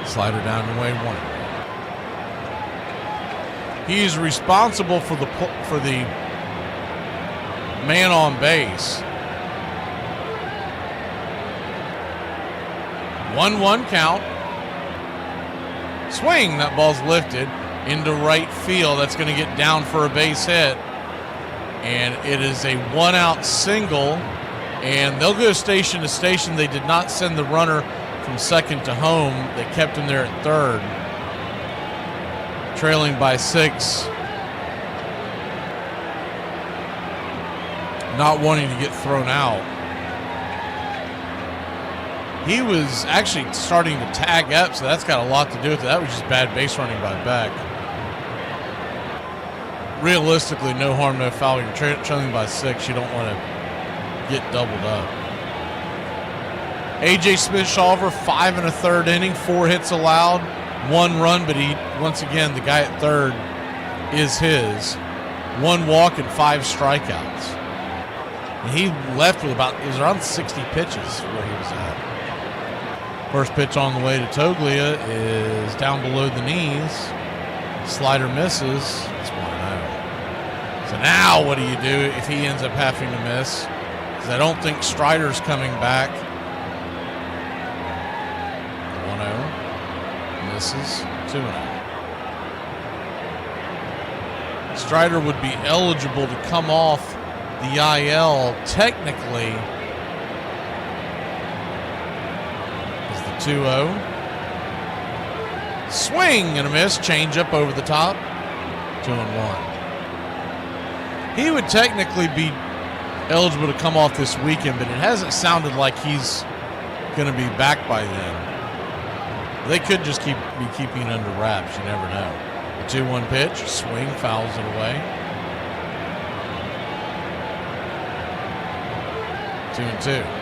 Slider down and away 1. He's responsible for the man on base. 1-1 count. Swing, that ball's lifted into right field. That's going to get down for a base hit. And it is a 1-out single. And they'll go station to station. They did not send the runner from second to home. They kept him there at third. Trailing by 6. Not wanting to get thrown out. He was actually starting to tag up, so that's got a lot to do with it. That was just bad base running by Beck. Realistically, no harm, no foul. You're trailing by 6. You don't want to get doubled up. A.J. Smith-Shawver, 5 1/3 inning, 4 hits allowed. 1 run, but he, once again, the guy at third is his. 1 walk and 5 strikeouts. And he left with it was around 60 pitches where he was at. First pitch on the way to Toglia is down below the knees. Slider misses. It's 1-0. So now what do you do if he ends up having to miss? Because I don't think Strider's coming back. 1-0. Misses. 2-0. Strider would be eligible to come off the IL technically as the 2-0. Swing and a miss. Change up over the top. 2-1. He would technically be eligible to come off this weekend, but it hasn't sounded like he's going to be back by then. They could just be keeping it under wraps. You never know. The 2-1 pitch, swing, fouls it away. 2-2.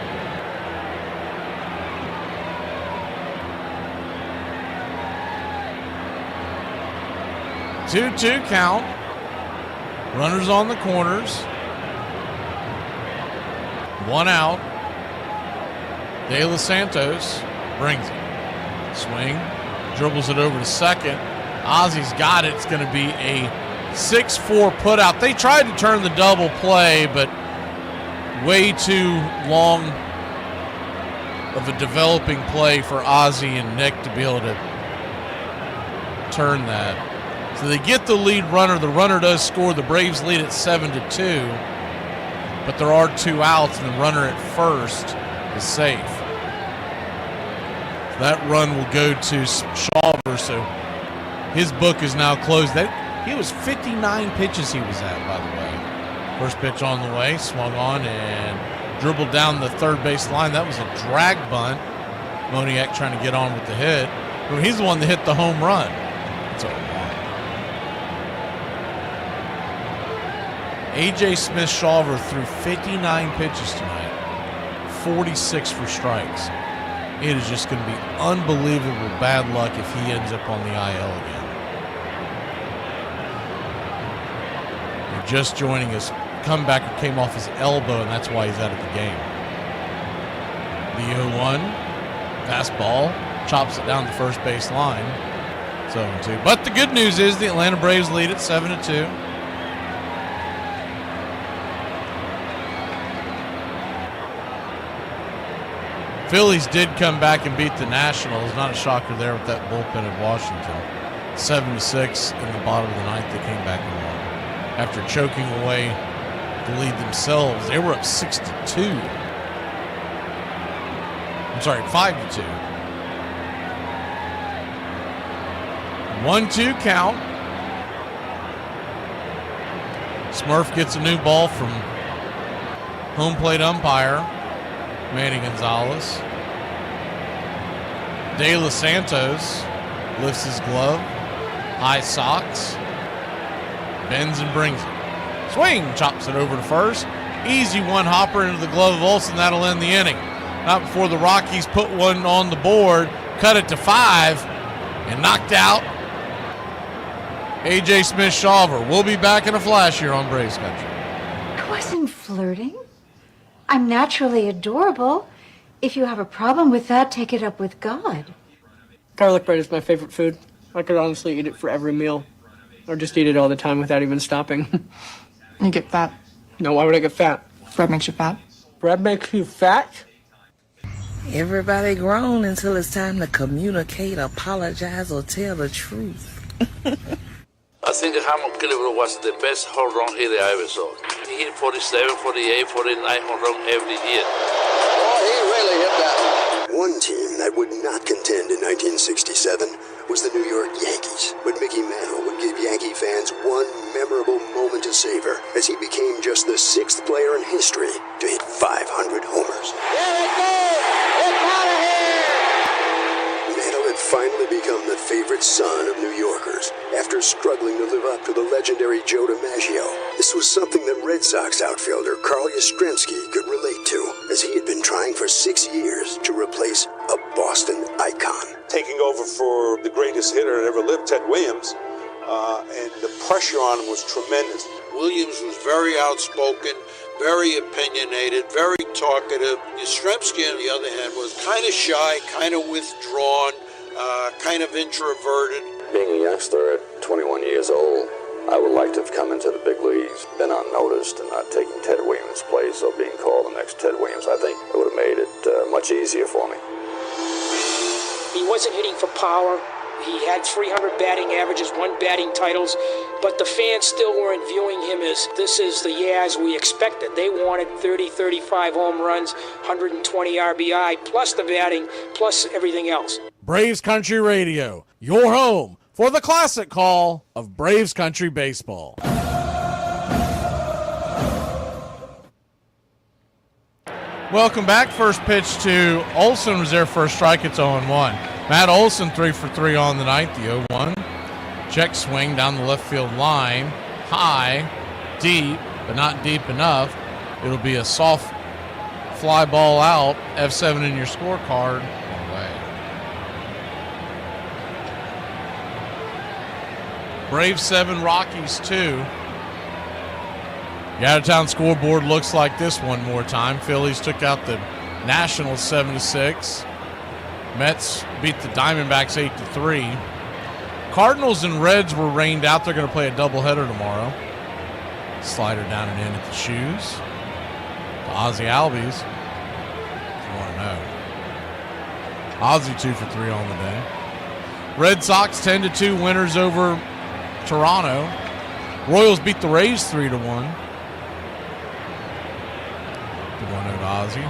Two count. Runners on the corners. 1 out. De Los Santos brings it. Swing. Dribbles it over to second. Ozzy's got it. It's going to be a 6-4 putout. They tried to turn the double play, but way too long of a developing play for Ozzy and Nick to be able to turn that. So they get the lead runner. The runner does score. The Braves lead at 7-2, but there are 2 outs, and the runner at first is safe. That run will go to Shawver, so his book is now closed. He was 59 pitches he was at, by the way. First pitch on the way, swung on and dribbled down the third base line. That was a drag bunt. Moniak trying to get on with the hit. He's the one that hit the home run. It's 0-1. A.J. Smith-Shawver threw 59 pitches tonight, 46 for strikes. It is just going to be unbelievable bad luck if he ends up on the IL again. They're just joining us. Comebacker came off his elbow, and that's why he's out of the game. The 0-1, fastball, chops it down the first base line. 7-2. But the good news is the Atlanta Braves lead at 7-2. Phillies did come back and beat the Nationals. Not a shocker there with that bullpen of Washington. 7-6 in the bottom of the ninth. They came back and won. After choking away the lead themselves, they were up 6-2. I'm sorry, 5-2. 1-2 count. Smurf gets a new ball from home plate umpire Manny Gonzalez. De Los Santos lifts his glove, high socks, bends and brings it. Swing, chops it over to first. Easy one hopper into the glove of Olsen. That'll end the inning. Not before the Rockies put one on the board, cut it to 5, and knocked out A.J. Smith-Shawver. We'll be back in a flash here on Braves Country. I wasn't flirting. I'm naturally adorable. If you have a problem with that, take it up with God. Garlic bread is my favorite food. I could honestly eat it for every meal. Or just eat it all the time without even stopping. You get fat. No, why would I get fat? Bread makes you fat. Bread makes you fat? Everybody grown until it's time to communicate, apologize, or tell the truth. I think Hamon Killebrew was the best home run hitter I ever saw. He hit 47, 48, 49 home run every year. Oh, he really hit that. One team that would not contend in 1967 was the New York Yankees, but Mickey Mantle would give Yankee fans one memorable moment to savor as he became just the 6th player in history to hit 500 homers. There it goes! It's out of here! Mantle had finally become the favorite son of New Yorkers after struggling to live up to the legendary Joe DiMaggio. This was something that Red Sox outfielder Carl Yastrzemski could relate to, as he had been trying for 6 years to replace a Boston icon. Taking over for the greatest hitter that ever lived, Ted Williams, and the pressure on him was tremendous. Williams was very outspoken, very opinionated, very talkative. Yastrzemski, on the other hand, was kind of shy, kind of withdrawn, kind of introverted. Being a youngster at 21 years old, I would like to have come into the big leagues, been unnoticed, and not taking Ted Williams' place or being called the next Ted Williams. I think it would have made it much easier for me. He wasn't hitting for power. He had 300 batting averages, 1 batting titles, but the fans still weren't viewing him as this is the Yaz we expected. They wanted 30, 35 home runs, 120 RBI, plus the batting, plus everything else. Braves Country Radio, your home for the classic call of Braves Country Baseball. Welcome back. First pitch to Olsen was there for a strike. It's 0-1. Matt Olsen 3 for 3 on the night, the 0-1. Check swing down the left field line. High, deep, but not deep enough. It'll be a soft fly ball out. F7 in your scorecard. Away. Braves 7, Rockies 2. The out-of-town scoreboard looks like this one more time. Phillies took out the Nationals 7-6. Mets beat the Diamondbacks 8-3. Cardinals and Reds were rained out. They're going to play a doubleheader tomorrow. Slider down and in at the shoes. To Ozzie Albies. If you want to know. Ozzie 2 for 3 on the day. Red Sox 10-2 winners over Toronto. Royals beat the Rays 3-1. 1-0 to Ozzie.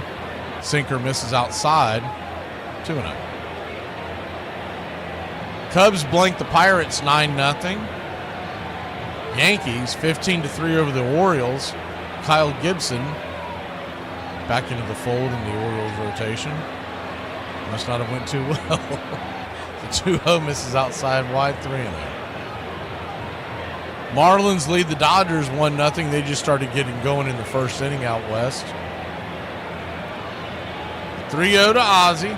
Sinker misses outside. 2-0. Cubs blank the Pirates 9-0. Yankees 15-3 over the Orioles. Kyle Gibson back into the fold in the Orioles rotation. Must not have went too well. The 2-0 misses outside wide. 3-0. Marlins lead the Dodgers 1-0. They just started getting going in the first inning out west. 3-0 to Ozzie.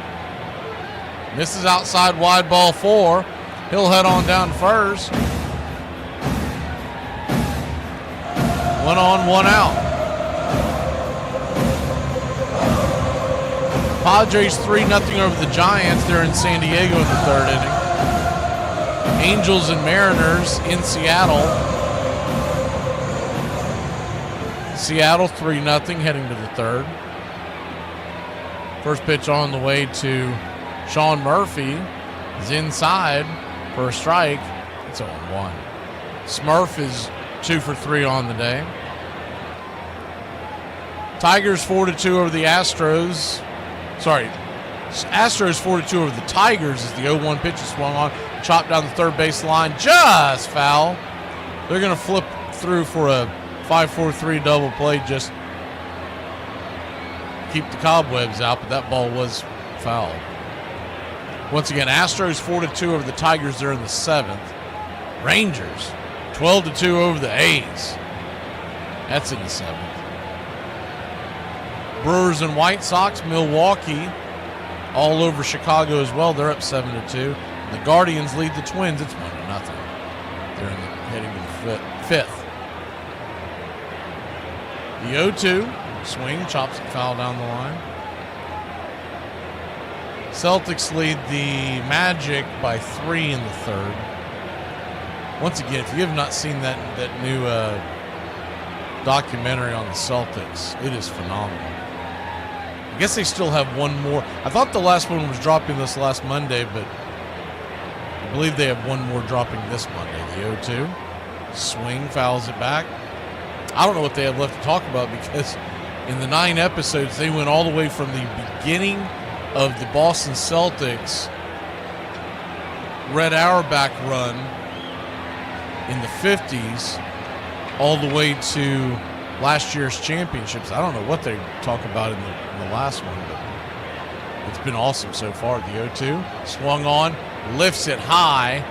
Misses outside wide ball 4. He'll head on down first. 1 on, 1 out. Padres 3-0 over the Giants. They're in San Diego in the 3rd inning. Angels and Mariners in Seattle. Seattle 3-0 heading to the 3rd. First pitch on the way to Sean Murphy is inside for a strike. It's 0-1. Smurf is 2 for 3 on the day. Tigers 4-2 over the Astros. Astros 4-2 over the Tigers as the 0-1 pitch is swung on. Chopped down the third base line. Just foul. They're going to flip through for a 5-4-3 double play. Just keep the cobwebs out, but that ball was fouled. Once again, Astros 4-2 over the Tigers. They're in the 7th. Rangers 12-2 over the A's. That's in the 7th. Brewers and White Sox, Milwaukee all over Chicago as well. They're up 7-2. The Guardians lead the Twins. It's 1-0. They're heading to the 5th. The 0-2 swing, chops it foul down the line. Celtics lead the Magic by 3 in the 3rd. Once again, if you have not seen that new documentary on the Celtics, it is phenomenal. I guess they still have one more. I thought the last one was dropping this last Monday, but I believe they have one more dropping this Monday. The 0-2 swing, fouls it back. I don't know what they have left to talk about because in the 9 episodes, they went all the way from the beginning of the Boston Celtics Red Auerbach run in the 50s all the way to last year's championships. I don't know what they talk about in the last one, but it's been awesome so far. The 0-2 swung on, lifts it high.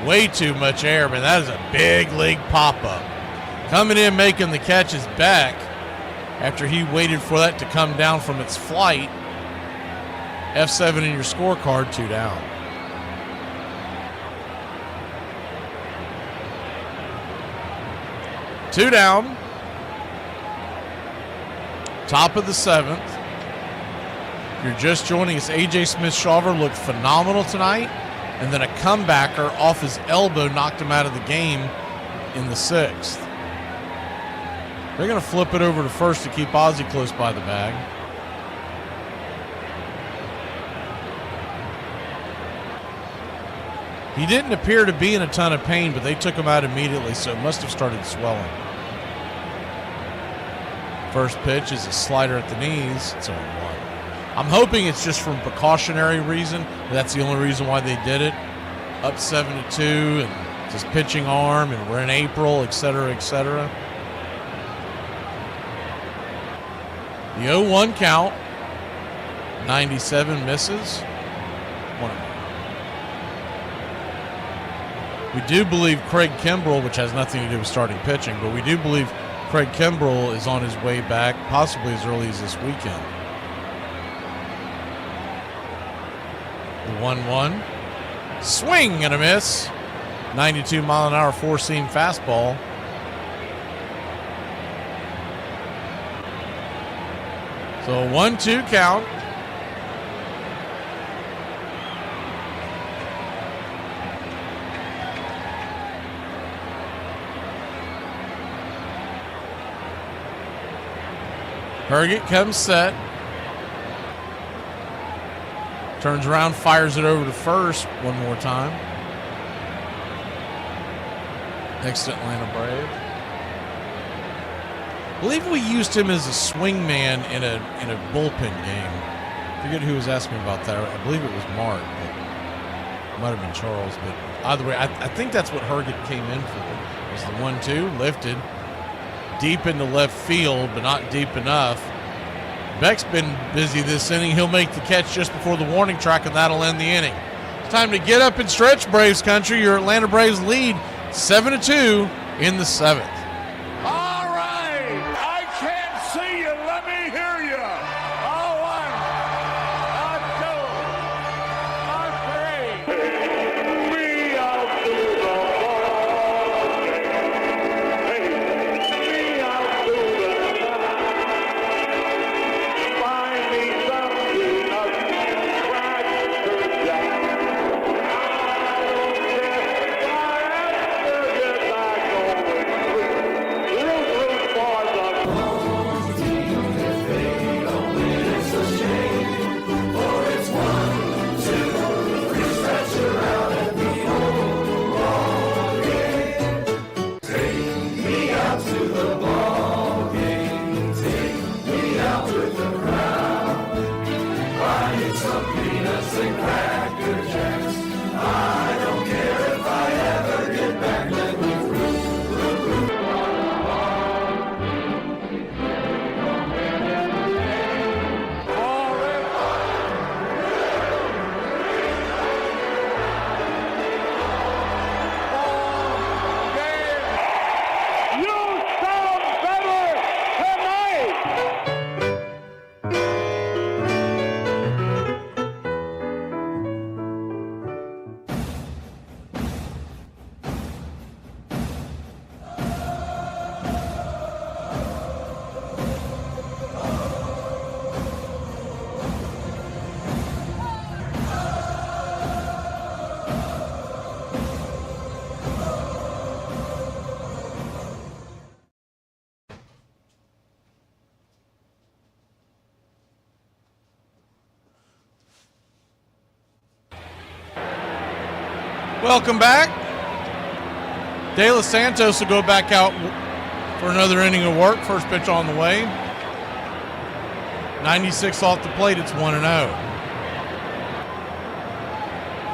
Way too much air, man. That is a big league pop-up. Coming in, making the catch is Beck after he waited for that to come down from its flight. F7 in your scorecard, 2 down. Two down. Top of the 7th. If you're just joining us, A.J. Smith-Shawver looked phenomenal tonight, and then a comebacker off his elbow knocked him out of the game in the 6th. They're going to flip it over to first to keep Ozzie close by the bag. He didn't appear to be in a ton of pain, but they took him out immediately, so it must have started swelling. First pitch is a slider at the knees. It's 0-1. I'm hoping it's just from precautionary reason. That's the only reason why they did it. Up 7-2 and just pitching arm, and we're in April, et cetera, et cetera. The 0-1 count. 97 misses. 1-0. We do believe Craig Kimbrell, which has nothing to do with starting pitching, but we do believe Craig Kimbrell is on his way back, possibly as early as this weekend. The 1-1. Swing and a miss. 92-mile-an-hour four-seam fastball. So a 1-2 count. Herget comes set. Turns around, fires it over to first one more time. Next to Atlanta Brave. I believe we used him as a swing man in a bullpen game. I forget who was asking me about that. I believe it was Mark, but it might have been Charles. But either way, I think that's what Herget came in for. It was the 1-2, lifted. Deep into left field, but not deep enough. Beck's been busy this inning. He'll make the catch just before the warning track, and that'll end the inning. It's time to get up and stretch, Braves country. Your Atlanta Braves lead 7-2 in the 7th. All right, I can't see you. Let me hear you. All one, a two, a three. Me out to the ball game. Hey, me out to the find me something up crack her jack. I don't care if I have to get back on the street. Root for the home team. If they don't win, it's a shame. For it's 1, 2, 3, stretch around and be home all game. Take me out to the ball game. Take me out with the crowd. Buying some peanuts and cracker jacks. I don't care if I ever get back. Let me root. You sound better tonight. Welcome back. De Los Santos will go back out for another inning of work. First pitch on the way. 96 off the plate. It's 1-0.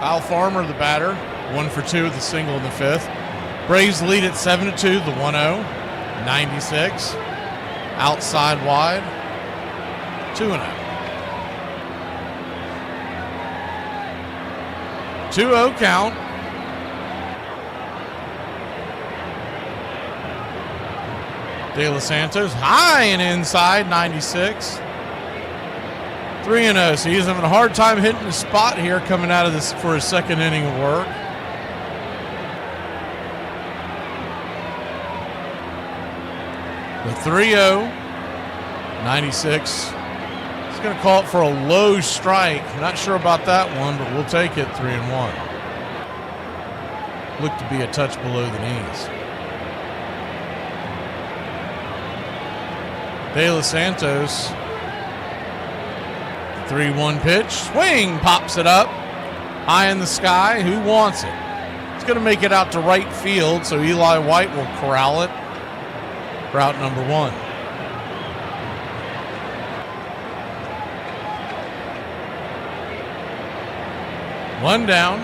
Kyle Farmer, the batter, 1 for 2 with the single in the 5th. Braves lead at 7-2. The 1-0. 96 outside wide. 2-0. 2-0 count. De Los Santos high and inside, 96. 3-0. So he's having a hard time hitting the spot here coming out of this for his second inning of work. The 3-0. 96. He's going to call it for a low strike. Not sure about that one, but we'll take it. 3-1. Looked to be a touch below the knees. De Los Santos. 3-1 pitch. Swing. Pops it up. High in the sky. Who wants it? It's going to make it out to right field, so Eli White will corral it. Route number 1. One down.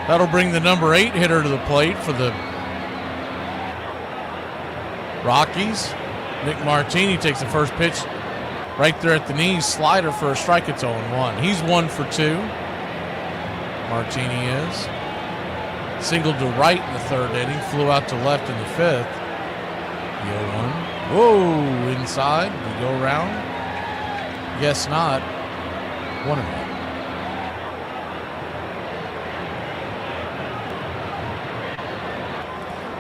That'll bring the number 8 hitter to the plate for the Rockies. Nick Martini takes the first pitch right there at the knees. Slider for a strike. It's 0-1. He's 1 for 2. Martini is. Singled to right in the third inning. Flew out to left in the fifth. The 0-1. Whoa, inside. We go around. Guess not. 1-1.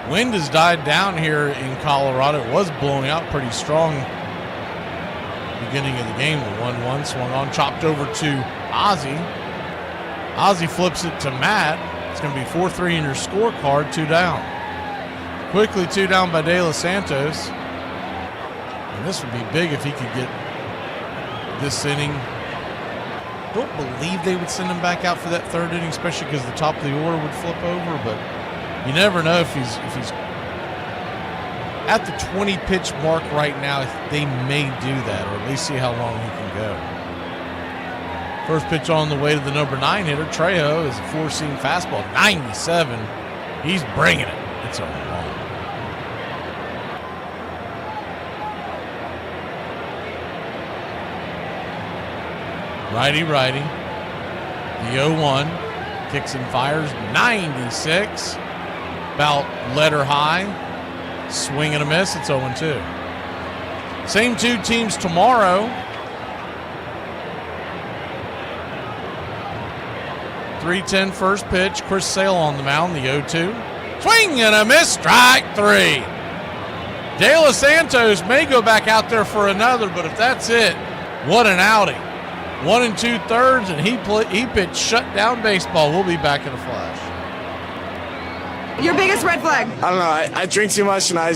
Wind has died down here in Colorado. It was blowing out pretty strong beginning of the game. The 1-1 swung on, chopped over to Ozzie. Ozzie flips it to Matt. It's going to be 4-3 in your scorecard, 2 down. Quickly 2 down by De Los Santos. And this would be big if he could get this inning. Don't believe they would send him back out for that third inning, especially because the top of the order would flip over, but you never know if he's at the 20 pitch mark right now. They may do that, or at least see how long he can go. First pitch on the way to the number 9 hitter. Trejo is a 4-seam fastball, 97. He's bringing it. It's 0-1. Righty. The 0-1 kicks and fires, 96. About letter high. Swing and a miss. It's 0-2. Same 2 teams tomorrow. 3:10 first pitch. Chris Sale on the mound, the 0-2. Swing and a miss. Strike 3. De Los Santos may go back out there for another, but if that's it, what an outing. 1 2/3, and he pitched shutdown baseball. We'll be back in a flash. Your biggest red flag? I don't know. I drink too much and I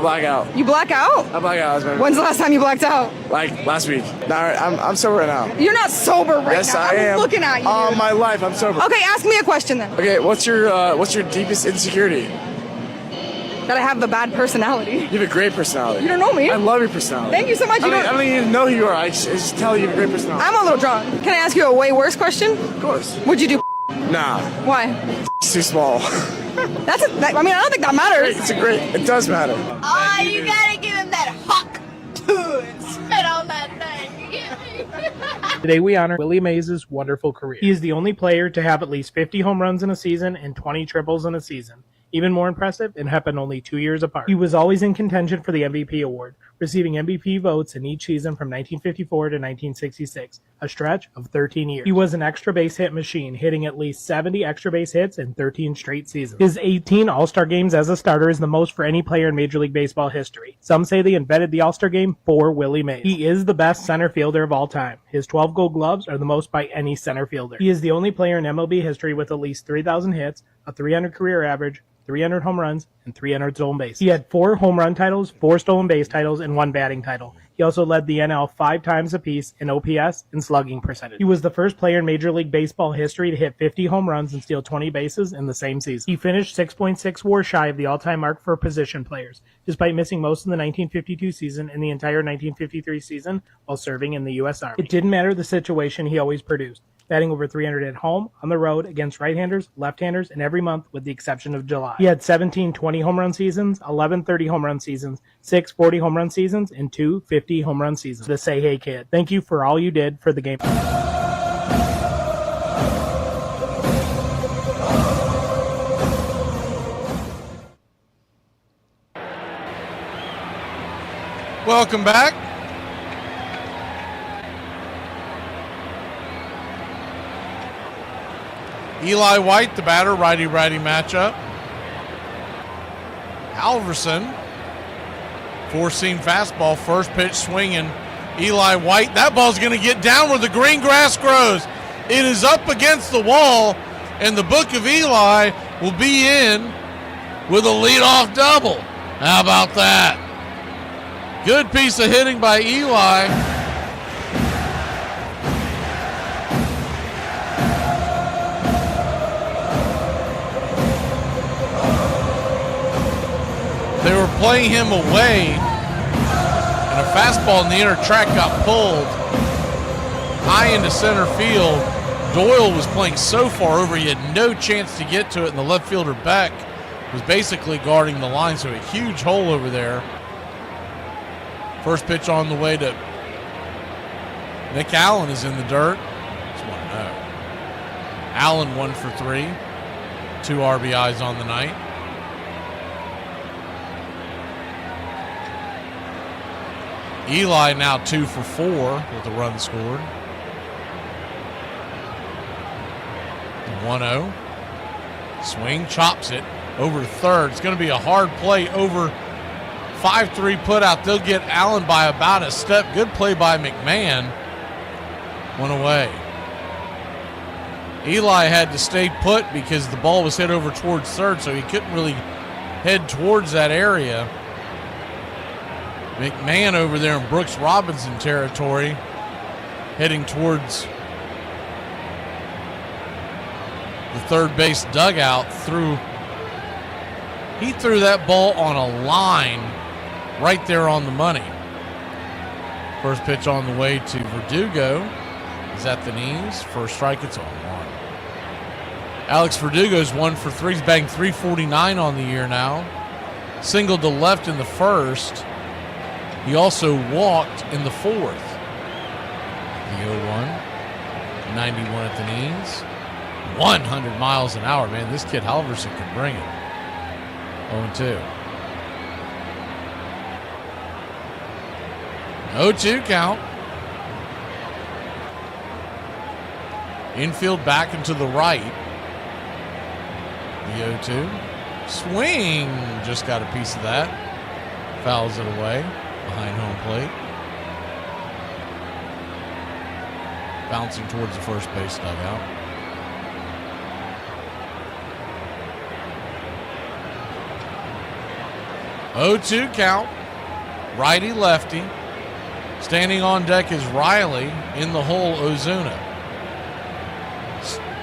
black out. You black out? I black out. When's the last time you blacked out? Like last week. No, I'm sober right now. You're not sober right yes, now. I am. I'm looking at you. All my life, I'm sober. Okay, ask me a question then. Okay, what's your deepest insecurity? That I have a bad personality. You have a great personality. You don't know me. I love your personality. Thank you so much. I don't even know who you are. I just tell you have a great personality. I'm a little drunk. Can I ask you a way worse question? Of course. Would you do? Nah. Why? It's too small. I don't think that matters. It does matter. Oh, you gotta give him that hawk too and spit on that thing. Today we honor Willie Mays' wonderful career. He is the only player to have at least 50 home runs in a season and 20 triples in a season. Even more impressive, it happened only 2 years apart. He was always in contention for the MVP award, receiving MVP votes in each season from 1954 to 1966, a stretch of 13 years. He was an extra base hit machine, hitting at least 70 extra base hits in 13 straight seasons. His 18 All-Star games as a starter is the most for any player in Major League Baseball history. Some say they invented the All-Star game for Willie Mays. He is the best center fielder of all time. His 12 Gold Gloves are the most by any center fielder. He is the only player in MLB history with at least 3,000 hits, a 300 career average, 300 home runs, and 300 stolen bases. He had 4 home run titles, 4 stolen base titles, and 1 batting title. He also led the NL 5 times apiece in OPS and slugging percentage. He was the first player in Major League Baseball history to hit 50 home runs and steal 20 bases in the same season. He finished 6.6 WAR shy of the all-time mark for position players, despite missing most of the 1952 season and the entire 1953 season while serving in the U.S. Army. It didn't matter the situation, he always produced, batting over 300 at home, on the road, against right-handers, left-handers, and every month with the exception of July. He had 17 20 home run seasons, 11 30 home run seasons, 6 40 home run seasons, and 2 50 home run seasons. The Say Hey Kid. Thank you for all you did for the game. Welcome back. Eli White, the batter, righty-righty matchup. Alverson, 4-seam fastball, first pitch swinging. Eli White, that ball's going to get down where the green grass grows. It is up against the wall, and the Book of Eli will be in with a leadoff double. How about that? Good piece of hitting by Eli. They were playing him away, and a fastball in the inner track got pulled high into center field. Doyle was playing so far over, he had no chance to get to it, and the left fielder Beck was basically guarding the line, so a huge hole over there. First pitch on the way to Nick Allen is in the dirt. It's 1-0. Allen 1 for 3. 2 RBIs on the night. Eli now 2 for 4 with a run scored. 1-0. Swing, chops it over to third. It's going to be a hard play over 5-3 put out. They'll get Allen by about a step. Good play by McMahon. One away. Eli had to stay put because the ball was hit over towards third, so he couldn't really head towards that area. McMahon over there in Brooks Robinson territory, heading towards the third base dugout. He threw that ball on a line right there on the money. First pitch on the way to Verdugo is at the knees. First strike, it's on 1. Alex Verdugo's 1 for 3. He's batting .349 on the year now. Singled to left in the first. He also walked in the fourth. The 0-1. 91 at the knees. 100 miles an hour, man. This kid Halverson can bring it. 0-2. 0-2 count. Infield back and to the right. The 0-2. Swing. Just got a piece of that. Fouls it away behind home plate. Bouncing towards the first base dugout. Oh-2 count. Righty lefty. Standing on deck is Riley. In the hole, Ozuna.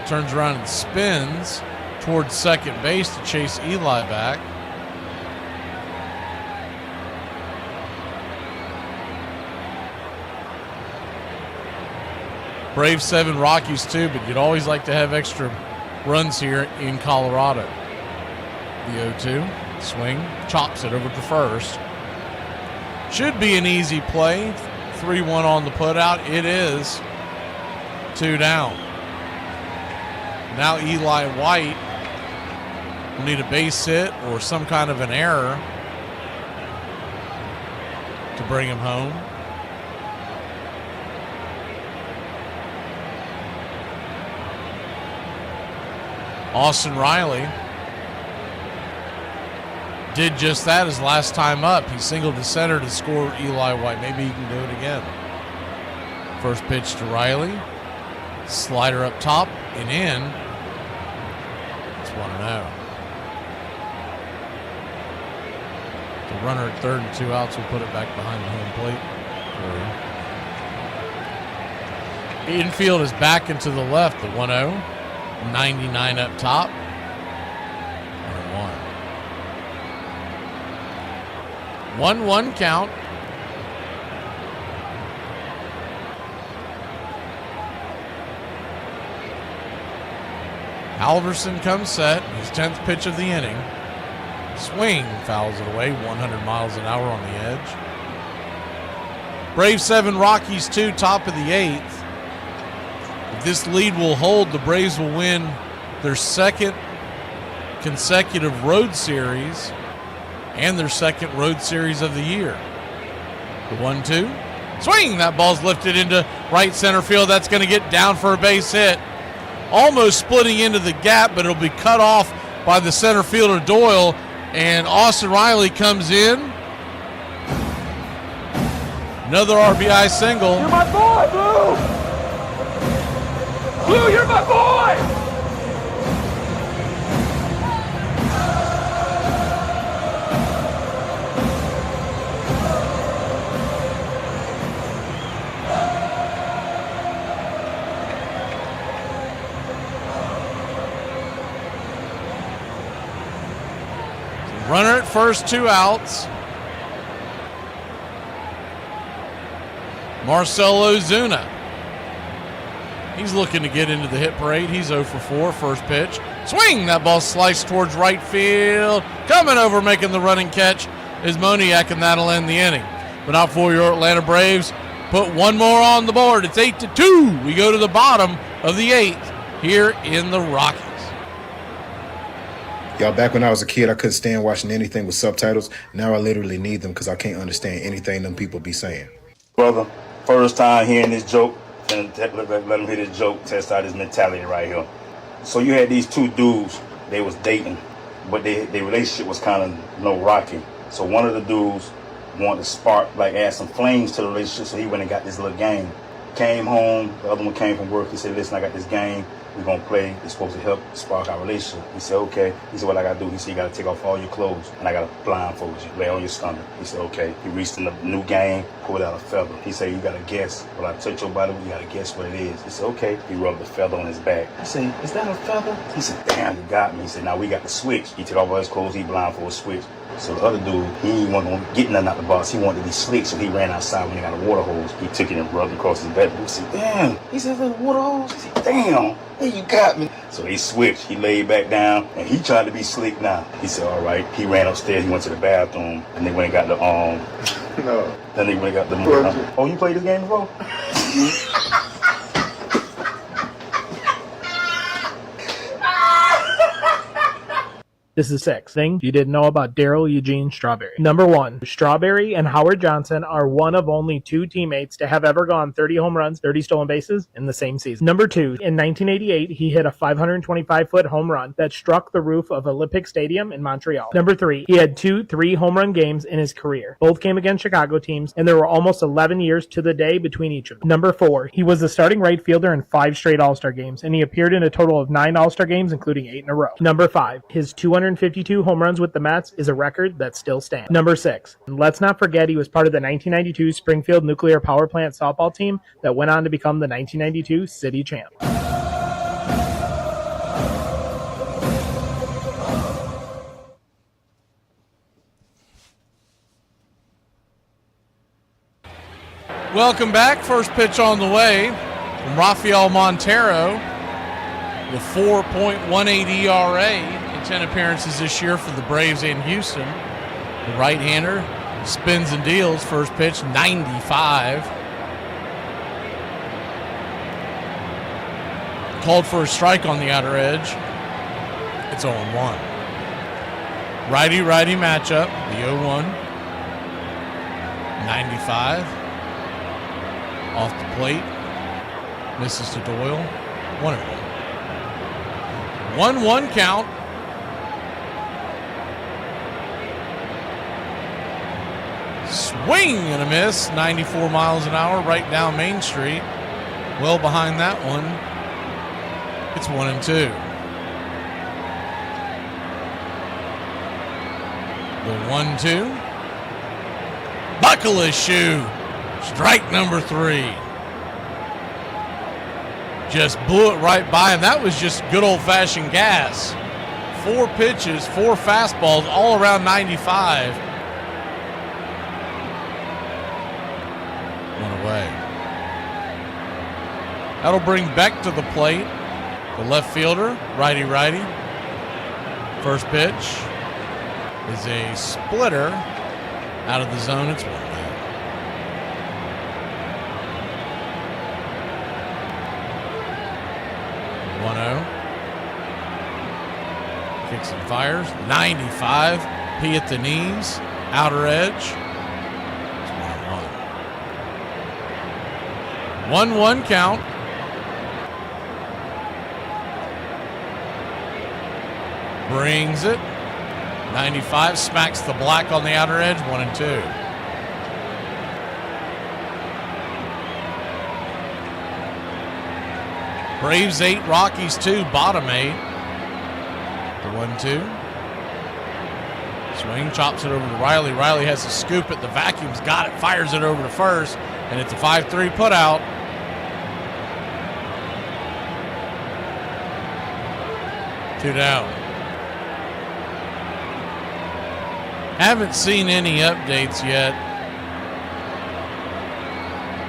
Turns around and spins towards second base to chase Eli back. Braves 7, Rockies 2, but you'd always like to have extra runs here in Colorado. The 0-2. Swing. Chops it over to first. Should be an easy play. 3-1 on the putout. It is. 2 down. Now Eli White will need a base hit or some kind of an error to bring him home. Austin Riley did just that his last time up. He singled to center to score Eli White. Maybe he can do it again. First pitch to Riley. Slider up top and in. It's 1-0. The runner at third and 2 outs will put it back behind the home plate. Infield is back into the left. The 1-0. 99 up top. 1-1. 1-1 count. Halverson comes set. His 10th pitch of the inning. Swing. Fouls it away. 100 miles an hour on the edge. Braves 7, Rockies 2, top of the 8th. If this lead will hold, the Braves will win their second consecutive road series and their second road series of the year. The 1-2. Swing! That ball's lifted into right center field. That's going to get down for a base hit. Almost splitting into the gap, but it'll be cut off by the center fielder Doyle. And Austin Riley comes in. Another RBI single. You're my boy, Blue! Blue, you're my boy! Runner at first, 2 outs. Marcell Ozuna. He's looking to get into the hit parade. He's 0 for 4. First pitch. Swing! That ball sliced towards right field. Coming over, making the running catch is Moniak, and that'll end the inning. but not for your Atlanta Braves. Put one more on the board. It's 8-2. We go to the bottom of the 8th here in the Rockies. Y'all, back when I was a kid, I couldn't stand watching anything with subtitles. Now I literally need them because I can't understand anything them people be saying. Brother, first time hearing this joke, and let him hear this joke, test out his mentality right here. So you had these two dudes, they was dating, but their relationship was kind of rocky. So one of the dudes wanted to spark, add some flames to the relationship, so he went and got this little game. Came home, the other one came from work, he said, listen, I got this game, we're going to play, it's supposed to help spark our relationship. He said, okay. He said, what I got to do? He said, you got to take off all your clothes, and I got to blindfold you, lay on your stomach. He said, okay. He reached in the new game, pulled out a feather. He said, you got to guess. When I touch your body, you got to guess what it is. He said, okay. He rubbed the feather on his back. I said, is that a feather? He said, damn, you got me. He said, now we got the switch. He took off all his clothes, he blindfolded switch. So the other dude, he wasn't going to get nothing out the box. He wanted to be slick, so he ran outside when he got a water hose. He took it and rubbed it across his back. He said, damn. He said, a water hose? He said, damn. Hey, you got me. So they switched. He laid back down, and he tried to be slick now. He said, all right. He ran upstairs. He went to the bathroom, and they went and got the, No. Then they went and got the, oh, you played this game before? This is 6. Thing you didn't know about Daryl Eugene Strawberry. Number 1. Strawberry and Howard Johnson are one of only 2 teammates to have ever gone 30 home runs, 30 stolen bases in the same season. Number 2. In 1988, he hit a 525-foot home run that struck the roof of Olympic Stadium in Montreal. Number 3. He had 2 3-home run games in his career. Both came against Chicago teams, and there were almost 11 years to the day between each of them. Number 4. He was the starting right fielder in 5 straight All-Star games, and he appeared in a total of 9 All-Star games, including 8 in a row. Number 5. His 252 home runs with the Mets is a record that still stands. Number 6. And let's not forget he was part of the 1992 Springfield Nuclear Power Plant softball team that went on to become the 1992 city champ. Welcome back. First pitch on the way from Rafael Montero with 4.18 ERA. 10 appearances this year for the Braves in Houston. The right-hander spins and deals. First pitch, 95. Called for a strike on the outer edge. It's 0-1. Righty-righty matchup. The 0-1. 95. Off the plate. Misses to Doyle. 1-1. 1-1 count. Swing and a miss, 94 miles an hour right down Main Street. Well behind that one. It's 1-2. The 1-2. Buckle his shoe. Strike number 3. Just blew it right by him. That was just good old-fashioned gas. 4 pitches, 4 fastballs, all around 95. Away. That'll bring Beck to the plate. The left fielder, righty-righty. First pitch is a splitter out of the zone. It's 1-0. 1-0. Kicks and fires. 95. P at the knees. Outer edge. 1-1 count. Brings it. 95 smacks the black on the outer edge. 1-2. Braves 8, Rockies 2, bottom 8. The 1-2. Swing, chops it over to Riley. Riley has to scoop it. The vacuum's got it. Fires it over to first. And it's a 5-3 put out. Two down. Haven't seen any updates yet.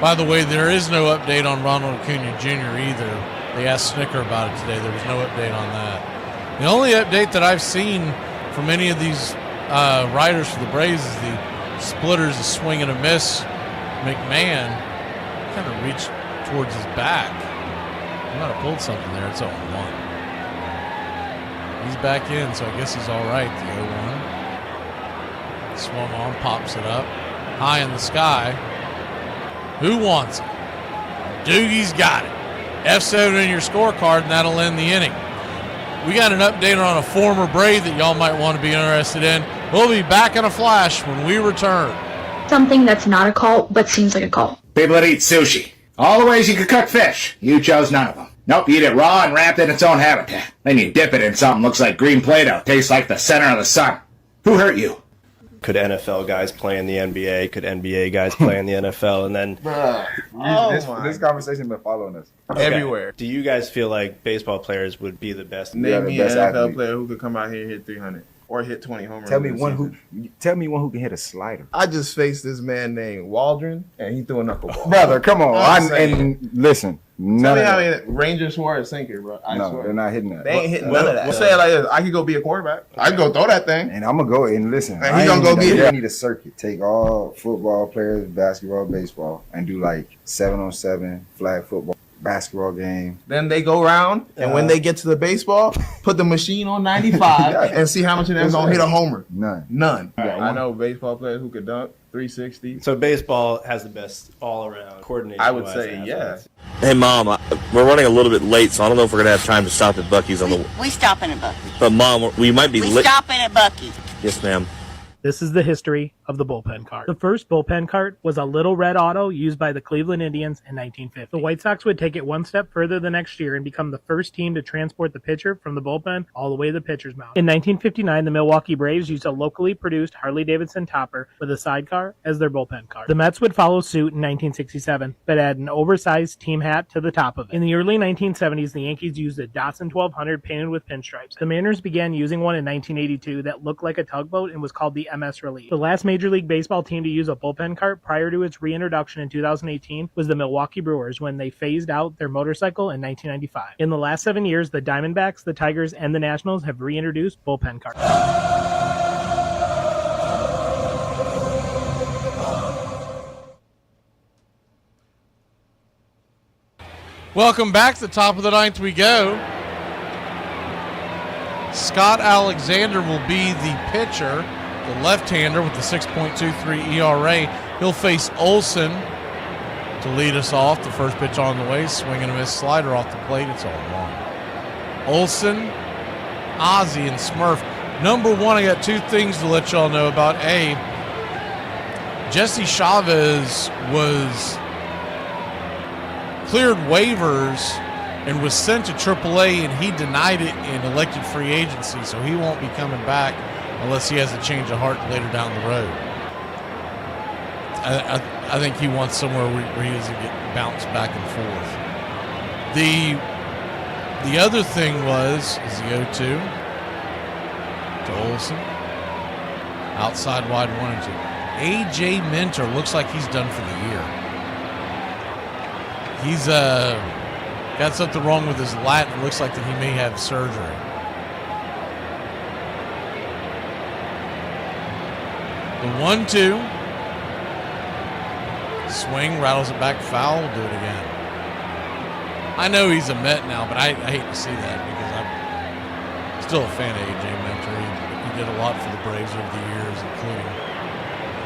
By the way, there is no update on Ronald Acuna Jr. either. They asked Snitker about it today. There was no update on that. The only update that I've seen from any of these writers for the Braves is the Splitter's a swing and a miss. McMahon kind of reached towards his back. He might have pulled something there. It's 0-1. He's back in, so I guess he's all right, the 0-1. Swung on, pops it up. High in the sky. Who wants it? Doogie's got it. F7 in your scorecard, and that'll end the inning. We got an update on a former Brave that y'all might want to be interested in. We'll be back in a flash when we return. Something that's not a call, but seems like a call. People that eat sushi. All the ways you could cook fish. You chose none of them. Nope, you eat it raw and wrapped in its own habitat. Then you dip it in something looks like green Play-Doh. Tastes like the center of the sun. Who hurt you? Could NFL guys play in the NBA? Could NBA guys play in the NFL? And then This conversation been following us everywhere. Do you guys feel like baseball players would be the best? Name me an NFL player who could come out here and hit 300 or hit 20 home runs. Tell me one who can hit a slider. I just faced this man named Waldron, and he threw a knuckleball. Brother, come on. And listen. Tell me how many Rangers swore at sinker, bro. I swear. They're not hitting that. They ain't hitting none of that. We'll say it like this. I could go be a quarterback. I can go throw that thing. And I'm going to go and listen. And he's going to go get it. I need a circuit. Take all football players, basketball, baseball, and do like 7-on-7 flag football. Basketball game. Then they go around, and when they get to the baseball, put the machine on 95 and see how much of them gonna hit a homer. None. I know baseball players who could dunk 360. So baseball has the best all-around coordination. I would say, yeah. Hey, Mom, we're running a little bit late, so I don't know if we're gonna have time to stop at Buc-ee's on the. We stopping at Buc-ee's. But Mom, we might be late. We stopping at Buc-ee's. Yes, ma'am. This is the history of the bullpen cart. The first bullpen cart was a little red auto used by the Cleveland Indians in 1950. The White Sox would take it one step further the next year and become the first team to transport the pitcher from the bullpen all the way to the pitcher's mound. In 1959, the Milwaukee Braves used a locally produced Harley-Davidson topper with a sidecar as their bullpen cart. The Mets would follow suit in 1967, but add an oversized team hat to the top of it. In the early 1970s, the Yankees used a Datsun 1200 painted with pinstripes. The Mariners began using one in 1982 that looked like a tugboat and was called the MS Relief. The last Major League Baseball team to use a bullpen cart prior to its reintroduction in 2018 was the Milwaukee Brewers when they phased out their motorcycle in 1995. In the last 7 years, the Diamondbacks, the Tigers, and the Nationals have reintroduced bullpen carts. Welcome back to the top of the ninth we go. Scott Alexander will be the pitcher. The left-hander with the 6.23 ERA. He'll face Olsen to lead us off. The first pitch on the way, swing and a miss slider off the plate. It's all wrong. Olsen, Ozzie, and Smurf. Number one, I got two things to let y'all know about. A, Jesse Chavez was cleared waivers and was sent to AAA, and he denied it in elected free agency, so he won't be coming back unless he has a change of heart later down the road. I think he wants somewhere where he doesn't get bounced back and forth. The other thing is the 0-2 to Olsen. Outside wide 1-2. A.J. Minter looks like he's done for the year. He's got something wrong with his lat. It looks like that he may have surgery. The 1-2. Swing, rattles it back, foul, we'll do it again. I know he's a Met now, but I hate to see that because I'm still a fan of A.J. Minter. He did a lot for the Braves over the years, including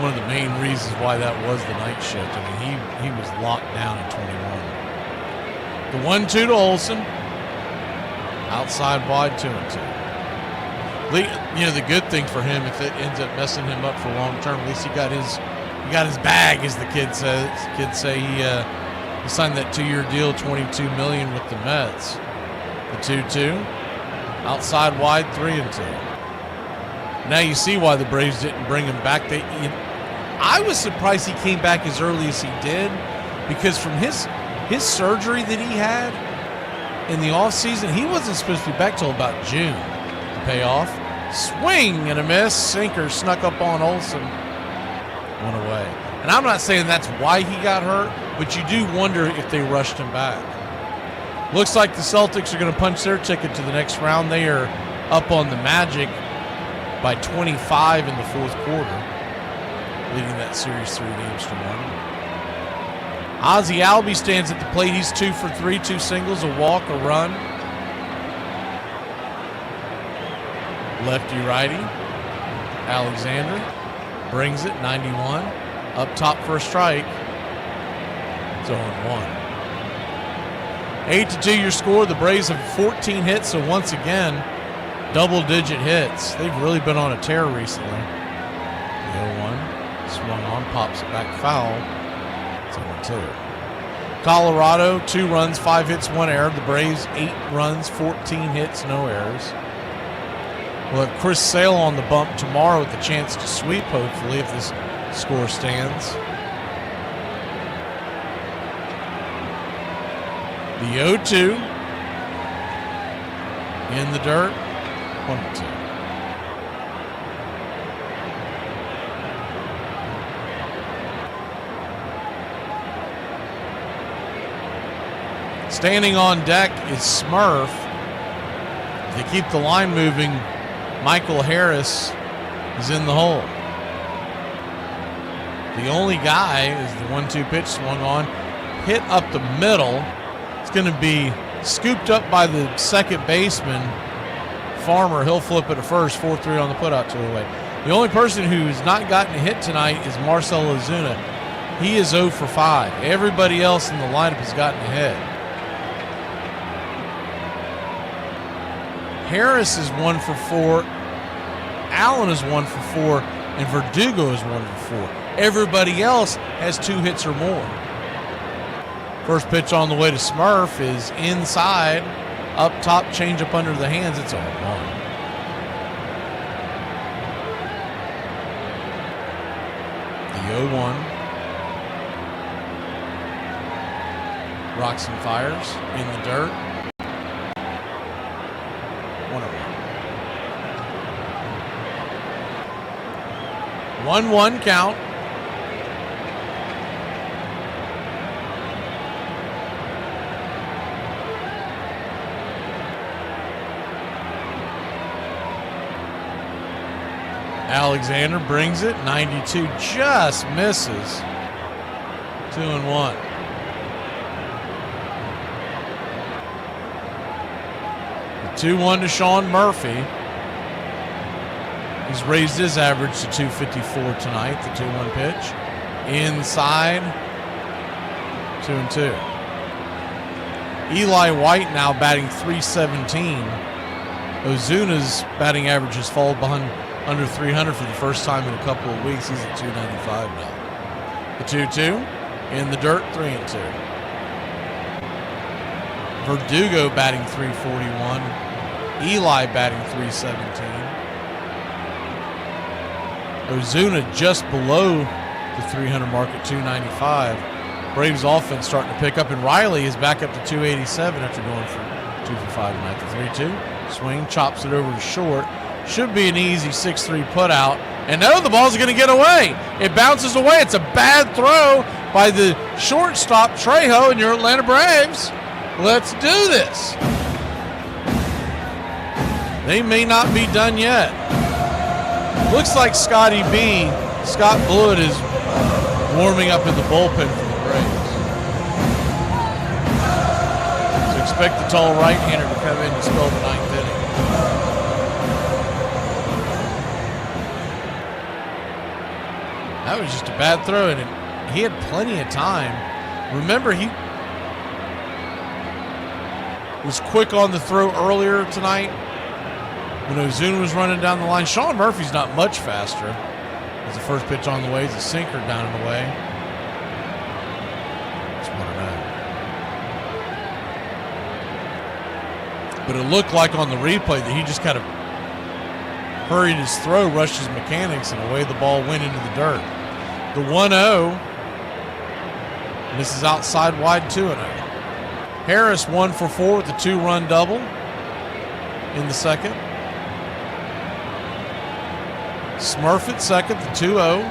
one of the main reasons why that was the night shift. I mean, he was locked down at 21. The 1-2 to Olsen. Outside wide, 2-2. You know, the good thing for him, if it ends up messing him up for long term, at least he got his bag, as the kids say. He signed that 2-year deal, $22 million with the Mets. The 2-2, outside wide, 3-2. Now you see why the Braves didn't bring him back. I was surprised he came back as early as he did, because from his surgery that he had in the offseason, he wasn't supposed to be back till about June to pay off. Swing and a miss. Sinker snuck up on Olsen. Went away. And I'm not saying that's why he got hurt, but you do wonder if they rushed him back. Looks like the Celtics are going to punch their ticket to the next round. They are up on the Magic by 25 in the fourth quarter. leading that series 3-1. Ozzie Albies stands at the plate. He's 2 for 3, 2 singles, a walk, a run. Lefty-righty. Alexander brings it, 91. Up top for a strike. It's 0-1. 8-2 your score. The Braves have 14 hits, so once again, double-digit hits. They've really been on a tear recently. The 0-1. Swung on, pops it back foul. It's 0-2. Colorado, 2 runs, 5 hits, 1 error. The Braves, 8 runs, 14 hits, no errors. We'll have Chris Sale on the bump tomorrow with the chance to sweep, hopefully, if this score stands. The 0-2. In the dirt. 1-2. Standing on deck is Smurf. If they keep the line moving, Michael Harris is in the hole. The only guy is the 1-2 pitch swung on, hit up the middle. It's going to be scooped up by the second baseman, Farmer. He'll flip it to first, 4-3 on the putout, 2 away. The only person who's not gotten a hit tonight is Marcell Ozuna. He is 0 for 5. Everybody else in the lineup has gotten a hit. Harris is 1 for 4. Allen is 1 for 4. And Verdugo is 1 for 4. Everybody else has 2 hits or more. First pitch on the way to Smurf is inside. Up top, change up under the hands. It's 0-1. The 0-1. Rocks and fires in the dirt. 1-1 count. Alexander brings it, 92, just misses. 2-1. The 2-1 to Sean Murphy. He's raised his average to 254 tonight, the 2-1 pitch. Inside, 2-2. Eli White now batting .317. Ozuna's batting average has fallen behind under 300 for the first time in a couple of weeks. He's at 295 now. The 2-2 in the dirt, 3-2. Verdugo batting .341. Eli batting .317. Ozuna just below the 300 mark at 295. Braves offense starting to pick up, and Riley is back up to 287 after going for 2 for 5 tonight. The 3-2 swing, chops it over to short. Should be an easy 6-3 put out. And no, the ball's going to get away. It bounces away. It's a bad throw by the shortstop, Trejo, and your Atlanta Braves. Let's do this. They may not be done yet. Looks like Scott Blewett is warming up in the bullpen for the Braves. So expect the tall right-hander to come in and spell the 9th inning. That was just a bad throw, and he had plenty of time. Remember, he was quick on the throw earlier tonight when Ozuna was running down the line. Sean Murphy's not much faster. As the first pitch on the way, it's a sinker down and away. It's 1-0. But it looked like on the replay that he just kind of hurried his throw, rushed his mechanics, and away the ball went into the dirt. The 1-0 misses outside wide, 2-0. Harris 1 for 4 with a 2-run double in the second. Smurf at second, the 2-0.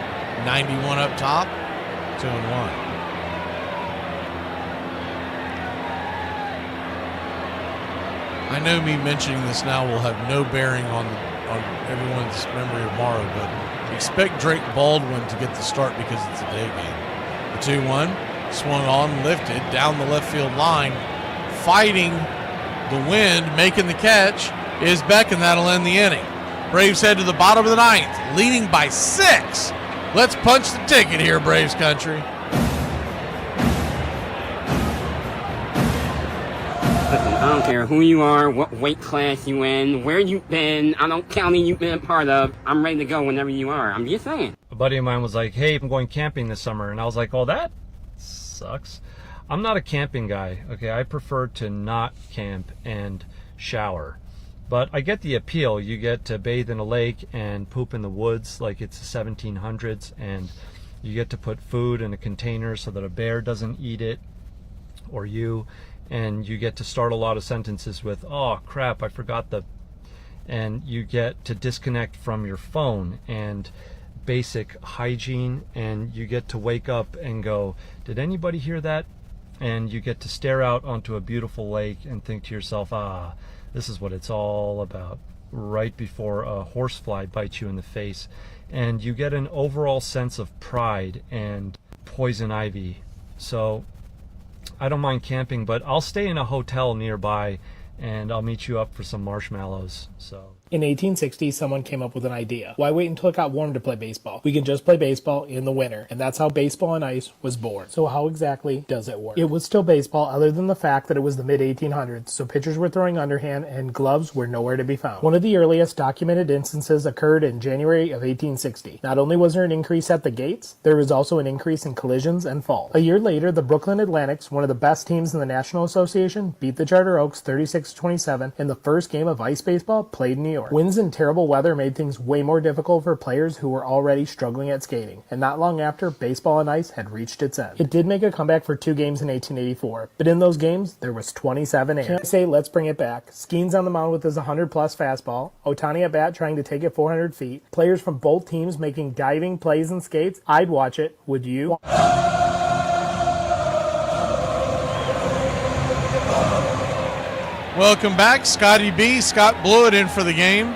91 up top, 2-1. I know me mentioning this now will have no bearing on the on everyone's memory of Morrow, but expect Drake Baldwin to get the start because it's a day game. The 2-1, swung on, lifted, down the left field line, fighting the wind, making the catch, is Beck, and that'll end the inning. Braves head to the bottom of the ninth, leading by 6. Let's punch the ticket here, Braves country. Listen, I don't care who you are, what weight class you in, where you've been, I don't county you've been a part of. I'm ready to go whenever you are. I'm just saying. A buddy of mine was like, hey, I'm going camping this summer. And I was like, oh, that sucks. I'm not a camping guy, okay? I prefer to not camp and shower. But I get the appeal. You get to bathe in a lake and poop in the woods like it's the 1700s. And you get to put food in a container so that a bear doesn't eat it or you. And you get to start a lot of sentences with, oh crap, I forgot the, and you get to disconnect from your phone and basic hygiene, and you get to wake up and go, did anybody hear that? And you get to stare out onto a beautiful lake and think to yourself, ah, this is what it's all about, right before a horsefly bites you in the face. And you get an overall sense of pride and poison ivy. So I don't mind camping, but I'll stay in a hotel nearby and I'll meet you up for some marshmallows. So in 1860, someone came up with an idea. Why wait until it got warm to play baseball? We can just play baseball in the winter. And that's how Baseball on Ice was born. So how exactly does it work? It was still baseball, other than the fact that it was the mid-1800s, so pitchers were throwing underhand and gloves were nowhere to be found. One of the earliest documented instances occurred in January of 1860. Not only was there an increase at the gates, there was also an increase in collisions and falls. A year later, the Brooklyn Atlantics, one of the best teams in the National Association, beat the Charter Oaks 36-27 in the first game of ice baseball played in New York. Winds and terrible weather made things way more difficult for players who were already struggling at skating, and not long after, Baseball on Ice had reached its end. It did make a comeback for 2 games in 1884, but in those games, there was 27 errors. Can't say let's bring it back. Skeens on the mound with his 100-plus fastball, Ohtani at bat trying to take it 400 feet, players from both teams making diving plays and skates. I'd watch it. Would you? Welcome back, Scotty B. Scott Blewett in for the game.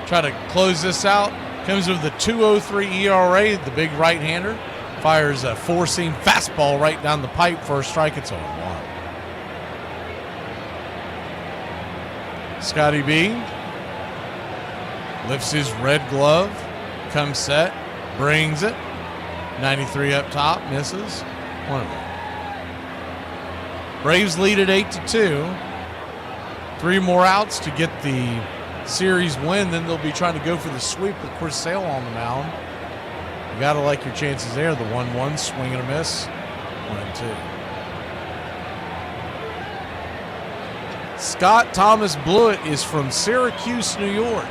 Try to close this out. Comes with the 2.03 ERA, the big right-hander. Fires a 4-seam fastball right down the pipe for a strike. It's 0-1. Scotty B. Lifts his red glove. Comes set. Brings it. 93 up top. Misses. 1-1. Braves lead at 8-2. 3 more outs to get the series win. Then they'll be trying to go for the sweep with Chris Sale on the mound. You got to like your chances there. The 1-1, swing and a miss. 1-2. Scott Thomas Blewett is from Syracuse, New York.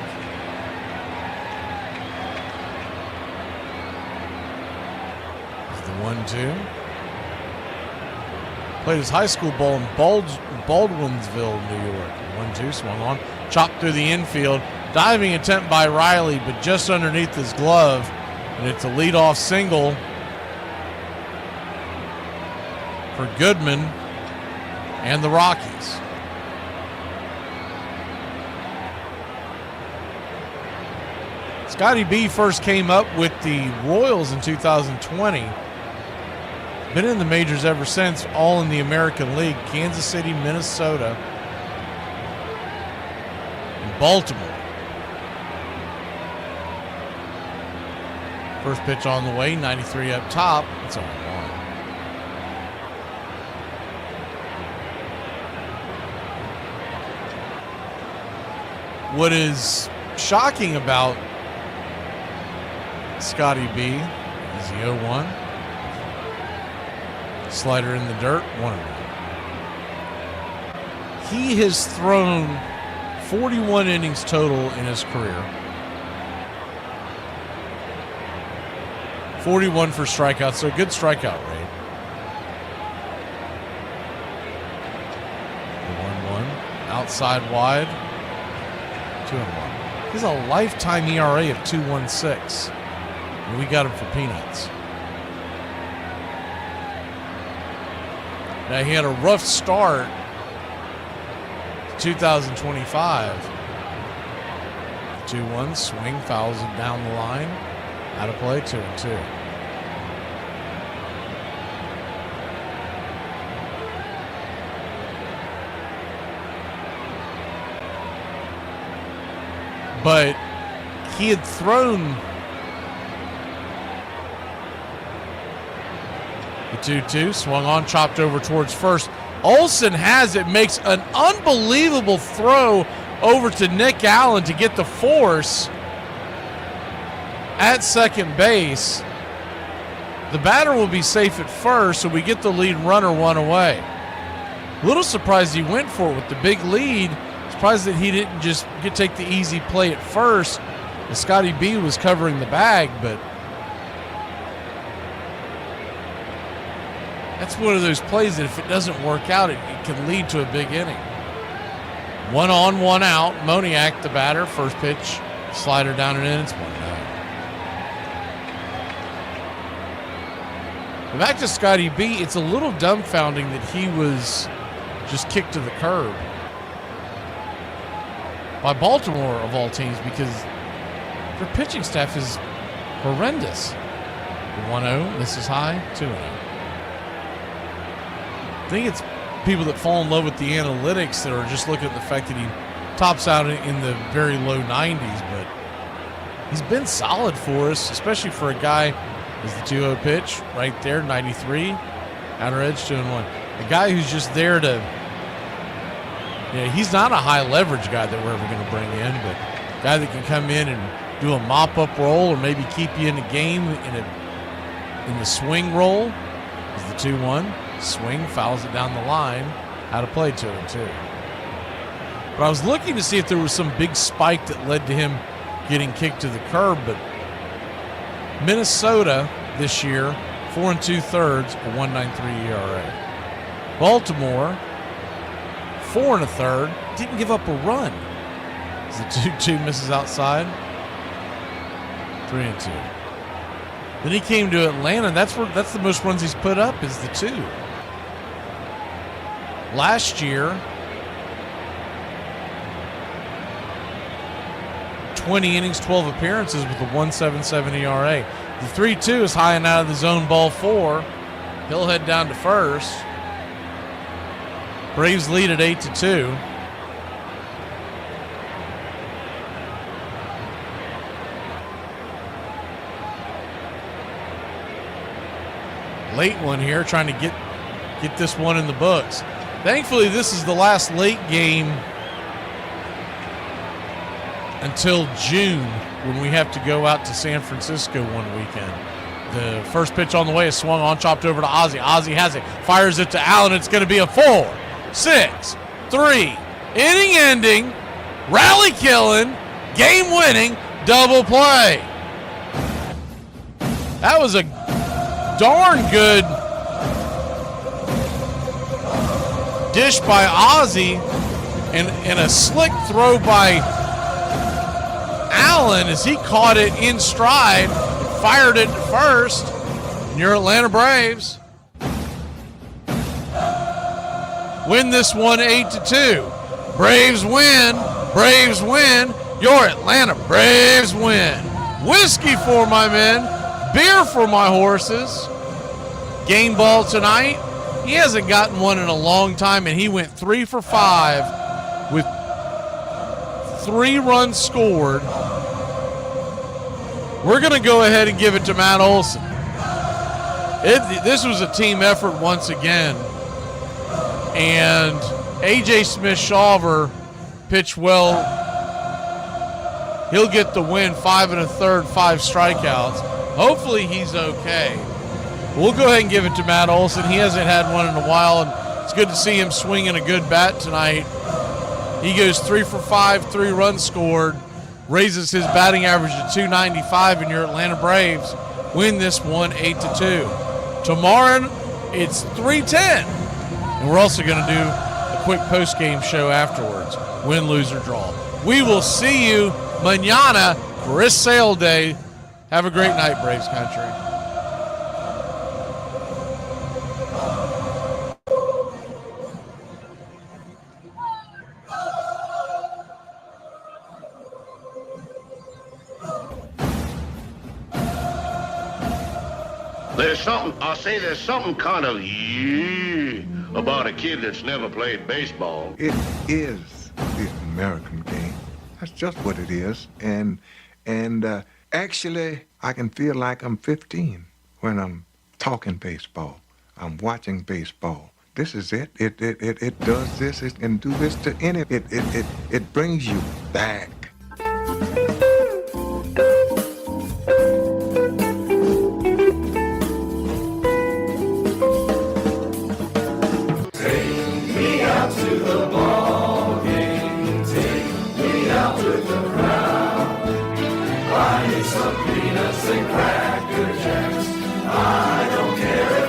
The 1-2. Played his high school ball in Baldwinsville, New York. 1-2, swung on. Chopped through the infield. Diving attempt by Riley, but just underneath his glove. And it's a leadoff single for Goodman and the Rockies. Scotty B first came up with the Royals in 2020. Been in the majors ever since, all in the American League. Kansas City, Minnesota, and Baltimore. First pitch on the way, 93 up top. It's 0-1. What is shocking about Scotty B is the 0-1. Slider in the dirt, 1-1. He has thrown 41 innings total in his career. 41 for strikeouts, so a good strikeout rate. The 1-1, outside wide, 2-1. He's a lifetime ERA of 2.16. And we got him for peanuts. Now, he had a rough start to 2025. 2-1, swing, fouls it down the line. Out of play, 2-2. But he had thrown the 2-2, swung on, chopped over towards first. Olsen has it, makes an unbelievable throw over to Nick Allen to get the force at second base. The batter will be safe at first, so we get the lead runner one away. A little surprised he went for it with the big lead. Surprised that he didn't just take the easy play at first. Scotty B was covering the bag, but that's one of those plays that if it doesn't work out, it can lead to a big inning. 1 on, 1 out. Moniak, the batter, first pitch, slider down and in. It's 1-0. Back to Scotty B. It's a little dumbfounding that he was just kicked to the curb by Baltimore of all teams, because their pitching staff is horrendous. 1-0, this is high, 2-0. I think it's people that fall in love with the analytics that are just looking at the fact that he tops out in the very low 90s, but he's been solid for us, especially for a guy. Is the 2-0 pitch right there, 93, outer edge, 2-1. A guy who's just there to, he's not a high leverage guy that we're ever going to bring in, but a guy that can come in and do a mop-up role or maybe keep you in the game in the swing role. Is the 2-1. Swing, fouls it down the line, out of play, 2-2. But I was looking to see if there was some big spike that led to him getting kicked to the curb, but Minnesota this year, 4 2/3, a 1.93 ERA. Baltimore, 4 1/3, didn't give up a run. As the 2-2 misses outside, 3-2. Then he came to Atlanta, and that's the most runs he's put up is the 2. Last year, 20 innings, 12 appearances with a 1.77 ERA. The 3-2 is high and out of the zone, ball 4. He'll head down to first. Braves lead at 8-2. Late one here, trying to get this one in the books. Thankfully, this is the last late game until June, when we have to go out to San Francisco one weekend. The first pitch on the way is swung on, chopped over to Ozzie. Ozzie has it, fires it to Allen. It's going to be a 4-6-3 inning-ending, rally-killing, game-winning double play. That was a darn good dish by Ozzie and a slick throw by Allen as he caught it in stride and fired it to first. And your Atlanta Braves win this one 8-2. Braves win. Braves win. Your Atlanta Braves win. Whiskey for my men. Beer for my horses. Game ball tonight. He hasn't gotten one in a long time, and he went 3 for 5 with 3 runs scored. We're going to go ahead and give it to Matt Olson. This was a team effort once again. And A.J. Smith-Shawver pitched well. He'll get the win, 5 1/3, 5 strikeouts. Hopefully he's okay. We'll go ahead and give it to Matt Olson. He hasn't had one in a while, and it's good to see him swinging a good bat tonight. He goes 3 for 5, 3 runs scored, raises his batting average to .295, and your Atlanta Braves win this one 8-2. Tomorrow, it's 3:10, and we're also going to do a quick post-game show afterwards. Win, lose, or draw. We will see you mañana for Chris Sale Day. Have a great night, Braves country. There's something kind of about a kid that's never played baseball. It is the American game. That's just what it is. And actually, I can feel like I'm 15 when I'm talking baseball. I'm watching baseball. This is it. It does this. It can do this to any. It brings you back. To the ball game, take me out with the crowd. Buy me some peanuts and cracker jacks. I don't care.